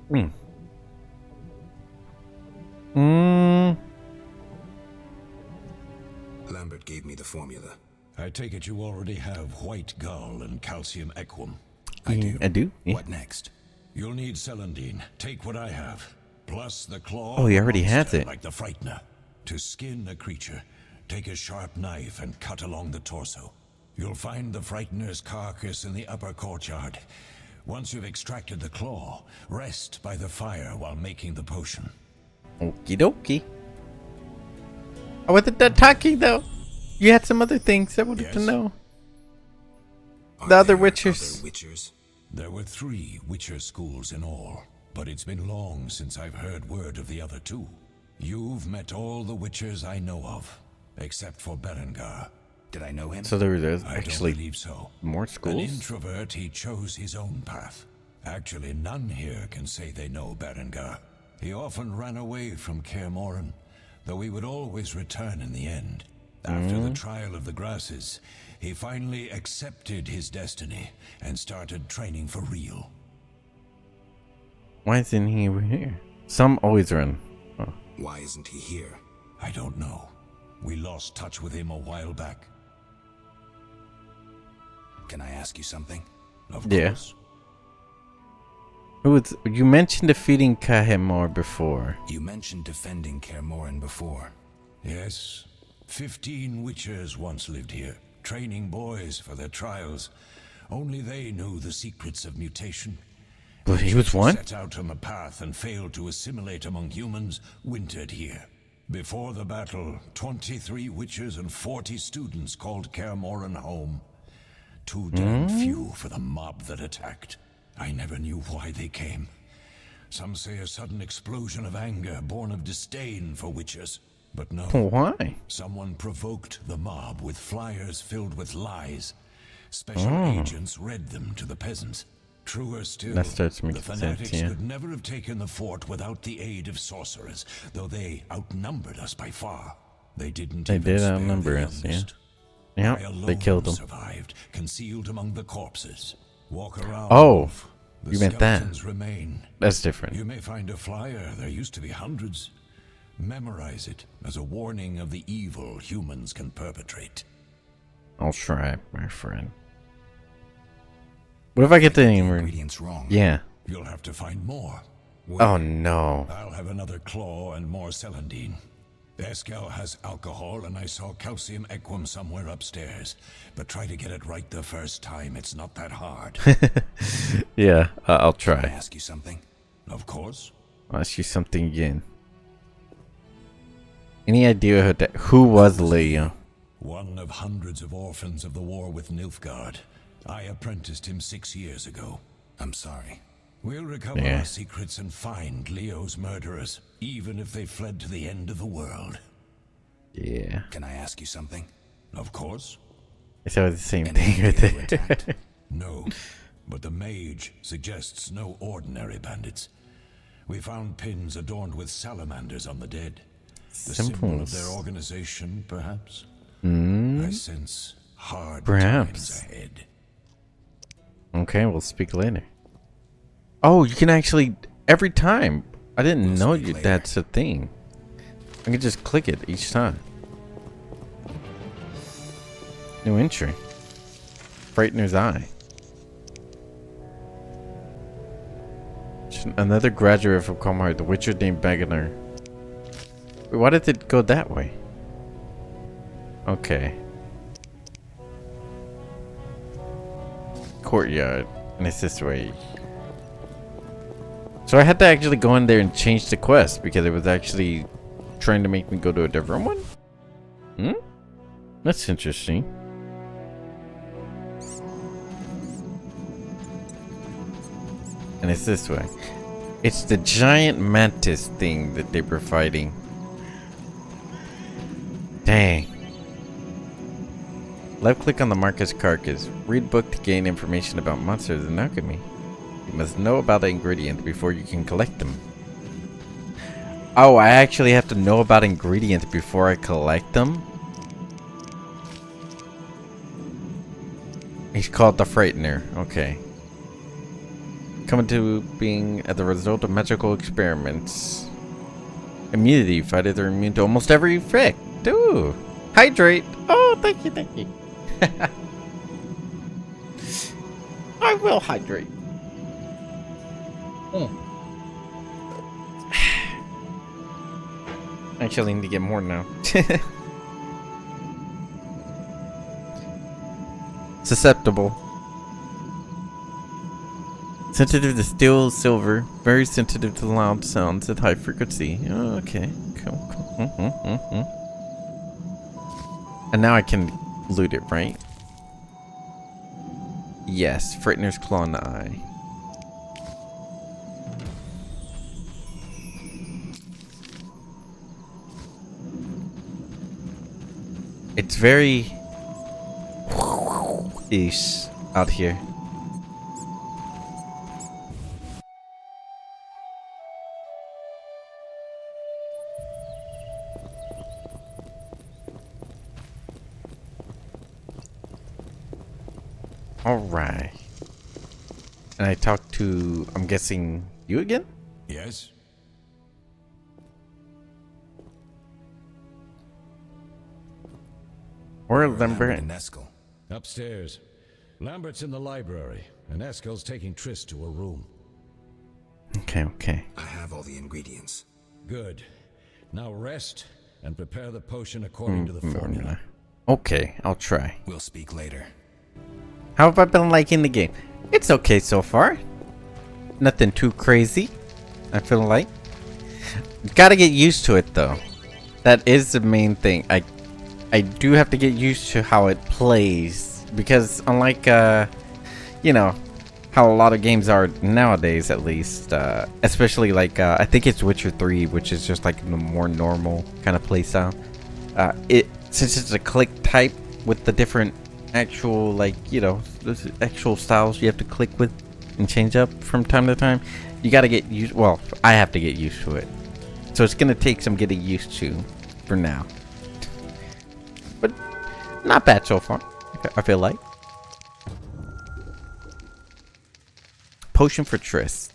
S1: Hmm. Mm.
S15: Lambert gave me the formula.
S9: I take it you already have white gull and calcium equum.
S15: I do.
S1: I do? Yeah.
S15: What next?
S9: You'll need celandine. Take what I have. Plus the claw.
S1: Oh, he
S9: of a
S1: already has
S9: monster,
S1: it.
S9: Like the Frightener. To skin a creature, take a sharp knife and cut along the torso. You'll find the Frightener's carcass in the upper courtyard. Once you've extracted the claw, rest by the fire while making the potion.
S1: Okie dokie. I wasn't done talking though. You had some other things I wanted to know. The other witchers.
S9: There were 3 Witcher schools in all, but it's been long since I've heard word of the other 2. You've met all the Witchers I know of, except for Berengar.
S15: Did I know him?
S1: So there's
S9: I
S1: actually
S9: don't believe so.
S1: more
S9: An
S1: schools?
S9: introvert, he chose his own path. Actually, none here can say they know Berengar. He often ran away from Kei Morimoto, though he would always return in the end.
S15: After the trial of the grasses, he finally accepted his destiny and started training for real.
S1: Why isn't he here? Some always run. Oh.
S15: Why isn't he here? I don't know. We lost touch with him a while back. Can I ask you something? Of course.
S1: You mentioned defeating Kahemor before.
S15: You mentioned defending Kei Morimoto before. Yes. 15 witchers once lived here, training boys for their trials. Only they knew the secrets of mutation.
S1: But he was one?
S15: Set out on the path and failed to assimilate among humans, wintered here. Before the battle, 23 witchers and 40 students called Kei Morimoto home. Too damn few for the mob that attacked. I never knew why they came. Some say a sudden explosion of anger born of disdain for witches. But no.
S1: Why?
S15: Someone provoked the mob with flyers filled with lies. Special agents read them to the peasants. Truer still,
S1: That starts
S15: the
S1: making
S15: fanatics
S1: sense, yeah.
S15: could never have taken the fort without the aid of sorcerers, though they outnumbered us by far. They didn't
S1: They
S15: even
S1: did
S15: spare
S1: outnumber
S15: the
S1: us, yeah.
S15: youngest.
S1: Yeah,
S15: I
S1: they killed
S15: alone
S1: them.
S15: survived, concealed among the corpses. Walk around.
S1: Oh,
S15: the
S1: you meant that.
S15: skeletons remain.
S1: That's different.
S15: You may find a flyer. There used to be hundreds. Memorize it as a warning of the evil humans can perpetrate.
S1: I'll try, my friend. What if I get the
S15: ingredients wrong?
S1: Yeah.
S15: You'll have to find more.
S1: Oh no.
S15: I'll have another claw and more celandine. Eskel has alcohol, and I saw calcium equum somewhere upstairs. But try to get it right the first time. It's not that hard.
S1: Yeah, I'll try.
S15: Can I ask you something? Of course.
S1: I'll ask you something again. Any idea who was Leo?
S15: One of hundreds of orphans of the war with Nilfgaard. I apprenticed him 6 years ago. I'm sorry. We'll recover our secrets and find Leo's murderers, even if they fled to the end of the world.
S1: Yeah.
S15: Can I ask you something? Of course.
S1: It's always the same thing right there.
S15: No, but the mage suggests no ordinary bandits. We found pins adorned with salamanders on the dead. The symbol of their organization, perhaps? I sense hard times ahead.
S1: Okay, we'll speak later. Oh, you can actually every time. I didn't know that's a thing. I can just click it each time. New entry. Frightener's Eye. Another graduate from Comhart, the Witcher named Baggener. Wait, why did it go that way? Okay. Courtyard. And it's this way. So I had to actually go in there and change the quest because it was actually trying to make me go to a different one? That's interesting. And it's this way. It's the giant mantis thing that they were fighting. Dang. Left click on the Marcus carcass. Read book to gain information about monsters and alchemy. You must know about the ingredients before you can collect them. Oh, I actually have to know about ingredients before I collect them? He's called the Frightener. Okay. Coming to being as a result of magical experiments. Immunity. Fighters are immune to almost every effect. Ooh. Hydrate. Oh, thank you, thank you. I will hydrate. Actually, I need to get more now. Susceptible. Sensitive to steel, silver. Very sensitive to loud sounds at high frequency. Oh, okay. Cool. And now I can loot it, right? Yes. Frightener's Claw in the eye. It's very ish out here. Alright. And I talked to, I'm guessing, you again?
S15: Yes?
S1: Or Lambert?
S15: and Eskel.
S9: Upstairs. Lambert's in the library, and Eskel's taking Triss to her room.
S1: Okay, okay.
S15: I have all the ingredients.
S9: Good. Now rest and prepare the potion according to the formula.
S1: Okay, I'll try.
S15: We'll speak later.
S1: How have I been liking the game? It's okay so far. Nothing too crazy, I feel like. Gotta get used to it though. That is the main thing. I do have to get used to how it plays. Because unlike, you know, how a lot of games are nowadays at least. Especially like, I think it's Witcher 3, which is just like the more normal kind of playstyle. Since it's a click type with the different actual, like, you know, actual styles you have to click with and change up from time to time, you gotta get used. Well, I have to get used to it, so it's gonna take some getting used to for now, but not bad so far. I feel like. Potion for Triss.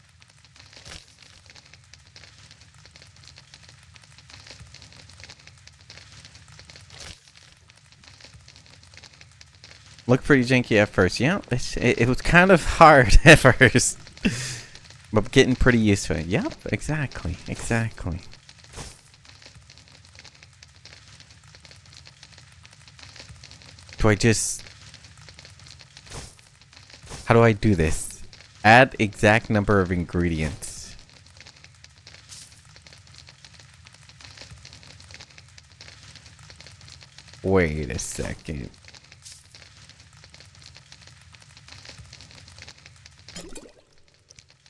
S1: Looked pretty janky at first. Yeah, it was kind of hard at first. But getting pretty used to it. Yep, exactly. Exactly. Do I just... How do I do this? Add exact number of ingredients. Wait a second.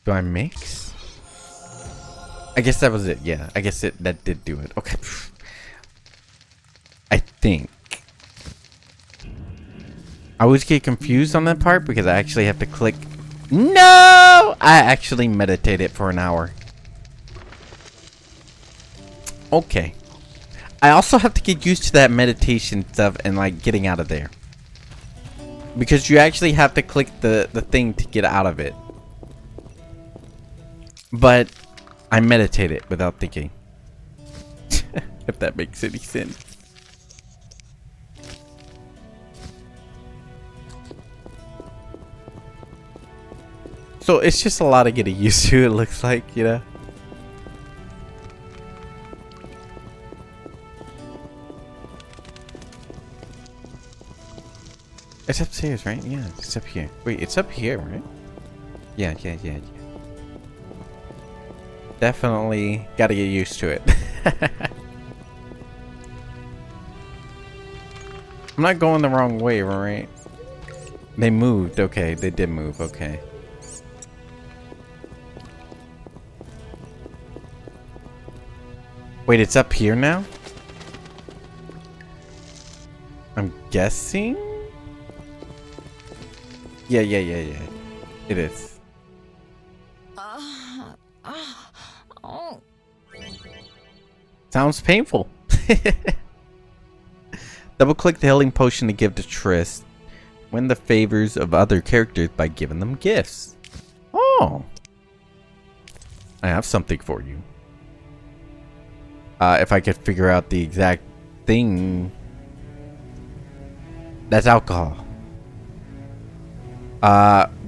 S1: Do I mix? I guess that was it. Yeah, I guess that did do it. Okay. I think. I always get confused on that part because I actually have to click. No! I actually meditated for an hour. Okay. I also have to get used to that meditation stuff and like getting out of there. Because you actually have to click the thing to get out of it. But I meditated without thinking. If that makes any sense. So it's just a lot of getting used to, it looks like, you know. It's upstairs, right? Yeah, it's up here. Wait, it's up here, right? Yeah. Definitely gotta get used to it. I'm not going the wrong way, right? They moved. Okay, they did move. Okay. Wait, it's up here now? I'm guessing? Yeah. It is.
S12: Oh.
S1: Sounds painful. Double click the healing potion to give to Triss. Win the favors of other characters by giving them gifts. Oh. I have something for you. If I could figure out the exact thing. That's alcohol.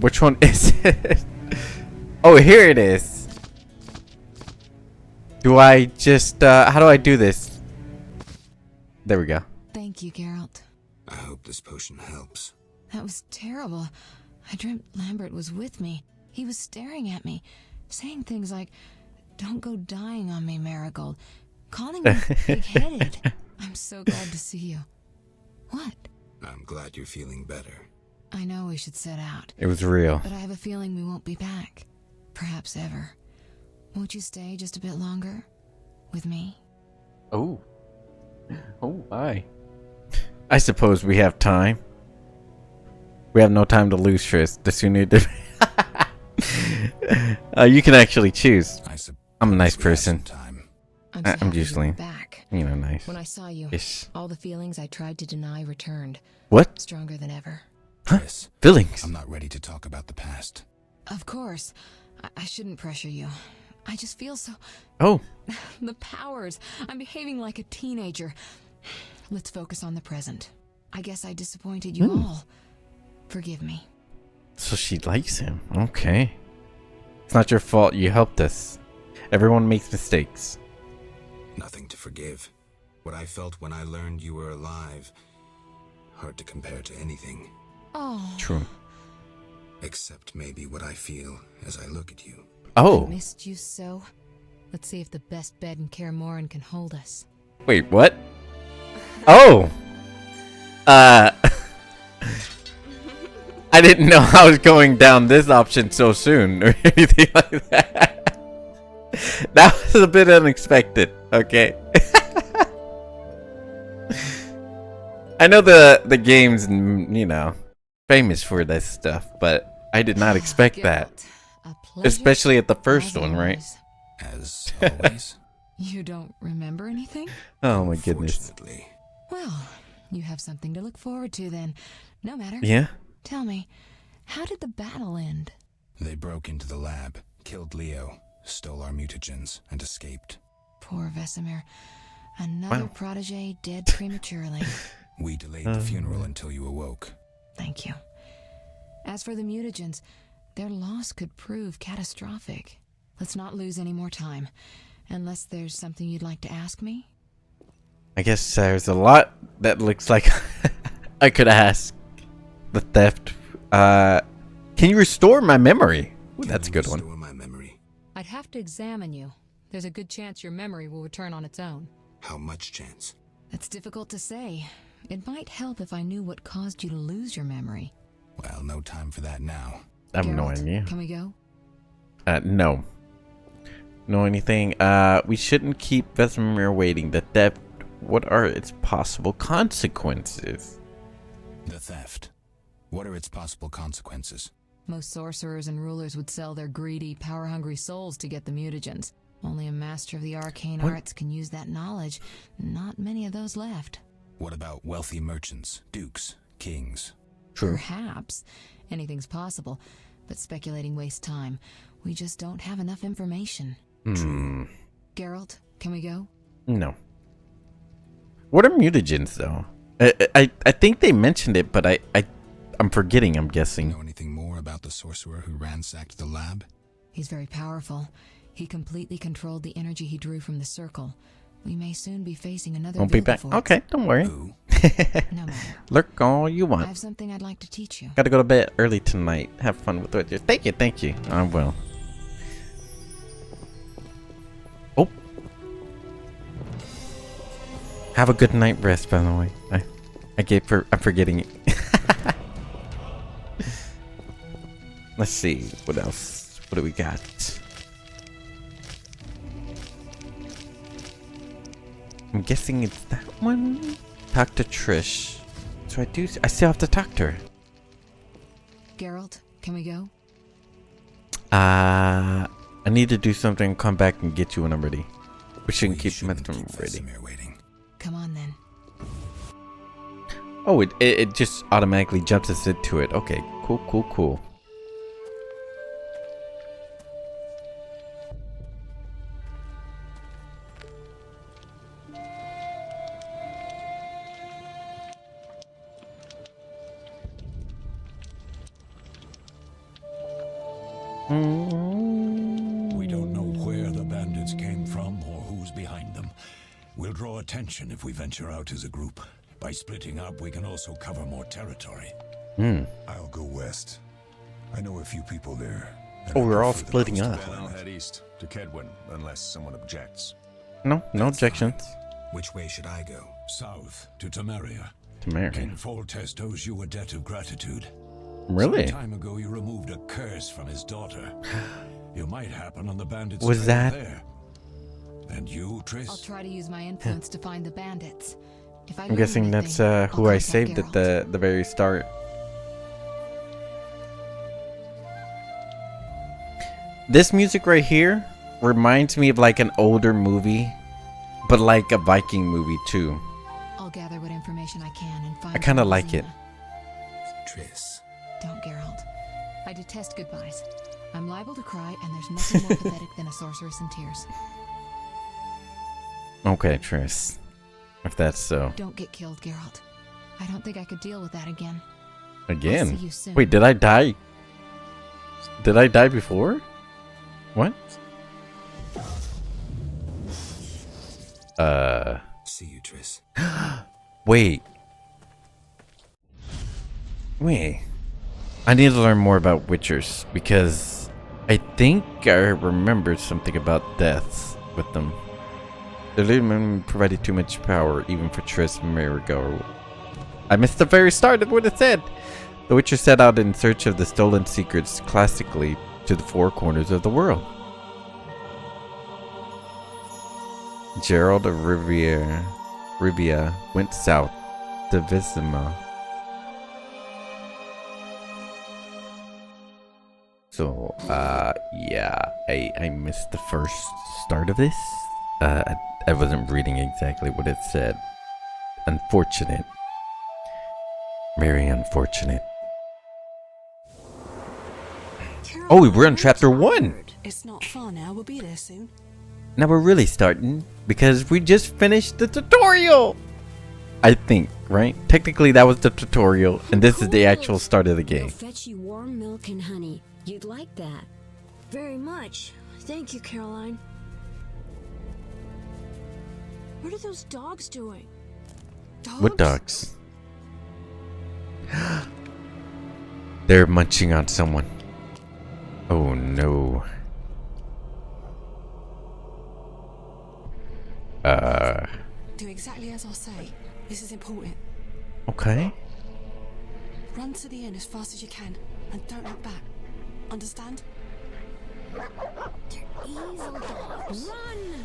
S1: Which one is it? Oh, here it is. Do I just, how do I do this? There we go.
S12: Thank you, Geralt.
S15: I hope this potion helps.
S12: That was terrible. I dreamt Lambert was with me. He was staring at me, saying things like, "Don't go dying on me, Marigold," calling me big-headed. I'm so glad to see you. What?
S15: I'm glad you're feeling better.
S12: I know we should set out.
S1: It was real.
S12: But I have a feeling we won't be back. Perhaps ever. Won't you stay just a bit longer? With me?
S1: Oh. Oh, my. I suppose we have time. We have no time to lose, Triss. The sooner the... you can actually choose. I'm a nice person. I'm usually, you know, nice.
S12: When I saw you,
S1: Ish.
S12: all the feelings I tried to deny returned.
S1: What?
S12: Stronger than ever.
S13: Triss,
S1: Feelings.
S15: I'm not ready to talk about the past.
S12: Of course. I shouldn't pressure you. I just feel so...
S1: Oh.
S12: The powers. I'm behaving like a teenager. Let's focus on the present. I guess I disappointed you all. Forgive me.
S1: So she likes him. Okay. It's not your fault. You helped us. Everyone makes mistakes.
S13: Nothing to forgive. What I felt when I learned you were alive, hard to compare to anything.
S12: Oh.
S1: True.
S13: Except maybe what I feel as I look at you.
S1: Oh.
S12: I missed you so. Let's see if the best bed in Kei Morimoto can hold us.
S1: Wait, what? Oh. I didn't know I was going down this option so soon or anything like that. That was a bit unexpected. Okay. I know the game's, you know, famous for this stuff, but I did not expect that. Especially at the first one, right?
S13: As always.
S12: You don't remember anything?
S1: Oh my goodness.
S12: Well, you have something to look forward to then. No matter.
S1: Yeah?
S12: Tell me, how did the battle end?
S13: They broke into the lab, killed Leo, stole our mutagens, and escaped.
S12: Poor Vesemir. Another protege dead prematurely.
S13: We delayed the funeral until you awoke.
S12: Thank you. As for the mutagens, their loss could prove catastrophic. Let's not lose any more time. Unless there's something you'd like to ask me?
S1: I guess there's a lot that looks like I could ask. The theft. Can you restore my memory? Ooh, that's a good one.
S13: My memory.
S12: I'd have to examine you. There's a good chance your memory will return on its own.
S13: How much chance?
S12: That's difficult to say. It might help if I knew what caused you to lose your memory.
S13: Well, no time for that now.
S1: I have no idea.
S12: Can we go?
S1: No. No anything. We shouldn't keep Vesemir waiting. The theft. What are its possible consequences?
S13: The theft. What are its possible consequences?
S12: Most sorcerers and rulers would sell their greedy, power-hungry souls to get the mutagens. Only a master of the arcane arts can use that knowledge. Not many of those left.
S13: What about wealthy merchants, dukes, kings?
S1: True.
S12: Perhaps. Anything's possible. But speculating wastes time. We just don't have enough information. Geralt, can we go?
S1: No. What are mutagens, though? I think they mentioned it, but I'm forgetting, I'm guessing.
S13: Know anything more about the sorcerer who ransacked the lab?
S12: He's very powerful. He completely controlled the energy he drew from the circle. We may soon be facing another
S1: Won't be back. Okay, don't worry.
S12: No matter.
S1: Lurk all you
S12: I
S1: want.
S12: have something I'd like to teach you.
S1: Gotta go to bed early tonight. Have fun with it. Thank you. I will. Oh. Have a good night rest, by the way. I'm forgetting it. Let's see. What else? What do we got? I'm guessing it's that one. Talk to Trish. So I still have to talk to her.
S12: Geralt, can we go?
S1: I need to do something and come back and get you when I'm ready. We shouldn't keep Vesemir ready.
S12: Come on then.
S1: Oh, it just automatically jumps us into it. Okay, cool.
S15: We don't know where the bandits came from or who's behind them. We'll draw attention if we venture out as a group. By splitting up, we can also cover more territory.
S10: I'll go west. I know a few people there.
S1: Oh, we're all splitting up.
S13: Then I'll head east to Kedwin, unless someone objects.
S1: No objections.
S13: Which way should I go?
S15: South to Temeria.
S1: Temeria.
S15: King Foltest owes you a debt of gratitude.
S1: Really?
S15: Some time ago, you removed a curse from his daughter. You might happen on the bandits'
S1: Was
S15: trail
S1: that?
S15: there. And you, Triss?
S12: I'll try to use my influence to find the bandits. If I
S1: I'm
S12: learn
S1: guessing
S12: anything,
S1: that's who
S12: I'll
S1: I
S12: contact
S1: saved at
S12: Geralt.
S1: the very start. This music right here reminds me of like an older movie, but like a Viking movie too.
S12: I'll gather what information I can and find.
S1: I kind of like it.
S15: Triss.
S12: Don't, Geralt. I detest goodbyes. I'm liable to cry, and there's nothing more pathetic than a sorceress in tears.
S1: Okay, Triss. If that's so.
S12: Don't get killed, Geralt. I don't think I could deal with that again.
S1: Again?
S12: I'll see you soon.
S1: Wait, did I die? Did I die before? What?
S15: See you, Triss.
S1: Wait. I need to learn more about Witchers because I think I remembered something about deaths with them. The Lumen provided too much power even for Triss Marigold. I missed the very start of what it said. The Witcher set out in search of the stolen secrets classically to the four corners of the world. Gerald of Rivia went south to Vizima. So, yeah, I missed the first start of this. I wasn't reading exactly what it said. Unfortunate. Very unfortunate. Oh, we're on chapter 1!
S18: It's not far now, we'll be there soon.
S1: Now we're really starting, because we just finished the tutorial! I think, right? Technically that was the tutorial, and this is the actual start of the game.
S19: I'll fetch you warm milk and honey. You'd like that.
S18: Very much. Thank you, Caroline. What are those dogs doing? Dogs?
S1: What dogs? They're munching on someone. Oh no.
S18: Do exactly as I say. This is important.
S1: Okay.
S18: Run to the inn as fast as you can, and don't look back. Understand?
S19: They're evil dogs.
S18: Run!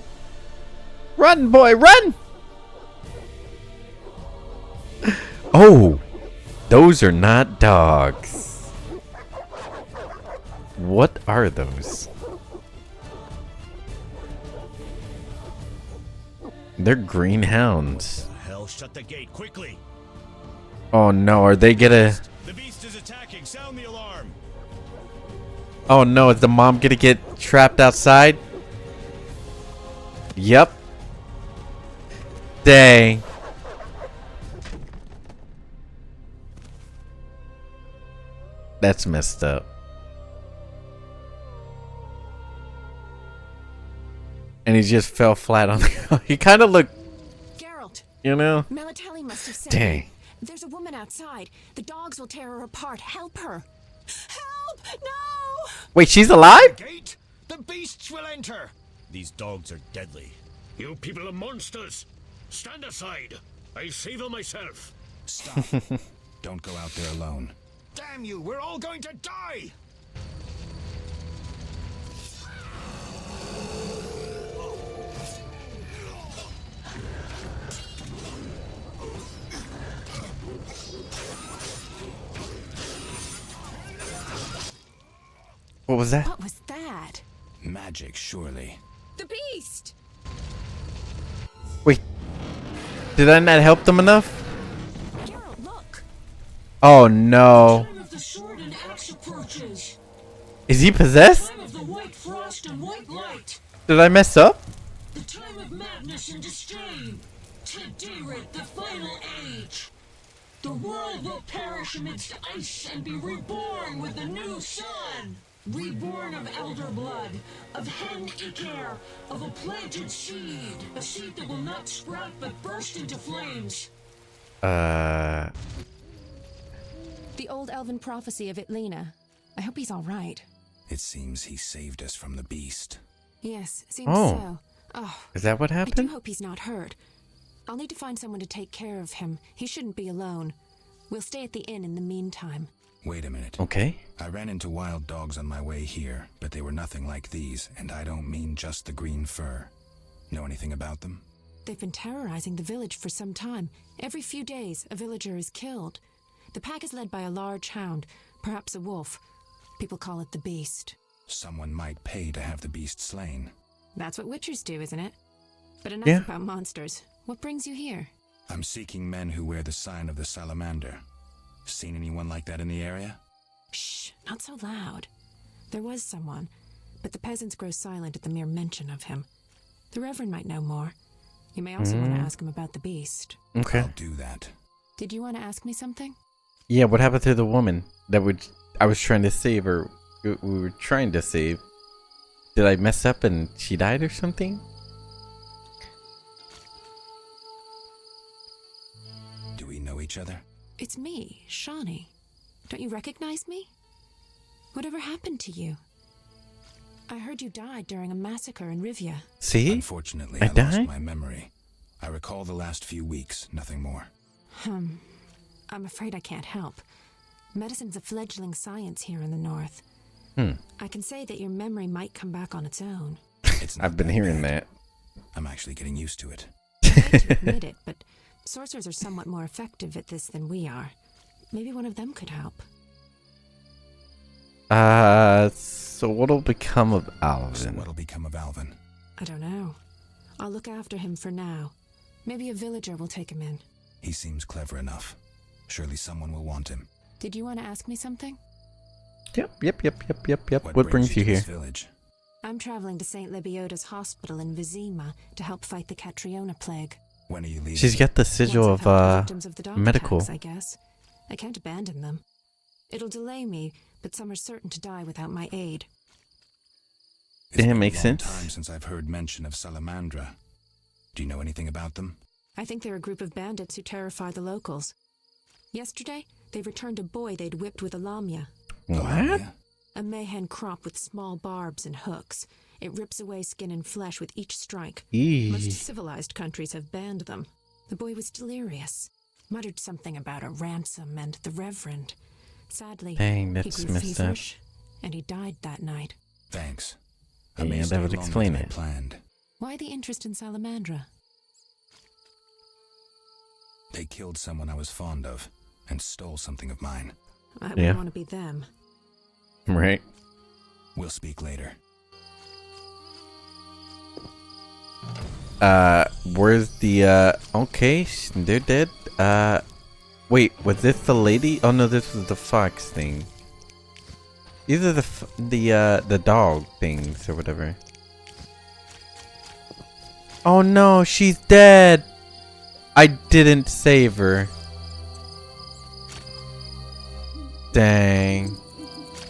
S1: Run, boy, run! Oh, those are not dogs. What are those? They're green hounds.
S15: Hell, shut the gate quickly.
S1: Oh no, are they gonna...
S15: The beast is attacking. Sound the alarm.
S1: Oh no, is the mom gonna get trapped outside? Yep. Dang. That's messed up. And he just fell flat on the ground. He kind of looked...
S18: Geralt.
S1: You know?
S18: Melatelli must have said.
S1: Dang.
S18: There's a woman outside. The dogs will tear her apart. Help her. Help! No!
S1: Wait, she's alive?
S15: Gate? The beasts will enter. These dogs are deadly.
S20: You people are monsters. Stand aside. I'll save her myself.
S15: Stop. Don't go out there alone. Damn you, we're all going to die!
S1: What was that?
S18: What was that?
S15: Magic, surely.
S18: The beast!
S1: Wait. Did I not help them enough?
S18: Geralt, look.
S1: Oh no.
S20: Time of the sword and axe approaches.
S1: Is he possessed?
S20: Time of the white frost and white light.
S1: Did I mess up?
S20: The time of madness and disdain. Tedirit, the final age. The world will perish amidst ice and be reborn with a new sun. Reborn of elder blood, of hen Iker, of a planted seed. A seed that will not sprout but burst into flames.
S18: The old elven prophecy of Itlena. I hope he's all right.
S15: It seems he saved us from the beast.
S18: Yes, seems
S1: Oh.
S18: so. Oh,
S1: Is that what
S18: I
S1: happened?
S18: do hope he's not hurt. I'll need to find someone to take care of him. He shouldn't be alone. We'll stay at the inn in the meantime.
S15: Wait a minute.
S1: Okay.
S15: I ran into wild dogs on my way here, but they were nothing like these, and I don't mean just the green fur. Know anything about them?
S18: They've been terrorizing the village for some time. Every few days, a villager is killed. The pack is led by a large hound, perhaps a wolf. People call it the beast.
S15: Someone might pay to have the beast slain.
S18: That's what witchers do, isn't it? But enough
S1: Yeah.
S18: about monsters. What brings you here?
S15: I'm seeking men who wear the sign of the salamander.
S21: Seen anyone like that in the area?
S18: Shh, not so loud. There was someone, but the peasants grow silent at the mere mention of him. The Reverend might know more. You may also want to ask him about the beast.
S1: Okay.
S21: I'll do that.
S18: Did you want to ask me something?
S1: Yeah, what happened to the woman that I was trying to save, or we were trying to save? Did I mess up and she died or something?
S21: Do we know each other?
S18: It's me, Shawnee. Don't you recognize me? Whatever happened to you? I heard you died during a massacre in Rivia.
S1: See?
S21: Unfortunately,
S1: I
S21: I lost
S1: died?
S21: my memory. I recall the last few weeks, nothing more.
S18: I'm afraid I can't help. Medicine's a fledgling science here in the north. I can say that your memory might come back on its own.
S1: I've been hearing that.
S21: I'm actually getting used to it.
S18: I hate to admit it, but sorcerers are somewhat more effective at this than we are. Maybe one of them could help.
S1: So what'll become of Alvin?
S18: I don't know. I'll look after him for now. Maybe a villager will take him in.
S21: He seems clever enough. Surely someone will want him.
S18: Did you want to ask me something?
S1: Yep. What brings you
S21: to
S1: here?
S21: this village?
S18: I'm traveling to St. Lebioda's hospital in Vizima to help fight the Catriona plague.
S21: When are you leaving?
S1: She's got the sigil
S18: Once I've helped the
S1: of
S18: victims of the dog
S1: medical.
S18: attacks, I guess. I can't abandon them. It'll delay me, but some are certain to die without my aid.
S1: Damn, makes
S21: It's been a long
S1: sense.
S21: time since I've heard mention of Salamandra. Do you know anything about them?
S18: I think they're a group of bandits who terrify the locals. Yesterday, they returned a boy they'd whipped with a lamia.
S1: What?
S18: A mayhen crop with small barbs and hooks. It rips away skin and flesh with each strike.
S1: Eee.
S18: Most civilized countries have banned them. The boy was delirious. Muttered something about a ransom and the Reverend. Sadly,
S1: Dang,
S18: he
S1: that's
S18: grew
S1: messed up.
S18: feverish, and he died that night.
S21: Thanks.
S1: Yeah,
S21: may
S1: that
S21: stay
S1: would
S21: longer
S1: explain
S21: than I
S1: it.
S21: planned.
S18: Why the interest in Salamandra?
S21: They killed someone I was fond of and stole something of mine.
S18: I wouldn't want to be them.
S1: Right.
S21: We'll speak later.
S1: Where's the, okay, they're dead. Wait, was this the lady? Oh no, this was the fox thing. These are the dog things or whatever. Oh no, she's dead. I didn't save her. Dang.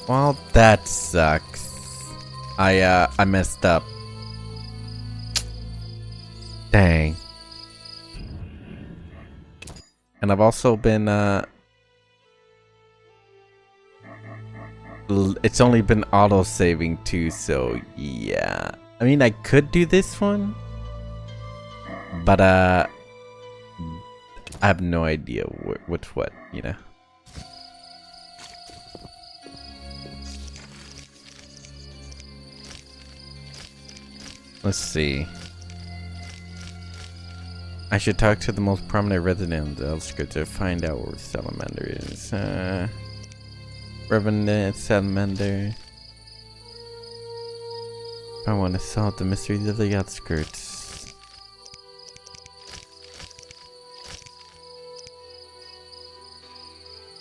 S1: Well, that sucks. I messed up. Dang. And I've also been it's only been auto saving too, so yeah. I mean, I could do this one, but I have no idea which what, you know. Let's see. I should talk to the most prominent resident of Elsker to find out where Salamander is. Revenant Salamander. I want to solve the mysteries of the outskirts.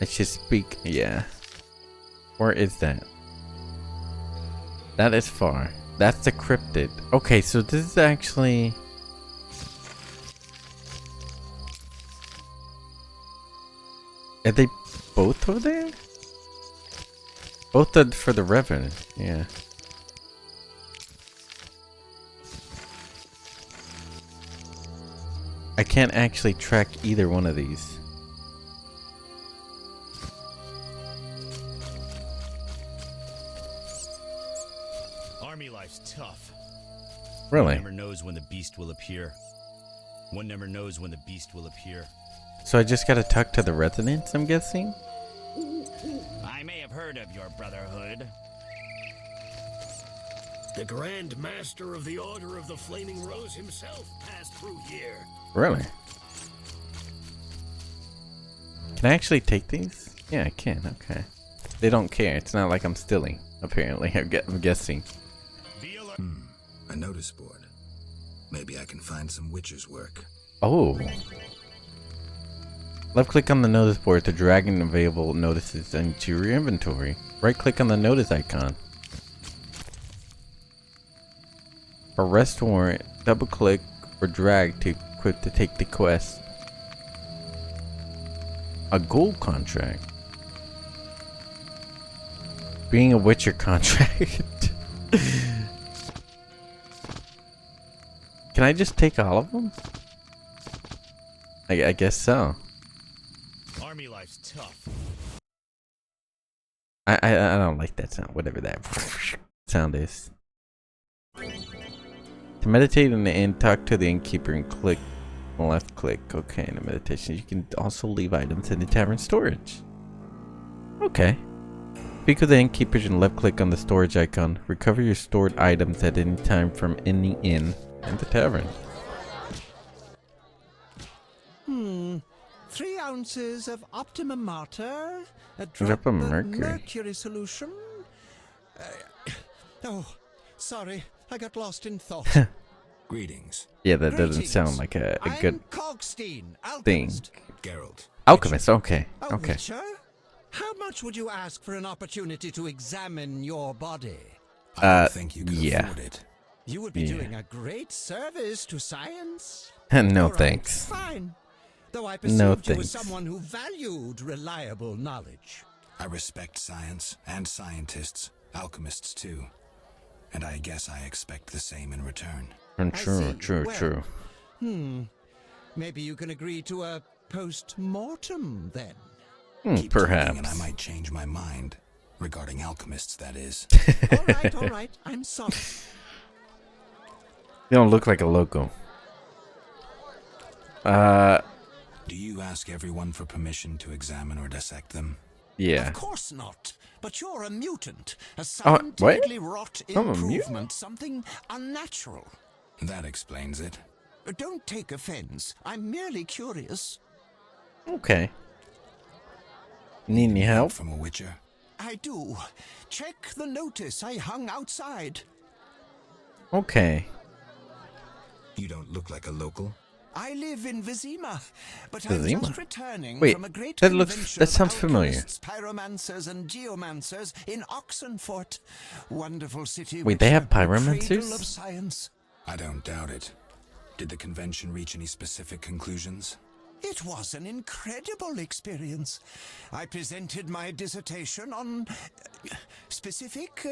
S1: I should speak. Yeah. Where is that? That is far. That's the cryptid. Okay, so this is actually. Are they both over there? Both are for the Reverend, yeah. I can't actually track either one of these.
S22: Army life's tough.
S1: Really?
S22: One never knows when the beast will appear. One never knows when the beast will appear.
S1: So I just gotta talk to the residents, I'm guessing?
S22: I may have heard of your brotherhood.
S23: The Grand Master of the Order of the Flaming Rose himself passed through here.
S1: Really? Can I actually take these? Yeah, I can, okay. They don't care, it's not like I'm stealing, apparently, I'm guessing.
S21: A notice board. Maybe I can find some witcher's work.
S1: Oh. Left click on the notice board to drag in available notices into your inventory. Right click on the notice icon. Arrest warrant. Double click or drag to equip to take the quest. A gold contract. Being a Witcher contract. Can I just take all of them? I guess so.
S22: Army life's tough.
S1: I don't like that sound. Whatever that sound is. To meditate in the inn, talk to the innkeeper and click left click. Okay, in the meditation, you can also leave items in the tavern storage. Okay. Speak with the innkeepers and left click on the storage icon. Recover your stored items at any time from any inn and the tavern.
S4: 3 ounces of optimum mater, a
S1: Drop
S4: drop
S1: of
S4: of
S1: mercury.
S4: mercury solution. Oh, sorry, I got lost in thought.
S13: Greetings.
S1: Yeah, that doesn't sound like a good
S4: Cogstein,
S1: thing.
S4: alchemist.
S13: Geralt.
S1: Alchemist, okay.
S4: A
S1: Okay.
S4: witcher? How much would you ask for an opportunity to examine your body?
S13: I don't think you can
S1: yeah.
S13: afford it.
S4: You would be doing a great service to science.
S1: No
S4: All right,
S1: thanks.
S4: Fine. Though I perceived
S1: No
S4: you
S1: thanks.
S4: as someone who valued reliable knowledge.
S13: I respect science and scientists, alchemists too. And I guess I expect the same in return.
S1: True.
S4: Maybe you can agree to a post-mortem then.
S13: Keep
S1: Perhaps.
S13: talking and I might change my mind. Regarding alchemists, that is.
S4: All right, I'm sorry.
S1: You don't look like a loco.
S13: Do you ask everyone for permission to examine or dissect them?
S1: Yeah.
S4: Of course not. But you're a mutant. A
S1: what?
S4: scientifically wrought
S1: I'm a mutant?
S4: improvement. Something unnatural.
S13: That explains it.
S4: Don't take offense. I'm merely curious.
S1: Okay. Need any help?
S13: From a witcher?
S4: I do. Check the notice I hung outside.
S1: Okay.
S13: You don't look like a local.
S4: I live in Vizima, but
S1: Vizima?
S4: I'm just returning
S1: Wait,
S4: from a great
S1: that
S4: convention
S1: sounds
S4: of
S1: familiar.
S4: alchemists, pyromancers, and geomancers in Oxenfurt. Wonderful city.
S1: Wait, they have
S4: Witcher,
S1: pyromancers?
S4: cradle of science.
S13: I don't doubt it. Did the convention reach any specific conclusions?
S4: It was an incredible experience. I presented my dissertation on specific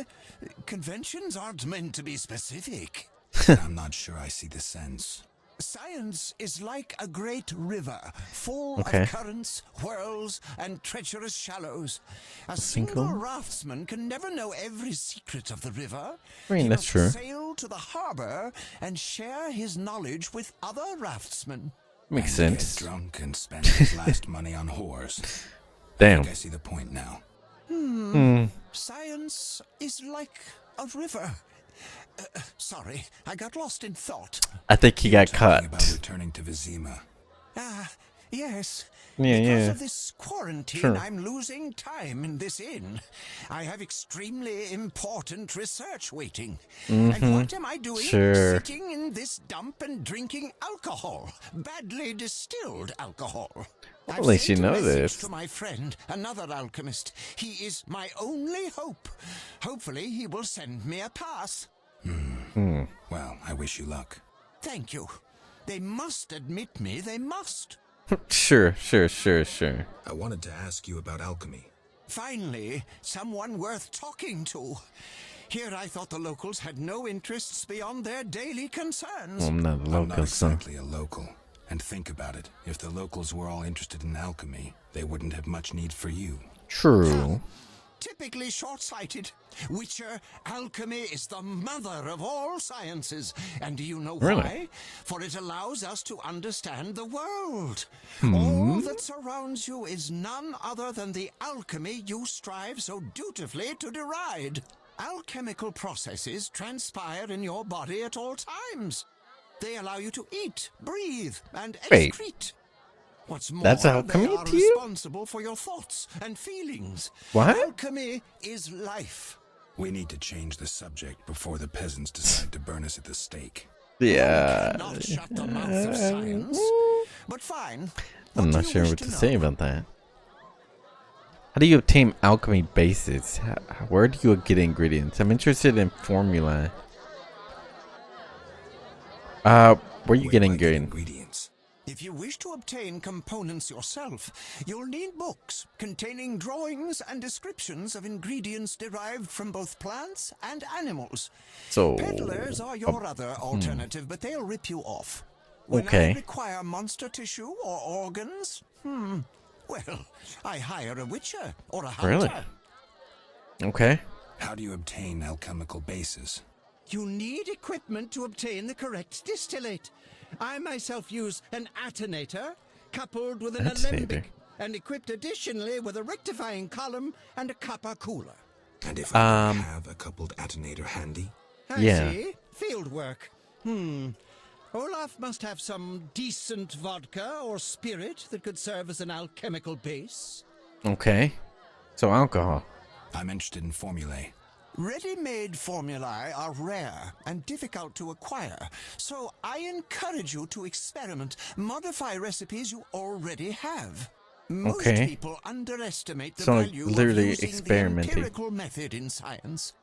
S4: conventions aren't meant to be specific.
S13: I'm not sure I see the sense.
S4: Science is like a great river, full
S1: Okay.
S4: of currents, whirls, and treacherous shallows. A single
S1: Single?
S4: raftsman can never know every secret of the river.
S1: I mean,
S4: He
S1: that's
S4: must
S1: true.
S4: sail to the harbor and share his knowledge with other raftsmen.
S1: Makes
S13: And
S1: sense.
S13: Get drunk and spend his last money on whores.
S1: Damn.
S13: I think I see the point now.
S4: Science is like a river. Sorry, I got lost in thought.
S1: I think he got
S13: Talking
S1: cut.
S13: about returning to Vizima.
S4: Yes.
S1: Yeah,
S4: Because
S1: yeah.
S4: of this quarantine,
S1: Sure.
S4: I'm losing time in this inn. I have extremely important research waiting. And what am I doing?
S1: Sure.
S4: Sitting in this dump and drinking alcohol. Badly distilled alcohol.
S1: Well,
S4: I've
S1: at least you
S4: sent a
S1: know
S4: message
S1: this.
S4: to my friend, another alchemist. He is my only hope. Hopefully he will send me a pass.
S13: Well, I wish you luck.
S4: Thank you. They must admit me, they must.
S1: Sure.
S13: I wanted to ask you about alchemy.
S4: Finally, someone worth talking to. Here I thought the locals had no interests beyond their daily concerns.
S1: I'm not a
S13: I'm not
S1: local, so.
S13: exactly a local. And think about it. If the locals were all interested in alchemy, they wouldn't have much need for you.
S1: True.
S4: Typically short-sighted. Witcher, alchemy is the mother of all sciences. And do you know
S1: Really?
S4: why? For it allows us to understand the world. All that surrounds you is none other than the alchemy you strive so dutifully to deride. Alchemical processes transpire in your body at all times. They allow you to eat, breathe, and
S1: Wait.
S4: excrete. What's more,
S1: That's
S4: they
S1: alchemy
S4: are
S1: to you?
S4: responsible for your thoughts and feelings.
S1: What?
S4: Alchemy is life.
S13: We need to change the subject before the peasants decide to burn us at the stake.
S1: Yeah.
S4: Not shut the mouth of science. But fine.
S1: I'm not sure what to say about that. How do you obtain alchemy bases? Where do you get ingredients? I'm interested in formulae. Where you get ingredients?
S2: If you wish to obtain components yourself, you'll need books containing drawings and descriptions of ingredients derived from both plants and animals.
S1: So,
S2: Peddlers are your other alternative, but they'll rip you off. When I require monster tissue or organs, well, I hire a witcher or a hunter.
S1: Really? Okay.
S21: How do you obtain alchemical bases?
S2: You need equipment to obtain the correct distillate. I myself use an attenator coupled with an alembic and equipped additionally with a rectifying column and a copper cooler.
S21: And if I don't have a coupled attenator handy?
S2: I see. Field work. Olaf must have some decent vodka or spirit that could serve as an alchemical base.
S1: Okay. So alcohol.
S21: I'm interested in formulae.
S2: Ready-made formulae are rare and difficult to acquire, so I encourage you to experiment, modify recipes you already have. Most people underestimate the value of using the empirical method in science.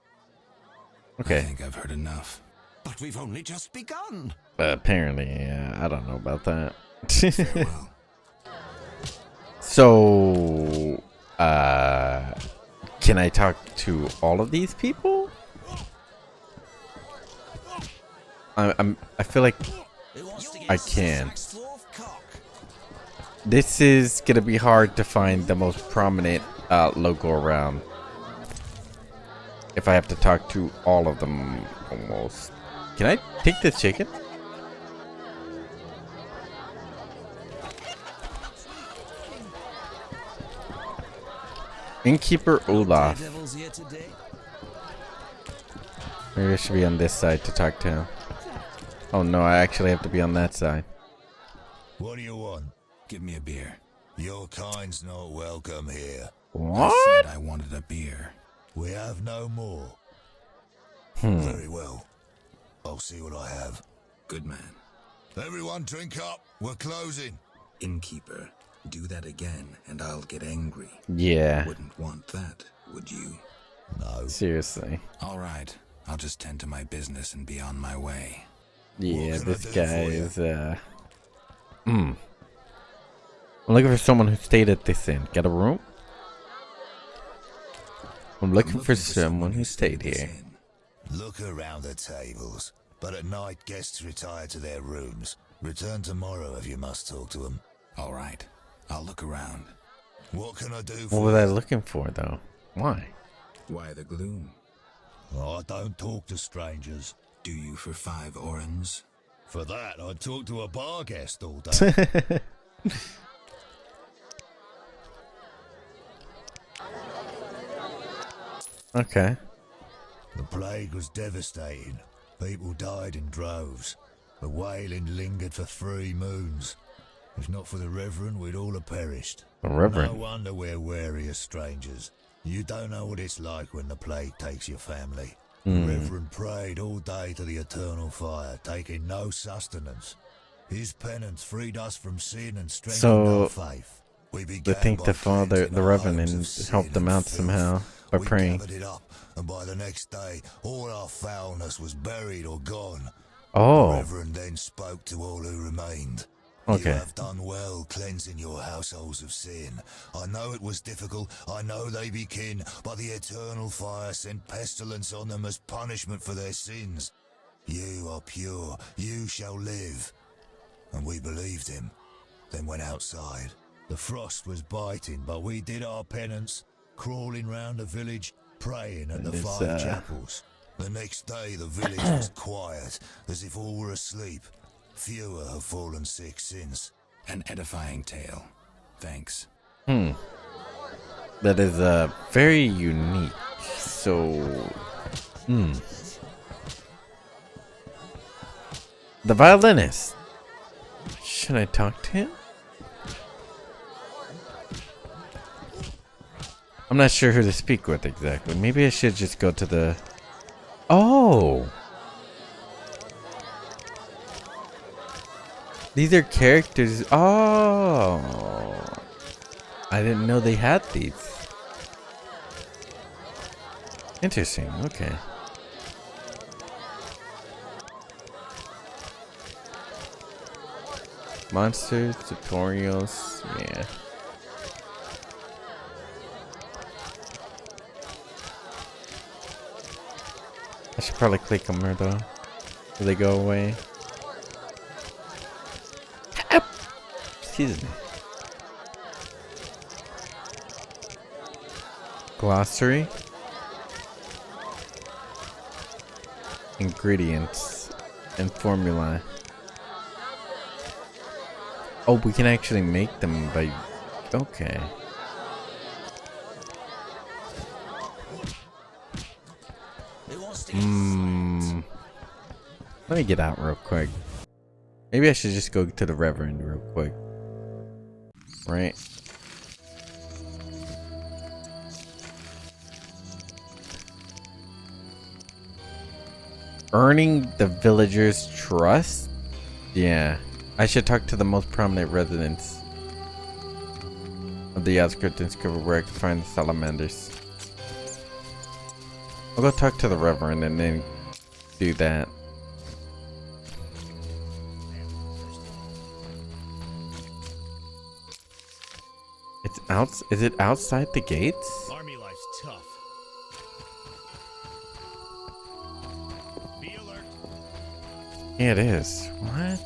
S1: Okay.
S21: I think I've heard enough.
S2: But we've only just begun.
S1: Apparently, I don't know about that. So, can I talk to all of these people? I feel like I can. This is gonna be hard to find the most prominent logo around. If I have to talk to all of them, almost. Can I take this chicken? Innkeeper Olaf. Maybe I should be on this side to talk to him. Oh no, I actually have to be on that side.
S10: What do you want?
S21: Give me a beer.
S10: Your kind's not welcome here.
S1: What?
S21: I said I wanted a beer.
S10: We have no more. Very well. I'll see what I have.
S21: Good man.
S10: Everyone drink up. We're closing.
S21: Innkeeper, do that again and I'll get angry.
S1: Yeah.
S21: Wouldn't want that, would you?
S10: No.
S1: Seriously.
S21: All right. I'll just tend to my business and be on my way.
S1: Yeah, this guy is, I'm looking for someone who stayed at this inn. Got a room? I'm looking for someone who stayed here.
S10: Look around the tables. But at night, guests retire to their rooms. Return tomorrow if you must talk to them.
S21: All right. I'll look around.
S10: What can I do for you?
S1: What was I looking for, though? Why?
S21: Why the gloom?
S10: I don't talk to strangers.
S21: Do you for 5 orens?
S10: For that, I'd talk to a bar guest all day.
S1: Okay.
S10: The plague was devastating. People died in droves. The wailing lingered for 3 moons. If not for the Reverend, we'd all have perished.
S1: The Reverend?
S10: No wonder we're wary of strangers. You don't know what it's like when the plague takes your family. The Reverend prayed all day to the eternal fire, taking no sustenance. His penance freed us from sin and strengthened our faith.
S1: They think the Father, the Reverend, helped them out somehow by praying.
S10: Gathered it up, and by the next day, all our foulness was buried or gone.
S1: Oh.
S10: The Reverend then spoke to all who remained.
S1: Okay.
S10: You have done well cleansing your households of sin. I know it was difficult, I know they be kin, but the eternal fire sent pestilence on them as punishment for their sins. You are pure, you shall live. And we believed him, then went outside. The frost was biting, but we did our penance, crawling round the village, praying at the 5 chapels. The next day the village was quiet, as if all were asleep. Fewer have fallen sick since.
S21: An edifying tale. Thanks.
S1: That is very unique. So, the violinist. Should I talk to him? I'm not sure who to speak with exactly. Maybe I should just go to the... Oh! These are characters. Oh, I didn't know they had these. Interesting. Okay. Monsters, tutorials. Yeah. I should probably click them there though. Do they go away? Excuse me. Glossary. Ingredients and formula. Oh, we can actually make them by... Okay. Let me get out real quick. Maybe I should just go to the Reverend real quick. Right? Earning the villagers' trust? Yeah. I should talk to the most prominent residents of the outskirts and discover where I can find the salamanders. I'll go talk to the Reverend and then do that. It's out. Is it outside the gates?
S22: Army life's tough. Be alert.
S1: Yeah, it is. What?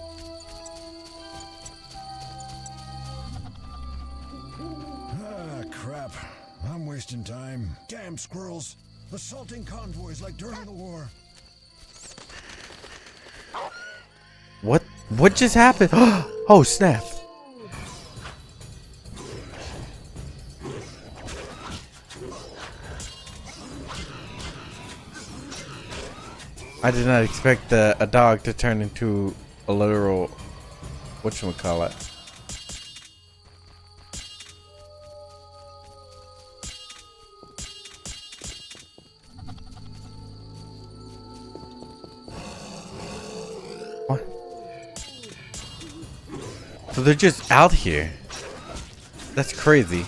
S10: Ah, crap. I'm wasting time. Damn squirrels. Assaulting convoys like during the war.
S1: What just happened? Oh, snap. I did not expect a dog to turn into a literal, whatchamacallit. What? So they're just out here. That's crazy.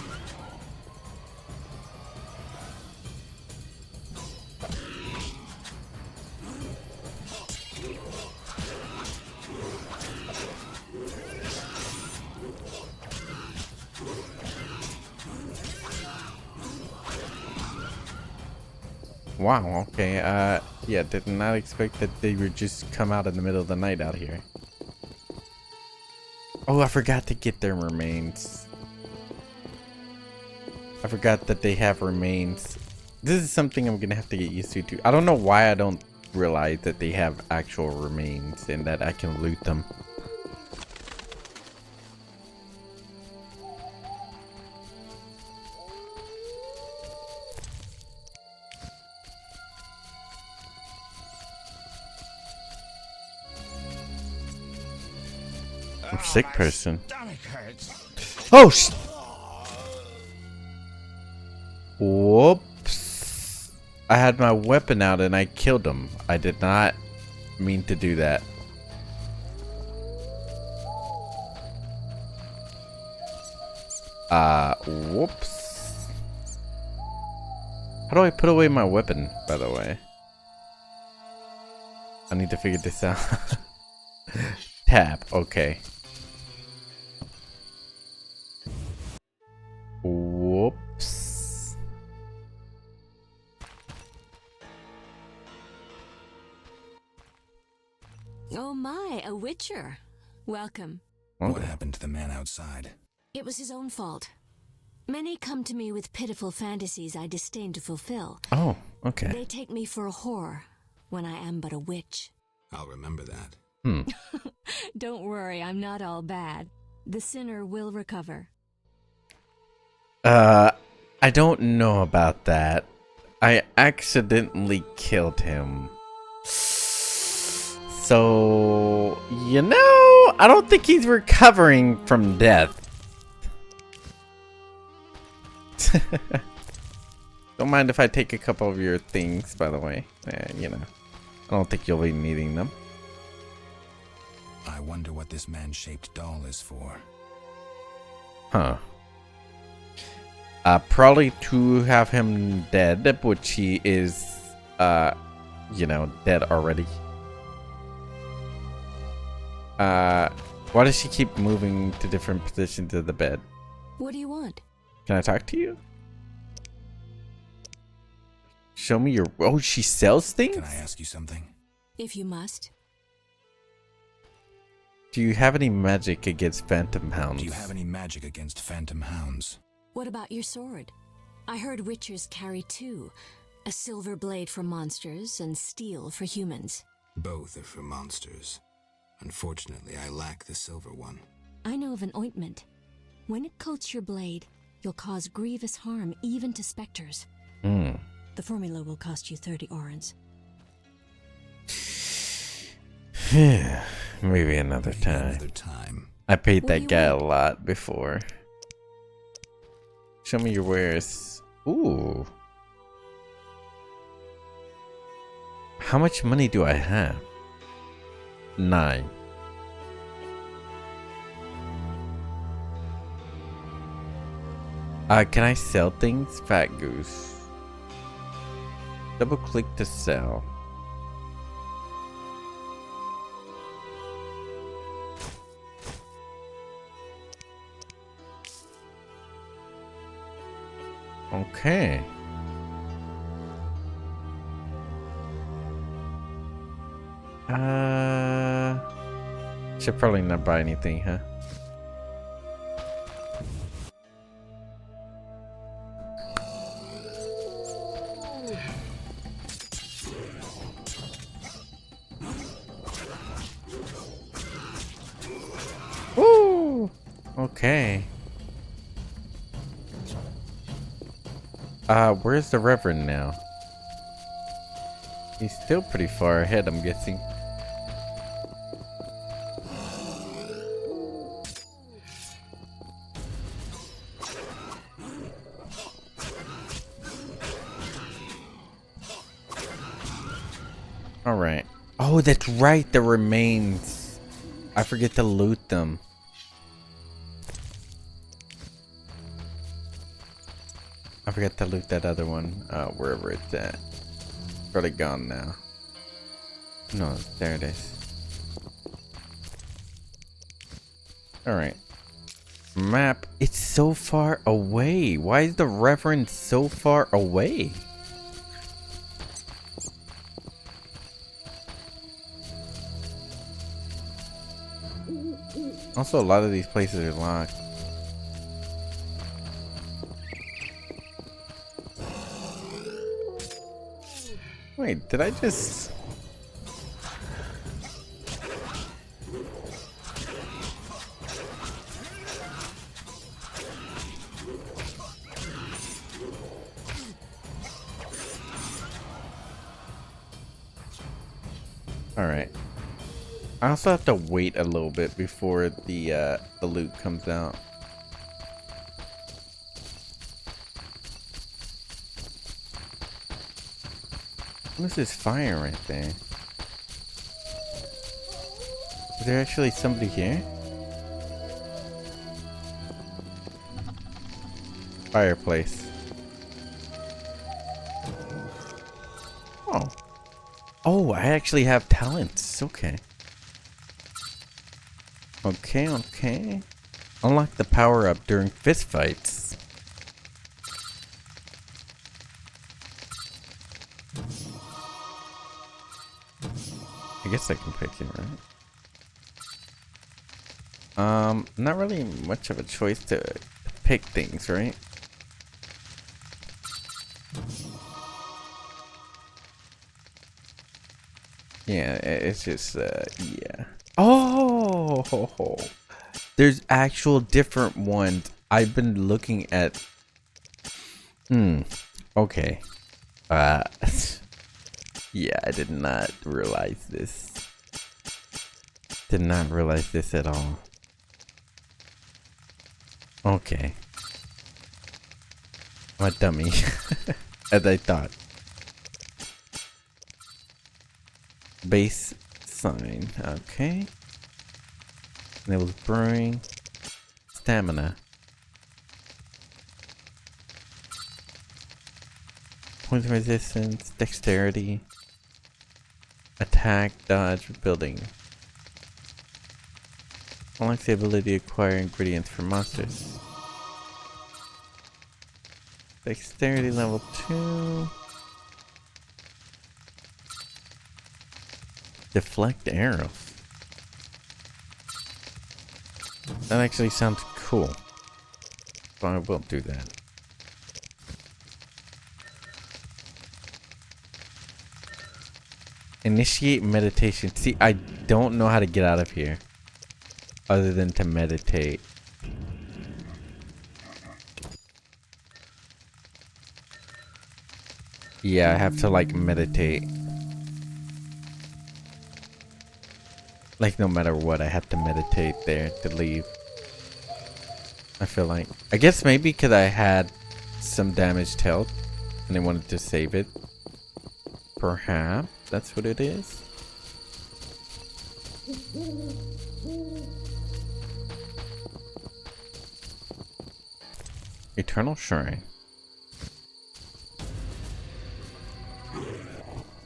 S1: Wow, okay, yeah, did not expect that they would just come out in the middle of the night out here. Oh, I forgot to get their remains. I forgot that they have remains. This is something I'm gonna have to get used to too. I don't know why I don't realize that they have actual remains and that I can loot them. I'm a sick person. Oh, whoops. I had my weapon out and I killed him. I did not mean to do that. Whoops. How do I put away my weapon, by the way? I need to figure this out. Tab, okay. Whoops.
S5: Oh my, a witcher. Welcome.
S21: What happened to the man outside?
S5: It was his own fault. Many come to me with pitiful fantasies I disdain to fulfill.
S1: Oh, okay.
S5: They take me for a whore when I am but a witch.
S21: I'll remember that.
S5: Don't worry, I'm not all bad. The sinner will recover.
S1: I don't know about that. I accidentally killed him. So, you know, I don't think he's recovering from death. Don't mind if I take a couple of your things, by the way. You know, I don't think you'll be needing them.
S21: I wonder what this man-shaped doll is for.
S1: Huh. Probably to have him dead, which he is, you know, dead already. Why does she keep moving to different positions of the bed?
S5: What do you want?
S1: Can I talk to you? Show me your... Oh, she sells things?
S21: Can I ask you something?
S5: If you must.
S1: Do you have any magic against phantom hounds?
S21: Do you have any magic against phantom hounds?
S5: What about your sword? I heard witchers carry two. A silver blade for monsters and steel for humans.
S21: Both are for monsters. Unfortunately, I lack the silver one.
S5: I know of an ointment. When it coats your blade, you'll cause grievous harm even to specters. The formula will cost you 30 orens.
S1: Maybe another time. I paid that guy a lot before. Show me your wares. Ooh. How much money do I have? 9. Can I sell things? Fat Goose. Double click to sell. Okay. Should probably not buy anything, huh? Woo! Okay. Where's the Reverend now? He's still pretty far ahead, I'm guessing. Alright. Oh, that's right, the remains. I forget to loot them. I forgot to loot that other one, wherever it's at. Probably gone now. No, there it is. Alright. Map. It's so far away. Why is the Reverend so far away? Also, a lot of these places are locked. Wait, did I just... Alright. I also have to wait a little bit before the loot comes out. What is this fire right there? Is there actually somebody here? Fireplace. Oh. Oh, I actually have talents. Okay. Okay, okay. Unlock the power up during fist fights. I guess I can pick it, right? Not really much of a choice to pick things, right? Yeah, it's just, yeah. Oh! There's actual different ones. I've been looking at... Okay. Yeah, I did not realize this. Did not realize this at all. Okay. I'm a dummy. As I thought. Base sign. Okay. And it was brewing. Stamina. Poison resistance, dexterity, attack, dodge, building. Unlocks the ability to acquire ingredients for monsters. Dexterity level 2. Deflect arrows. That actually sounds cool. So I will do that. Initiate meditation. See, I don't know how to get out of here. Other than to meditate. Yeah, I have to like meditate. Like no matter what, I have to meditate there to leave. I feel like. I guess maybe because I had some damaged health and I wanted to save it. Perhaps that's what it is. Eternal Shrine.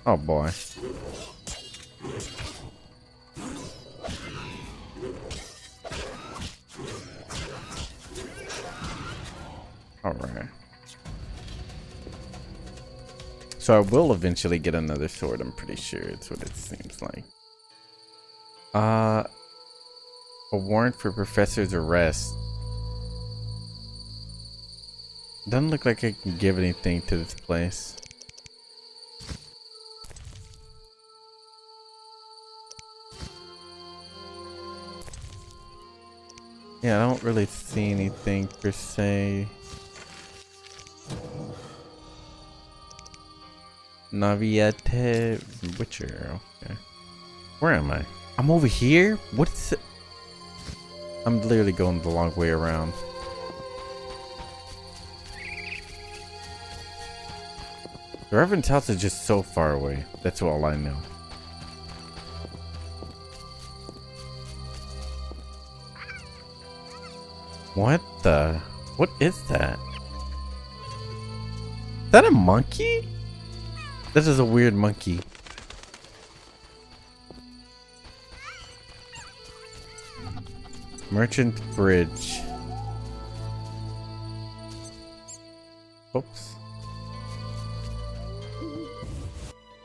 S1: Oh boy. Alright. So I will eventually get another sword, I'm pretty sure. It's what it seems like. A warrant for Professor's arrest. Doesn't look like I can give anything to this place. Yeah, I don't really see anything per se. Naviete Witcher. Okay. Where am I? I'm over here? What is it? I'm literally going the long way around. The Reverend's house is just so far away. That's all I know. What the? What is that? Is that a monkey? This is a weird monkey. Merchant Bridge. Oops.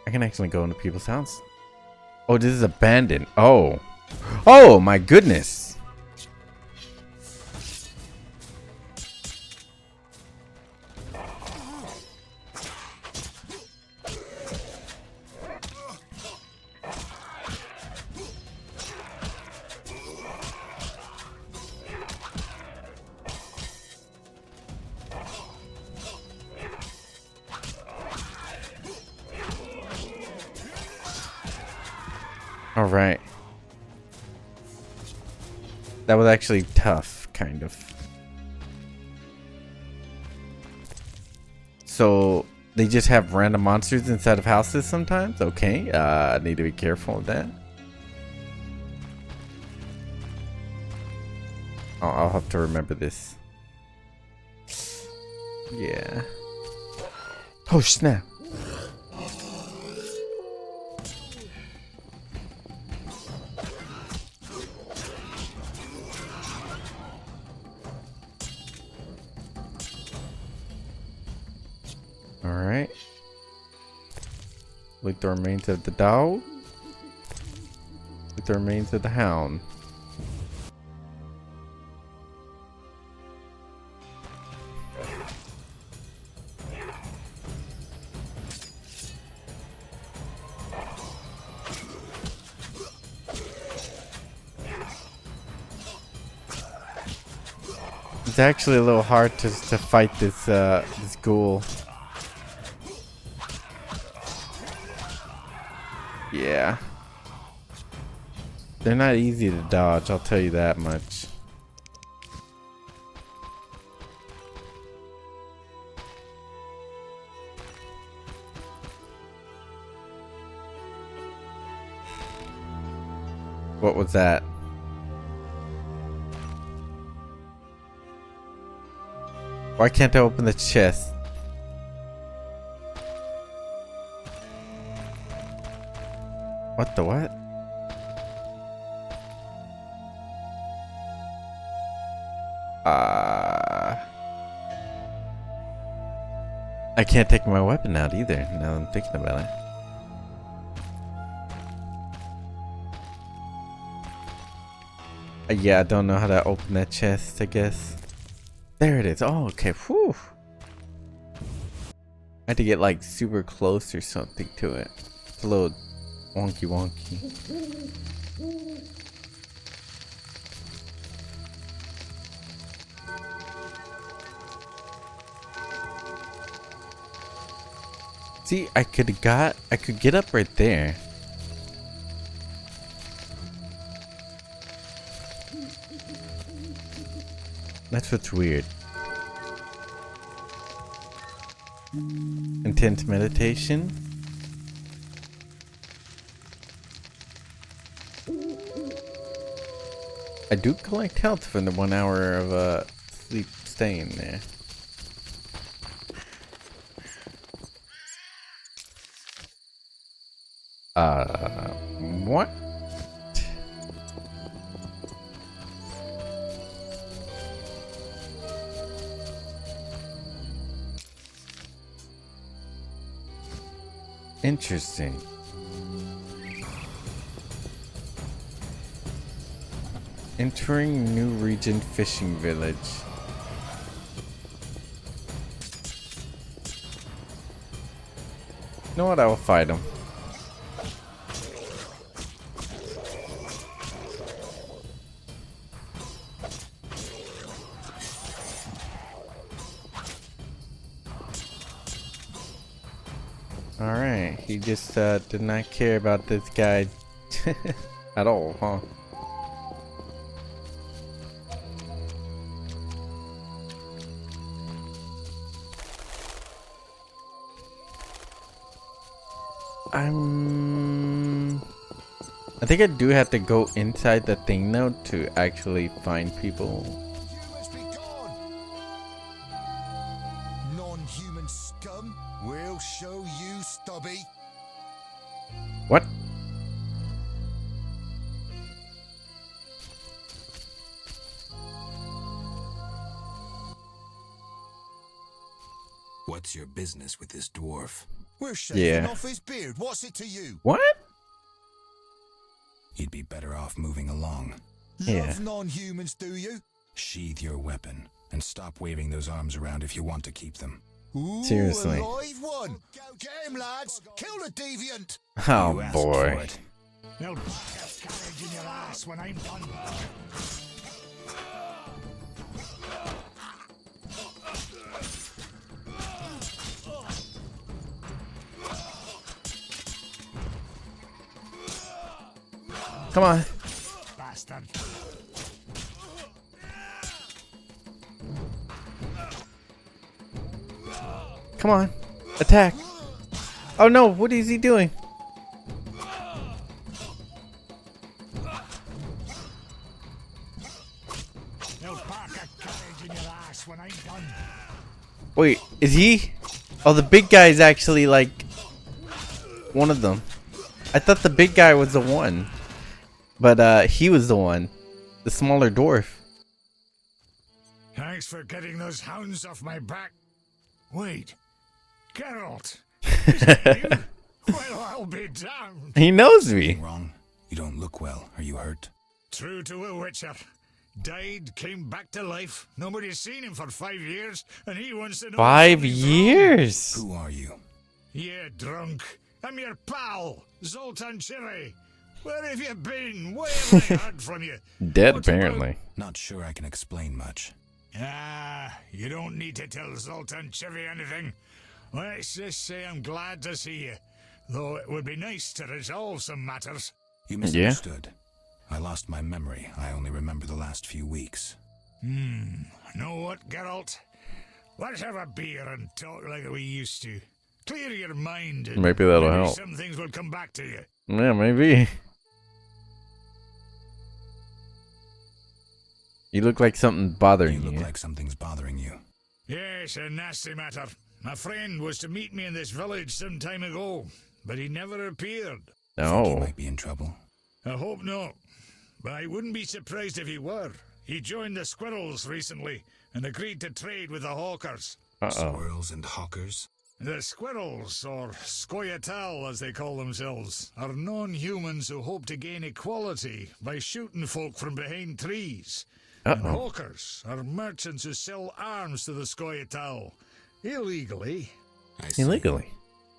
S1: I can actually go into people's house. Oh, this is abandoned. Oh. Oh my goodness. All right. That was actually tough, kind of. So they just have random monsters inside of houses sometimes? Okay, I need to be careful of that. Oh, I'll have to remember this. Yeah. Oh, snap. Alright. Loot the remains of the dog. Loot the remains of the hound. It's actually a little hard to fight this this ghoul. Yeah. They're not easy to dodge, I'll tell you that much. What was that? Why can't I open the chest? What the what? I can't take my weapon out either, now I'm thinking about it. Yeah, I don't know how to open that chest, I guess. There it is. Oh, okay. Whew. I had to get like super close or something to it. It's a little wonky wonky. See, I could get up right there. That's what's weird. Intense meditation. I do collect health from the 1 hour of sleep staying there. What? Interesting. Entering new region fishing village. You know what? I will fight him. Alright, he just did not care about this guy at all, huh? I think I do have to go inside the thing though to actually find people.
S2: You must be gone. Non-human scum. We'll show you, Stubby.
S1: What?
S15: What's your business with this dwarf?
S2: We're shaving off his beard. What's it to you?
S1: What?
S21: You'd be better off moving along.
S2: Love non-humans, do you?
S21: Sheathe your weapon and stop waving those arms around if you want to keep them.
S2: Ooh,
S1: seriously.
S2: A live one. Get him, lads. Kill the deviant.
S1: Oh boy.
S16: They'll put a carriage in your ass when I'm done.
S1: Come on.
S16: Bastard.
S1: Come on. Attack. Oh no, what is he doing?
S16: They'll park a carriage in your ass when I'm done.
S1: Wait, is he? Oh, the big guy is actually like one of them. I thought the big guy was the one. But he was the one. The smaller dwarf.
S16: Thanks for getting those hounds off my back. Wait. Geralt. Well, I'll be damned.
S1: He knows me.
S21: Wrong. You don't look well. Are you hurt?
S16: True to a witcher. Died, came back to life. Nobody's seen him for 5 years, and he wants to know
S1: 5 years?
S21: Who are you?
S16: Yeah, drunk. I'm your pal, Zoltan Chiri. Where have you been? Where have I heard from you?
S1: Dead, apparently.
S21: Not sure I can explain much.
S16: Ah, you don't need to tell Zoltan Chiri anything. Let's just say I'm glad to see you. Though it would be nice to resolve some matters.
S21: You misunderstood. I lost my memory. I only remember the last few weeks.
S16: Know what, Geralt? Let's have a beer and talk like we used to. Clear your mind. And
S1: maybe that'll help.
S16: Some things will come back to you.
S1: Yeah, maybe. You look like something's bothering you.
S21: You look like something's bothering you.
S16: Yes, a nasty matter. My friend was to meet me in this village some time ago, but he never appeared.
S21: Think he
S1: No.
S21: might be in trouble.
S16: I hope not. But I wouldn't be surprised if he were. He joined the squirrels recently and agreed to trade with the hawkers.
S21: Squirrels and hawkers?
S16: The squirrels, or Scoia'tael as they call themselves, are non-humans who hope to gain equality by shooting folk from behind trees. And hawkers are merchants who sell arms to the Scoia'tael. Illegally.
S1: Illegally.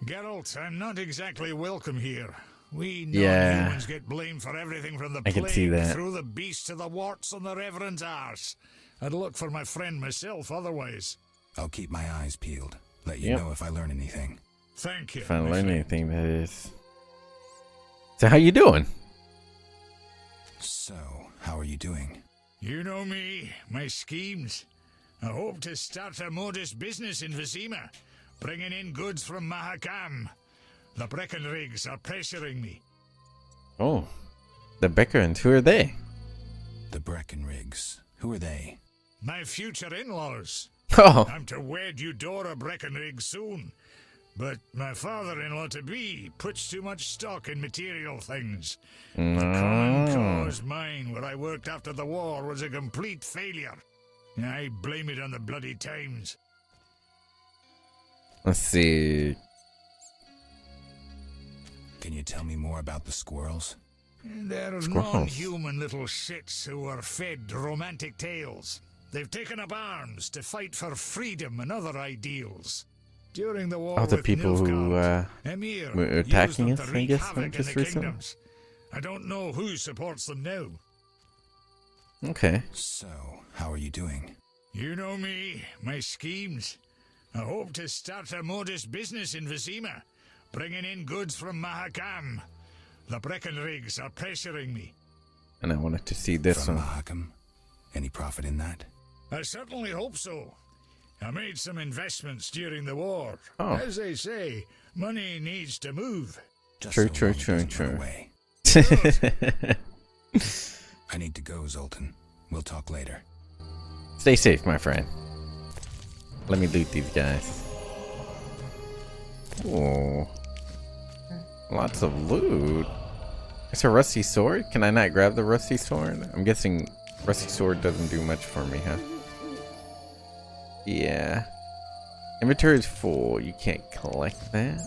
S16: Geralt, I'm not exactly welcome here. We
S1: Yeah.
S16: non-humans get blamed for everything from the
S1: I can see
S16: plague
S1: that.
S16: through the beast to the warts on the Reverend's arse. I'd look for my friend myself otherwise.
S21: I'll keep my eyes peeled. Let you
S1: Yep.
S21: know if I learn anything.
S16: Thank you.
S1: If I
S16: my
S1: learn
S16: friend.
S1: anything, that is. So how you doing?
S21: So, how are you doing?
S16: You know me, my schemes. I hope to start a modest business in Vizima, bringing in goods from Mahakam. The Breckenrigs are pressuring me.
S1: Oh, the Beckerans. Who are they?
S21: The Breckenrigs. Who are they?
S16: My future in-laws.
S1: Oh.
S16: I'm to wed Eudora Breckenrig soon, but my father-in-law-to-be puts too much stock in material things. The common cause mine, where I worked after the war, was a complete failure. I blame it on the bloody times.
S1: Let's see.
S21: Can you tell me more about the squirrels?
S16: They're
S1: Squirrels.
S16: non-human little shits who are fed romantic tales. They've taken up arms to fight for freedom and other ideals. During the war
S1: Oh, the
S16: with
S1: people who
S16: Nilfgaard, Emir
S1: were
S16: used
S1: attacking
S16: them
S1: us,
S16: to
S1: I
S16: wreak
S1: guess,
S16: havoc in
S1: just
S16: the
S1: recently.
S16: kingdoms. I don't know who supports them now.
S1: Okay.
S21: So, how are you doing?
S16: You know me, my schemes. I hope to start a modest business in Vizima, bringing in goods from Mahakam. The Breckenrigs are pressuring me.
S1: And I wanted to see this
S21: From
S1: one.
S21: Mahakam? Any profit in that?
S16: I certainly hope so. I made some investments during the war.
S1: Oh.
S16: As they say, money needs to move.
S1: True.
S21: I need to go, Zoltan. We'll talk later.
S1: Stay safe, my friend. Let me loot these guys. Oh, lots of loot. It's a rusty sword. Can I not grab the rusty sword? I'm guessing rusty sword doesn't do much for me, huh? Yeah. Inventory is full. You can't collect that.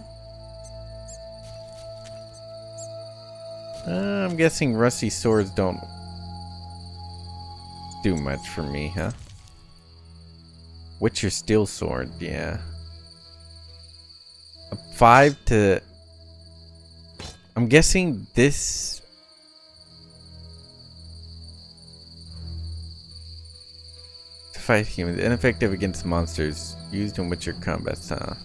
S1: I'm guessing rusty swords don't do much for me, huh? Witcher steel sword, yeah. 5 to... I'm guessing this... To fight humans. Ineffective against monsters. Used in Witcher combat style.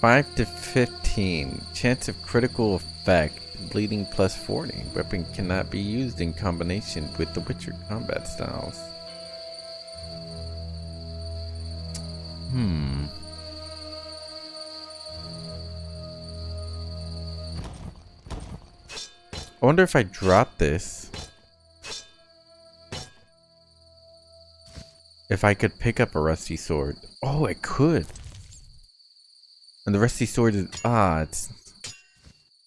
S1: 5 to 15. Chance of critical effect. Bleeding plus 40. Weapon cannot be used in combination with the Witcher combat styles. I wonder if I drop this, if I could pick up a rusty sword. Oh, I could. And the rusty sword is it's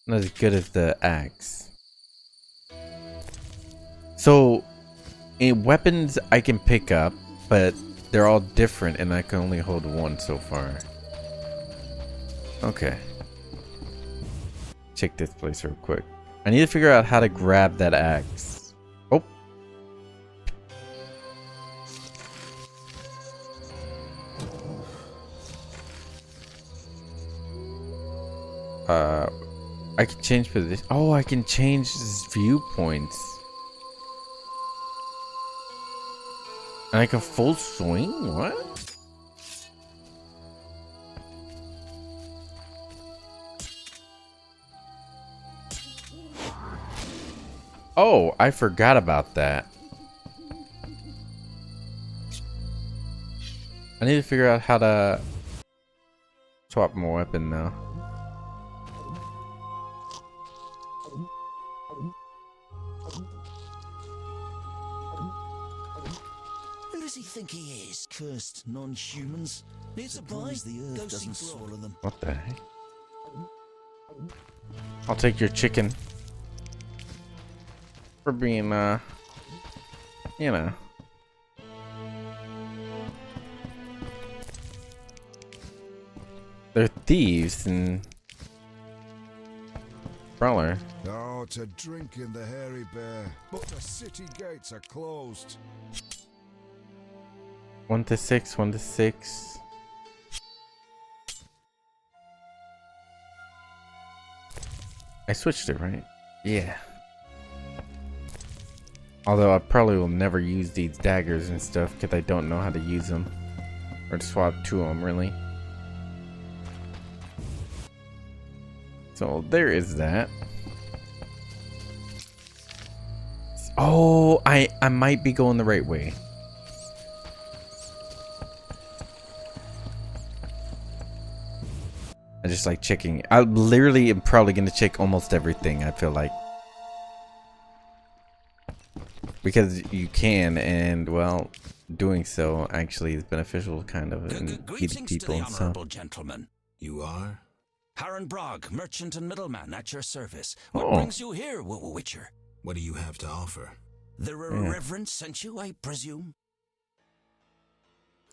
S1: not as good as the axe. So in weapons I can pick up, but they're all different and I can only hold one so far. Okay. Check this place real quick. I need to figure out how to grab that axe. Oh. I can change position. Oh, I can change viewpoints. And I can full swing? What? Oh, I forgot about that. I need to figure out how to swap my weapon now.
S17: does he think he is? Cursed non-humans. It's a boy. The earth doesn't swallow them.
S1: What the heck? I'll take your chicken for being, you know. They're thieves and brawler.
S6: Oh, to drink in the hairy bear, but the city gates are closed.
S1: 1 to 6, 1 to 6. I switched it, right? Yeah. Although I probably will never use these daggers and stuff because I don't know how to use them. Or to swap to them, really. So there is that. Oh, I might be going the right way. I just like checking. I literally am probably going to check almost everything, I feel like. Because you can, and well, doing so actually is beneficial kind of in meeting
S17: Greetings
S1: people
S17: to the
S1: and stuff.
S17: honorable gentleman. You are? Haran Brog, merchant and middleman at your service. What
S1: Oh.
S17: brings you here, Witcher?
S21: What do you have to offer?
S17: The
S1: Yeah.
S17: Reverend sent you, I presume?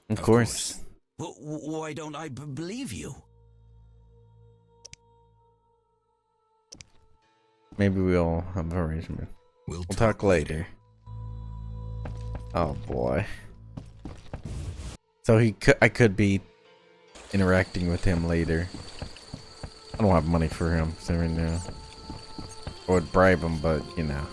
S1: Of course.
S17: Why don't I believe you?
S1: Maybe we'll have an arrangement. We'll talk later. Oh boy. So I could be interacting with him later. I don't have money for him so right now. I would bribe him, but you know.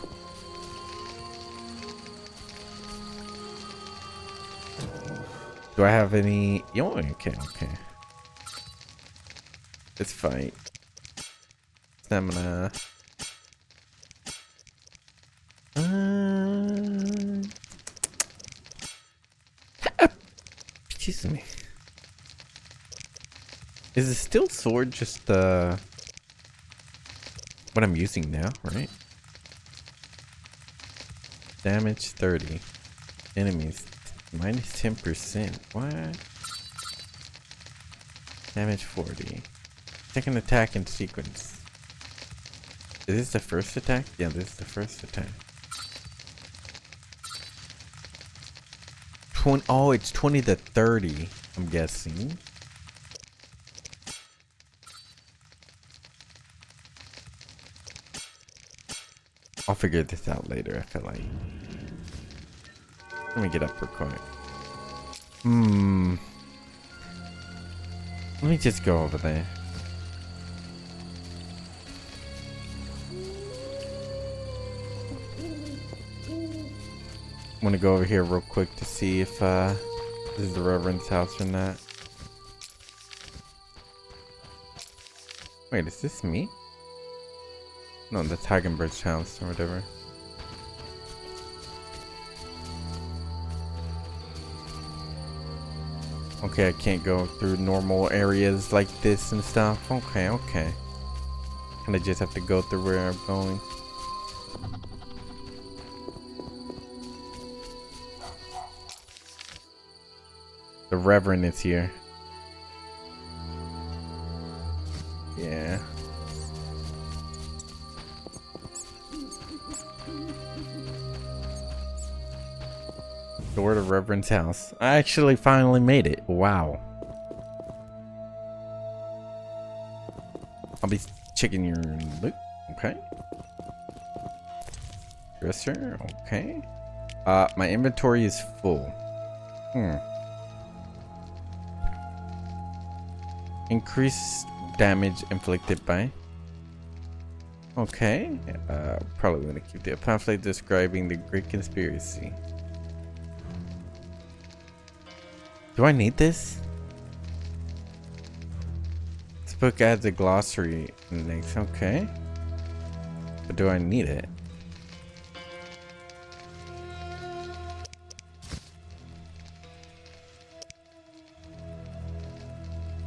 S1: Do I have any? Oh, okay. Let's fight. Stamina. Excuse me. Is the steel sword just what I'm using now, right? Damage 30. Enemies minus 10%. What? Damage 40. Second attack in sequence. Is this the first attack? Yeah, this is the first attack. Oh, it's 20 to 30, I'm guessing. I'll figure this out later, I feel like. Let me get up real quick. Let me just go over there. I'm gonna go over here real quick to see if this is the Reverend's house or not. Wait, is this me? No, that's Hagenberg's house or whatever. Okay, I can't go through normal areas like this and stuff. Okay. And I just have to go through where I'm going. The Reverend is here. Yeah. Door to Reverend's house. I actually finally made it. Wow. I'll be checking your loot. Okay. Dresser. Okay. My inventory is full. Increase damage inflicted by. Okay. Probably gonna keep the pamphlet describing the Great Conspiracy. Do I need this? This book adds a glossary index. Okay. But do I need it?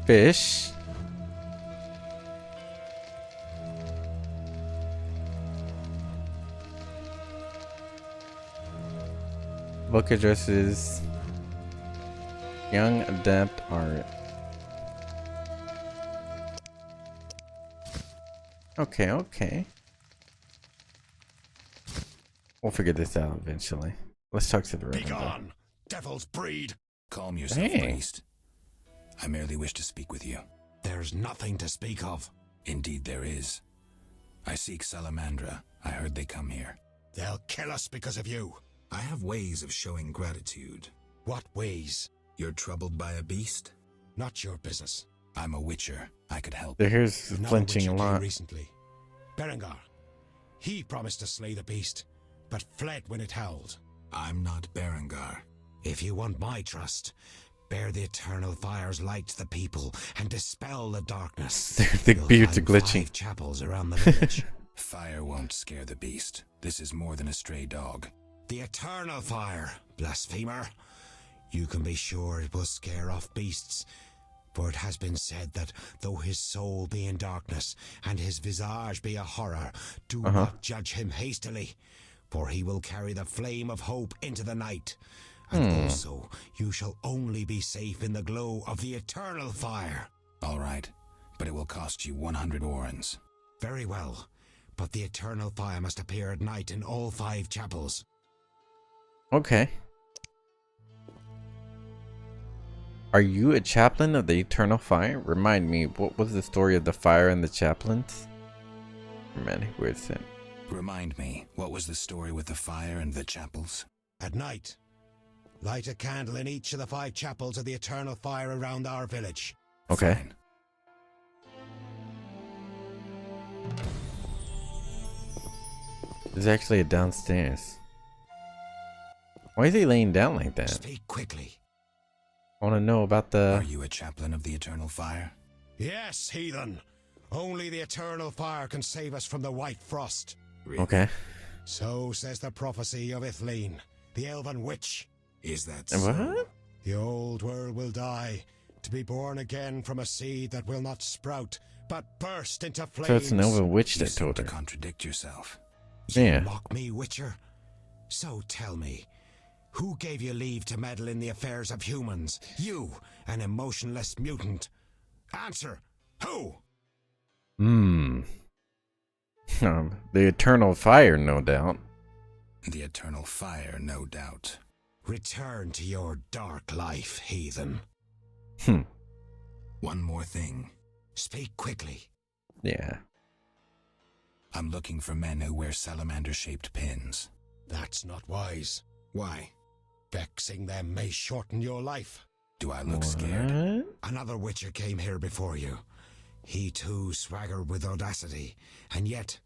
S1: Fish. Book addresses Young adept art. Okay, okay. We'll figure this out eventually. Let's talk to the Reverend.
S15: Begone, devil's breed! Calm yourself, priest. I merely wish to speak with you. There's nothing to speak of. Indeed there is. I seek Salamandra. I heard they come here. They'll kill us because of you. I have ways of showing gratitude. What ways? You're troubled by a beast? Not your business. I'm a witcher. I could help.
S1: So here's flinching a lot.
S15: Recently. Berengar. He promised to slay the beast, but fled when it howled. I'm not Berengar. If you want my trust, bear the eternal fire's light to the people and dispel the darkness.
S1: The beards are glitching.
S15: 5 chapels around the village. Fire won't scare the beast. This is more than a stray dog. The eternal fire, blasphemer. You can be sure it will scare off beasts. For it has been said that though his soul be in darkness and his visage be a horror, do not judge him hastily, for he will carry the flame of hope into the night. And also, you shall only be safe in the glow of the eternal fire. All right, but it will cost you 100 orens. Very well, but the eternal fire must appear at night in all 5 chapels.
S1: Okay. Are you a chaplain of the Eternal Fire? Remind me, what was the story of the fire and the chaplains? Man, where's it?
S15: Remind me, what was the story with the fire and the chapels? At night, light a candle in each of the 5 chapels of the eternal fire around our village.
S1: Okay.
S15: Fine.
S1: There's actually a downstairs. Why is he laying down like that?
S15: Speak quickly.
S1: I want to know about the...
S15: Are you a chaplain of the eternal fire? Yes, heathen. Only the eternal fire can save us from the white frost.
S1: Really? Okay.
S15: So says the prophecy of Ithleen, the elven witch. Is that so?
S1: What?
S15: The old world will die, to be born again from a seed that will not sprout, but burst into flames.
S1: So it's an elven witch that told her.
S15: You contradict yourself.
S1: Yeah.
S15: You mock me, witcher? So tell me, who gave you leave to meddle in the affairs of humans? You, an emotionless mutant. Answer, who?
S1: The eternal fire, no doubt.
S15: The eternal fire, no doubt. Return to your dark life, heathen. One more thing. Speak quickly.
S1: Yeah.
S15: I'm looking for men who wear salamander-shaped pins. That's not wise. Why? Vexing them may shorten your life. Do I look scared? Another witcher came here before you. He too swaggered with audacity. And yet,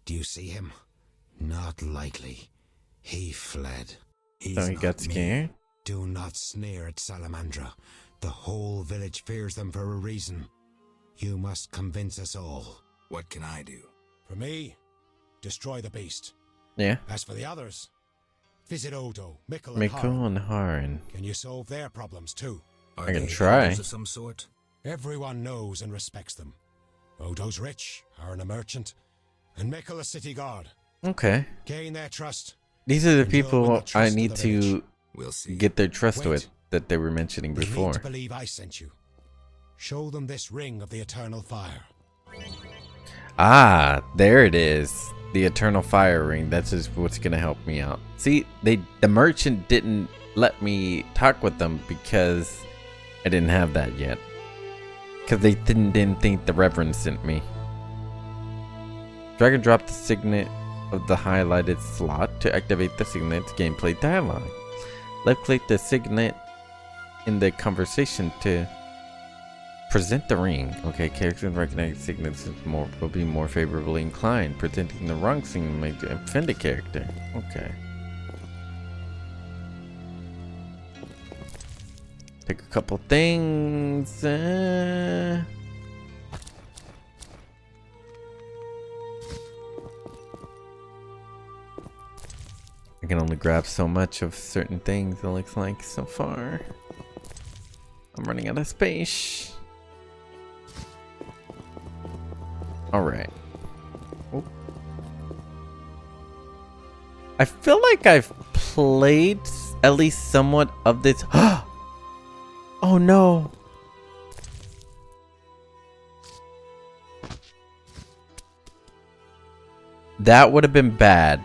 S15: do you see him? Not likely. He fled.
S1: So he got scared?
S15: Do not sneer at Salamandra. The whole village fears them for a reason. You must convince us all. What can I do? For me, destroy the beast.
S1: Yeah.
S15: As for the others, visit Odo, Mikkel,
S1: and Harin.
S15: Can you solve their problems too?
S1: I can try.
S15: Of some sort? Everyone knows and respects them. Odo's rich, Harin a merchant, and Mikkel a city guard.
S1: Okay.
S15: Gain their trust.
S1: These are the people I need to get their trust with that they were mentioning
S15: They
S1: before.
S15: need to believe I sent you. Show them this ring of the eternal fire.
S1: Ah, there it is. The eternal fire ring. That's just what's gonna help me out. See, the merchant didn't let me talk with them because I didn't have that yet. Because they didn't think the Reverend sent me. Drag and drop the signet of the highlighted slot to activate the signet's gameplay dialogue. Left click the signet in the conversation to present the ring. Okay, characters recognize signets will be more favorably inclined. Presenting the wrong signet may offend a character. Okay. Pick a couple things. I can only grab so much of certain things, it looks like, so far. I'm running out of space. Alright. Oh. I feel like I've played at least somewhat of this. Oh no. That would have been bad.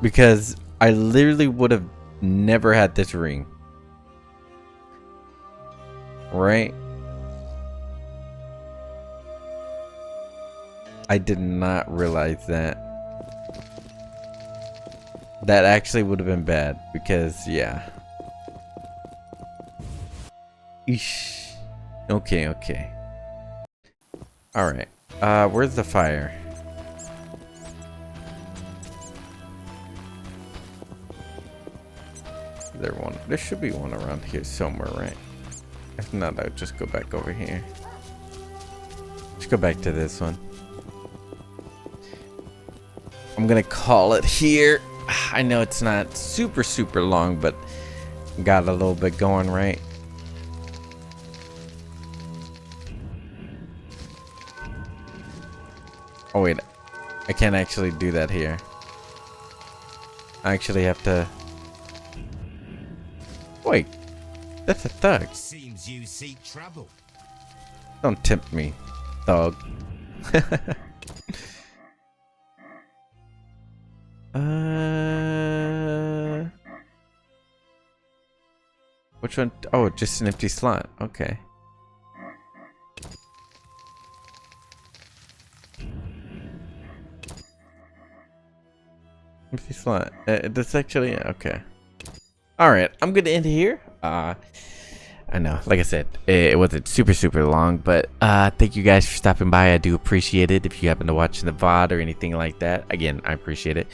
S1: Because I literally would have never had this ring. Right? I did not realize that. That actually would have been bad. Because, yeah. Eesh. Okay, okay. Alright. Where's the fire? There should be one around here somewhere, right? If not, I'll just go back over here. Let's go back to this one. I'm gonna call it here. I know it's not super long, but got a little bit going, right? Oh wait, I can't actually do that here. I actually have to... Wait, that's a thug.
S23: Seems you seek trouble.
S1: Don't tempt me, thug. Which one? Oh, just an empty slot. Okay. Empty slot. That's actually okay. All right, I'm gonna end here. I know, like I said, it wasn't super long, but thank you guys for stopping by. I do appreciate it. If you happen to watch the VOD or anything like that, again, I appreciate it.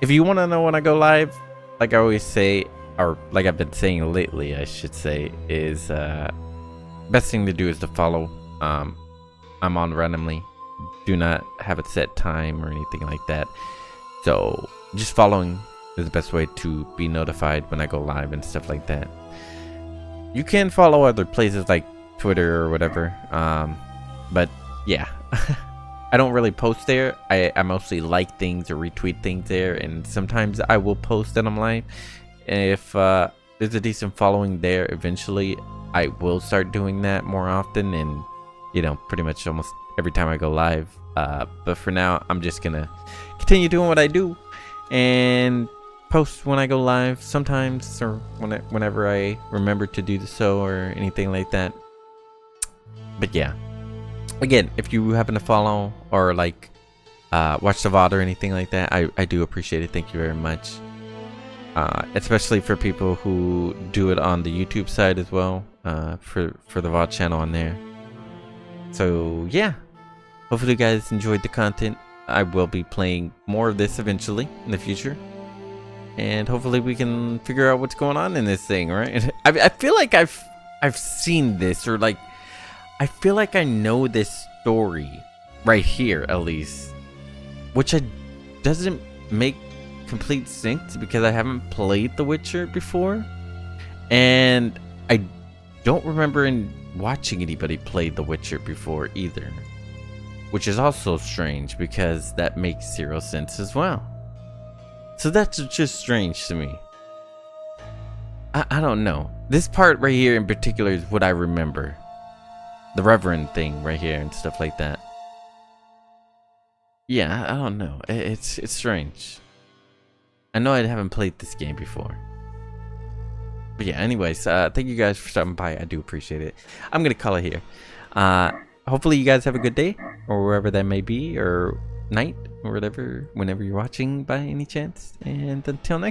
S1: If you want to know when I go live, like I always say, or like I've been saying lately, I should say, is best thing to do is to follow. I'm on randomly. Do not have a set time or anything like that. So just following is the best way to be notified when I go live and stuff like that. You can follow other places like Twitter or whatever, but yeah. I don't really post there. I mostly like things or retweet things there, and sometimes I will post that I'm live. If there's a decent following there, eventually I will start doing that more often, and you know, pretty much almost every time I go live. But for now, I'm just gonna continue doing what I do and post when I go live sometimes, or whenever I remember to do so or anything like that. But yeah, again, if you happen to follow or like watch the VOD or anything like that, I do appreciate it. Thank you very much. Especially for people who do it on the YouTube side as well, for the VOD channel on there. So yeah, hopefully you guys enjoyed the content. I will be playing more of this eventually in the future, and hopefully we can figure out what's going on in this thing, right? I feel like I've seen this, or like I feel like I know this story right here at least, which doesn't make complete sense because I haven't played The Witcher before, and I don't remember watching anybody play The Witcher before either, which is also strange because that makes zero sense as well. So that's just strange to me. I don't know. This part right here in particular is what I remember. The Reverend thing right here and stuff like that. Yeah, I don't know. It's strange. I know I haven't played this game before. But yeah, anyways, thank you guys for stopping by. I do appreciate it. I'm going to call it here. Hopefully you guys have a good day, or wherever that may be, or night, or whatever, whenever you're watching by any chance. And until next